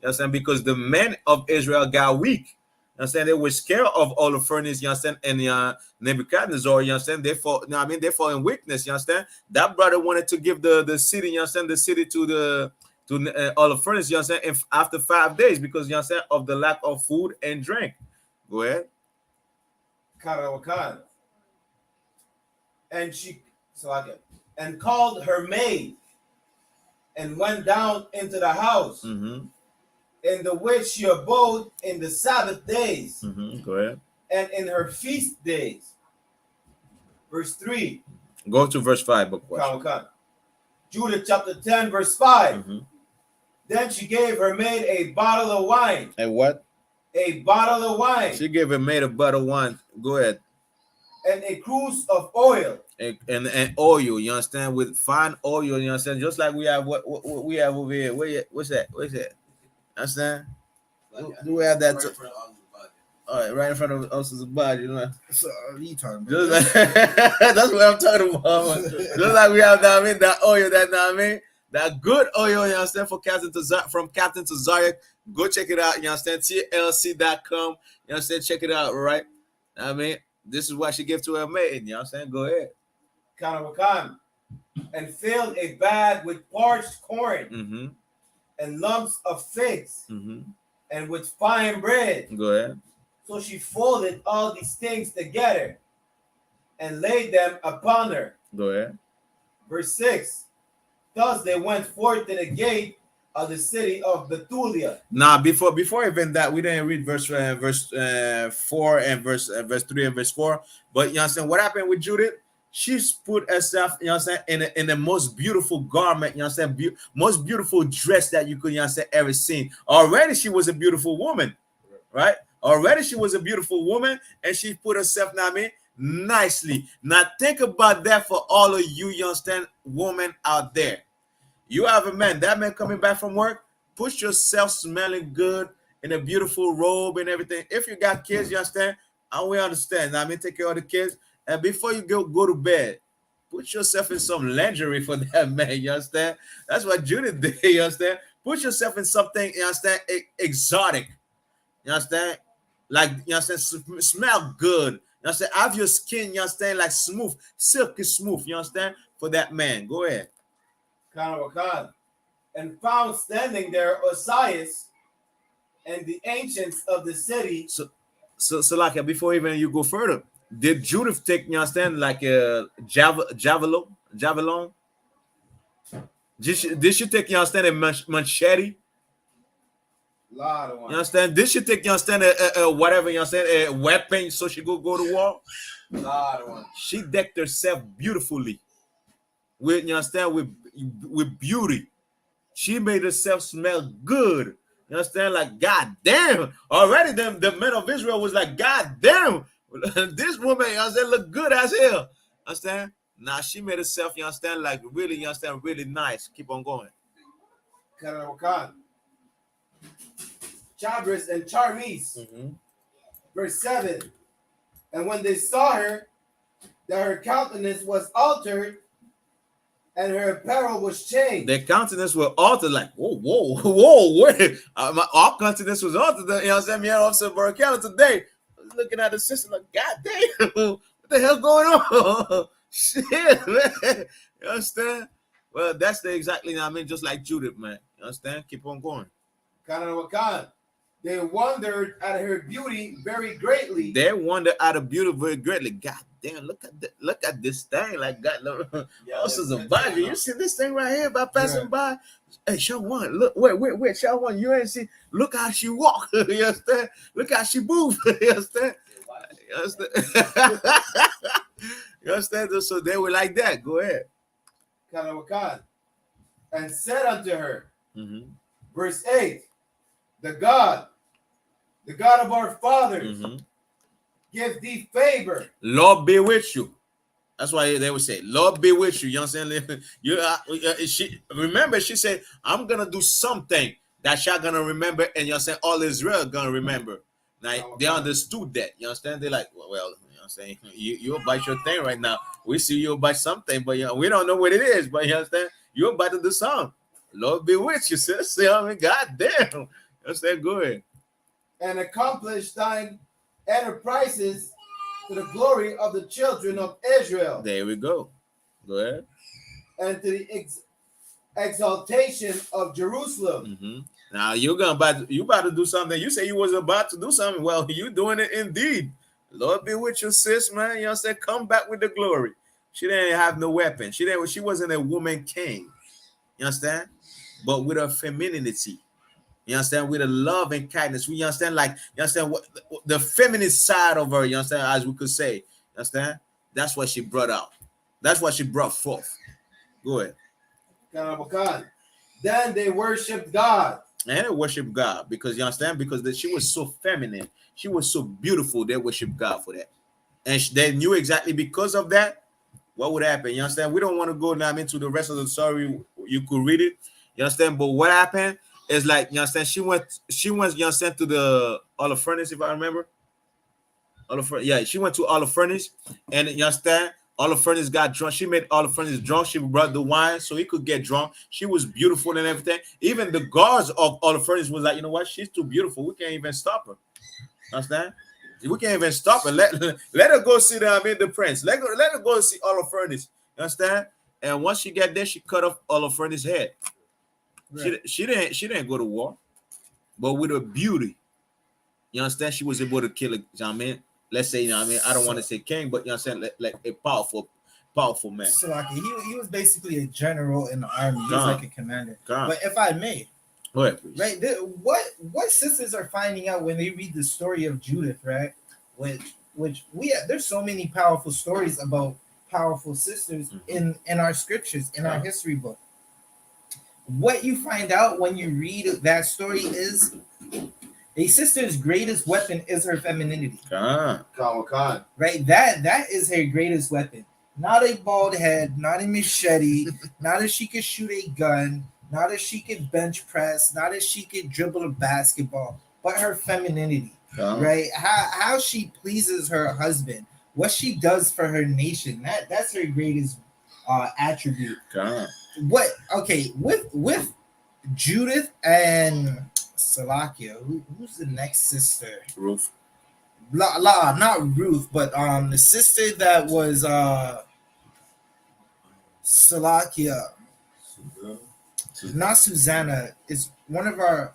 you understand? Because the men of Israel got weak. You understand? They were scared of all the furnace, you understand? And Nebuchadnezzar, you understand? They fall, you know what I mean? They fall in weakness, you understand? That brother wanted to give the city, you understand? The city to all the furnace, you understand? And after 5 days, because, you understand, of the lack of food and drink. Go ahead. And she called her maid and went down into the house, Mm-hmm. in the which she abode in the Sabbath days, Mm-hmm. Go ahead. and in her feast days. Verse 3. Go to verse 5, book. Judith chapter 10, verse 5. Mm-hmm. Then she gave her maid a bottle of wine. And what? A bottle of wine. She gave her maid a bottle of wine. Go ahead. And a cruse of oil. And oil, you understand, with fine oil, you understand, just like we have what we have over here. What's that? Understand? Do we have that? All right, right in front of us is a body, you know. So you talking Just like, that's what I'm talking about. Just like we have that, I mean, that oil, that good oil, you understand, from Captain to Zarek. Go check it out, you understand, TLC.com, you understand, check it out, right? I mean, this is what she gave to her maid, you know what I'm saying? Go ahead. And filled a bag with parched corn, Mm-hmm. and lumps of figs, Mm-hmm. and with fine bread. Go ahead. So she folded all these things together and laid them upon her. Go ahead. Verse 6. Thus they went forth to the gate of the city of Bethulia. Now, before even that, we didn't read verse 4 and verse 3 and verse 4. But you understand what happened with Judith? She's put herself, you know what I'm saying, in the most beautiful garment, you know what I'm saying, most beautiful dress that you could, you know what I'm saying, ever seen. Already she was a beautiful woman, right? Already she was a beautiful woman, and she put herself, you know what I mean, nicely. Now think about that for all of you, you understand, women out there. You have a man, that man coming back from work, put yourself smelling good in a beautiful robe and everything. If you got kids, you understand, and we understand. I mean, take care of the kids. And before you go to bed, put yourself in some lingerie for that man, you understand? That's what Judith did, you understand? Put yourself in something, you understand, exotic, you understand? Like, you understand, smell good, you You understand? Have your skin, you understand, like smooth, silky smooth, you understand? For that man. Go ahead. And found standing there Osiris and the ancients of the city. So like before even you go further, did Judith take, you understand, like a javelin? Did she take, you understand, a machete? Lot of one. You understand? Did she take, you understand, a whatever, you understand, a weapon so she go to war? Lot of one. She decked herself beautifully with, you understand, with beauty. She made herself smell good. You understand? Like, God damn. Already the men of Israel was like, God damn. This woman, you understand, look good as hell. Understand? Now she made herself, you understand, like really, you understand, really nice. Keep on going. Chabris and Charmis. Verse 7. And when they saw her, that her countenance was altered, and her apparel was changed. Their countenance was altered, like, whoa, wait. Our countenance was altered. You know what I'm saying? Me and Officer Barakella today looking at the sister like, God damn, what the hell going on? Shit, man. You understand? Well, that's exactly, you know what I mean, just like Judith, man. You understand? Keep on going. They wondered at her beauty very greatly. They wondered at her beauty very greatly. God damn, look at this thing. Like, God, look, this is a body. You see this thing right here by passing by? Hey, Shawan, look, wait, Shawan, you ain't see. Look how she walk. You understand? Look how she move. You understand? You understand? You understand? So they were like that. Go ahead. And said unto her, verse 8, the God of our fathers, give thee favor. Lord be with you. That's why they would say, Lord be with you. You know what I'm saying? Remember, she said, I'm going to do something that y'all going to remember, and you know what I'm saying, all Israel going to remember. Now, they understood that. You understand? They're like, well, you know what I'm saying? You're about your thing right now. We see you about something, but we don't know what it is. But you understand? You're about to do something. Lord be with you, sis. You know what I mean? God damn. You understand? Go ahead. And accomplish thine enterprises to the glory of the children of Israel. There we go. Go ahead. And to the exaltation of Jerusalem. Now you about to do something. You say you was about to do something. Well, you doing it indeed. Lord be with you, sis, man. You know what I'm saying? Come back with the glory. She didn't have no weapon. She wasn't a woman king. You understand? But with her femininity. You understand? With a love and kindness. You understand? Like, you understand what the feminine side of her, you understand, as we could say. You understand? That's what she brought out. That's what she brought forth. Go ahead. Then they worshiped God. And they worship God because, you understand, because she was so feminine. She was so beautiful. They worship God for that. And they knew exactly because of that what would happen. You understand? We don't want to go now into the rest of the story. You could read it. You understand? But what happened is, like, you understand, she went, you understand, to the olive furnace, if I remember. She went to olive furnace, and you understand, olive furnace got drunk. She made olive furnace drunk. She brought the wine so he could get drunk. She was beautiful and everything. Even the guards of olive furnace was like, you know what? She's too beautiful. We can't even stop her. Understand? We can't even stop her. Let her go see the prince. Let her go see olive furnace. You understand? And once she get there, she cut off olive furnace's head. Right. She didn't go to war, but with her beauty, you understand, she was able to kill a, you know what I mean? Let's say, you know what I mean? I don't want to say king, but you understand, like a powerful man. So like he was basically a general in the army. He was like a commander. But if I may, right? What sisters are finding out when they read the story of Judith, right? Which there's so many powerful stories about powerful sisters in our scriptures, in our history book. What you find out when you read that story is a sister's greatest weapon is her femininity. Right? That is her greatest weapon. Not a bald head, not a machete, not if she could shoot a gun, not if she could bench press, not if she could dribble a basketball, but her femininity. Right? How she pleases her husband, what she does for her nation. That's her greatest attribute. With Judith and Salakia, who's the next sister? Ruth. not Ruth, but the sister that was Salakia, not Susanna. Is one of our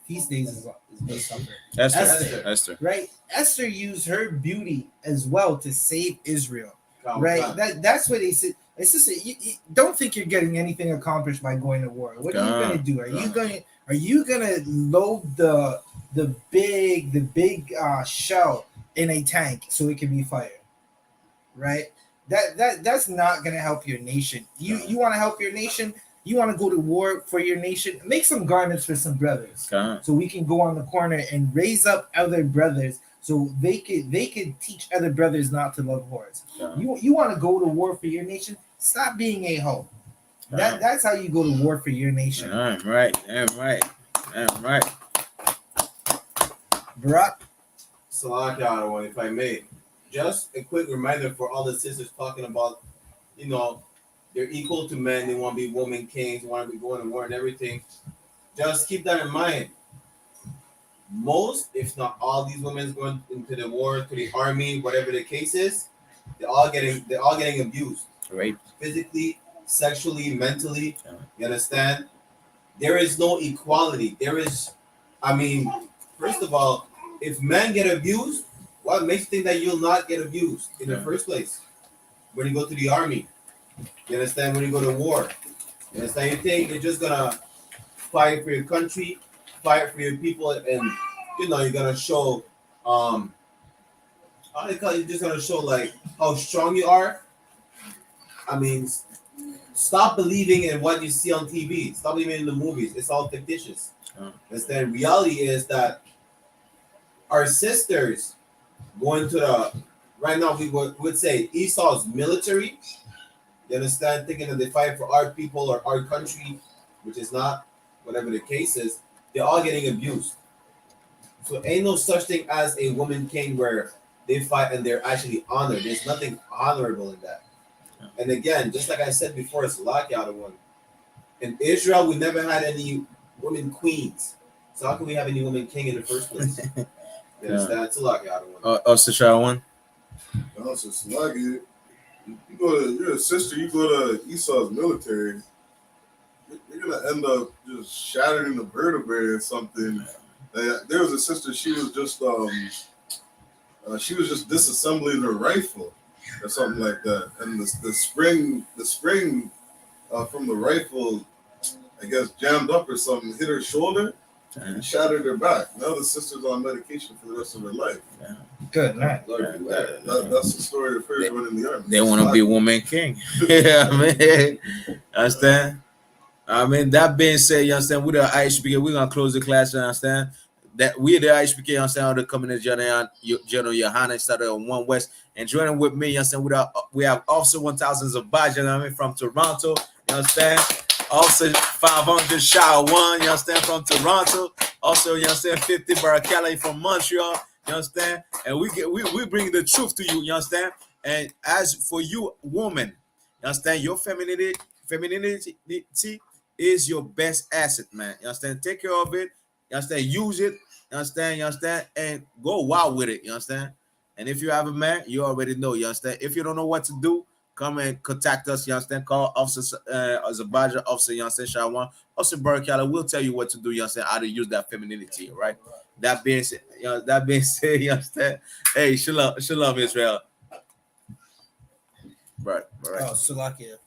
feast days is based on her. Esther. Right? Esther used her beauty as well to save Israel. Right? That's what they said. It's just you don't think you're getting anything accomplished by going to war. What are you gonna do? Are you gonna load the big shell in a tank so it can be fired? Right? That's not gonna help your nation. You want to help your nation. You want to go to war for your nation. Make some garments for some brothers, so we can go on the corner and raise up other brothers, so they could teach other brothers not to love whores. You want to go to war for your nation. Stop being a hoe. That's how you go to war for your nation. Right. Barack. Salakia, if I may, just a quick reminder for all the sisters talking about, they're equal to men. They want to be women kings, want to be going to war and everything. Just keep that in mind. Most, if not all, these women going into the war, to the army, whatever the case is, they're all getting abused, right? Physically, sexually, mentally. You understand? There is no equality. First of all, if men get abused, what makes you think that you'll not get abused in the first place? When you go to the army, you understand? When you go to war, you understand? You think you're just gonna fight for your country, fight for your people, and you're gonna show you're just gonna show like how strong you are. Stop believing in what you see on TV. Stop believing in the movies. It's all fictitious. Understand? Reality is that our sisters going to right now we would say Esau's military. You understand? Thinking that they fight for our people or our country, which is not, whatever the case is, they're all getting abused. So ain't no such thing as a woman king where they fight and they're actually honored. There's nothing honorable in that. And again, just like I said before, it's a lockout one. In Israel, we never had any women queens. So how can we have any woman king in the first place? You understand? It's a lockout one. One. Also, Sluggy, you're a sister, you go to Esau's military, you're gonna end up just shattering the vertebrae or something. There was a sister, she was just disassembling her rifle or something like that, and the spring from the rifle, I guess, jammed up or something, hit her shoulder and shattered her back. Now the sister's on medication for the rest of her life. Good night. That's the story of her going in the army. They want to be woman king. Understand? That being said, you understand, with the I.S.U.P.K, we're going to close the class, you understand? That we the I.S.U.P.K, you understand, the coming to General YAHANNA started on 1 West. And joining with me, you understand, we have Officer 1000 Zabaj, from Toronto, you understand? Also 500 SHALAM, you understand, from Toronto. Also, you understand, 50 Barakala from Montreal, you understand? And we bring the truth to you, you understand? And as for you, woman, you understand, your femininity is your best asset, man. You understand? Take care of it. You understand? Use it. You understand? You understand? And go wild with it. You understand? And if you have a man, you already know. You understand? If you don't know what to do, come and contact us. You understand? Call Officer Zabaja, Officer, you understand? Shawan, Officer Barakala. We'll tell you what to do. You understand? How to use that femininity, right? That being said, you understand? Hey, shalom, Israel. Right. Oh, Salakia,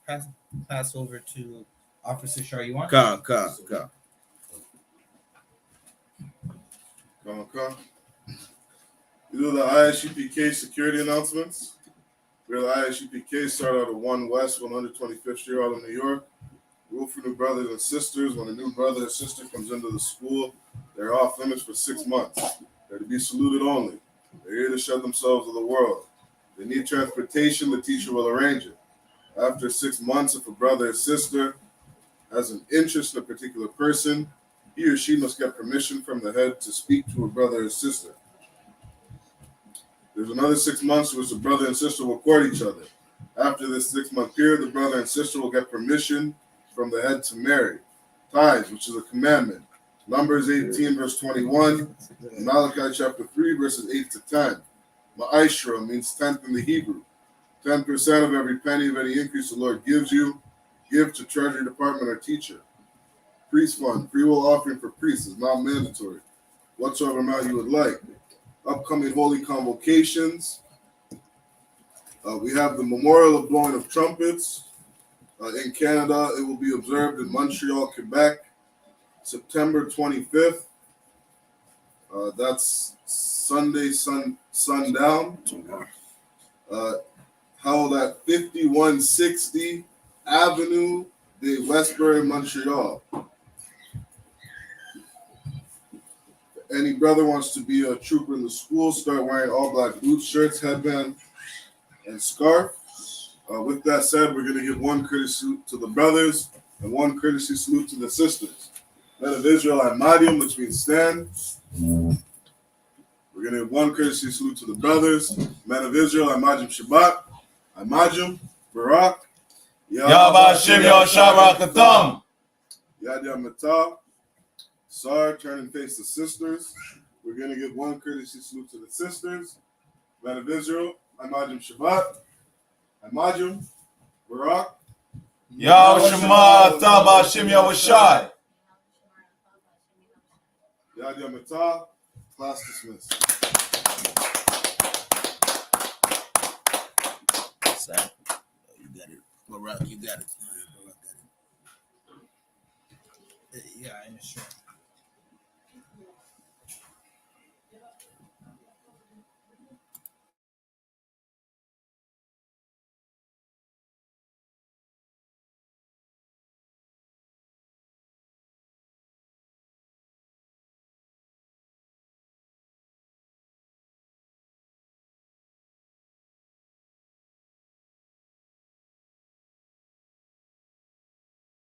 pass over to Officer Shar. You want? Come. You do the I.S.U.P.K security announcements. We're the I.S.U.P.K, start out at 1 West, 125th Street, Harlem, New York. Rule for new brothers and sisters. When a new brother or sister comes into the school, they're off limits for 6 months. They're to be saluted only. They're here to show themselves to the world. They need transportation, the teacher will arrange it. After 6 months, if a brother or sister has an interest in a particular person, he or she must get permission from the head to speak to a brother or sister. There's another 6 months in which the brother and sister will court each other. After this 6-month period, the brother and sister will get permission from the head to marry. Tithes, which is a commandment. Numbers 18, verse 21. Malachi chapter 3, verses 8 to 10. Ma'ashra means tenth in the Hebrew. 10% of every penny of any increase the Lord gives you, give to Treasury Department or teacher. Priest fund, free will offering for priests is not mandatory. Whatsoever amount you would like. Upcoming holy convocations. We have the Memorial of Blowing of Trumpets. In Canada, it will be observed in Montreal, Quebec, September 25th. That's Sunday, sundown. Held at 5160 Avenue de Westbury, Montreal. Any brother wants to be a trooper in the school, start wearing all black boots, shirts, headband, and scarf. With that said, we're going to give one courtesy salute to the brothers and one courtesy salute to the sisters. Men of Israel, Imadium, which means stand. We're going to give one courtesy salute to the brothers. Men of Israel, Imadium Shabbat. Imadium, Barak. Yabashim Yoshabrakatham. Yad Yamatah. Sar, turn and face the sisters. We're going to give one courtesy salute to the sisters. Men of Israel, Imadium Shabbat. Imadium, Barak. Yahushua Tabashim Yahushai. Yad Yamatah. Class dismissed. You got it. Barak, you got it. Yeah, I'm sure.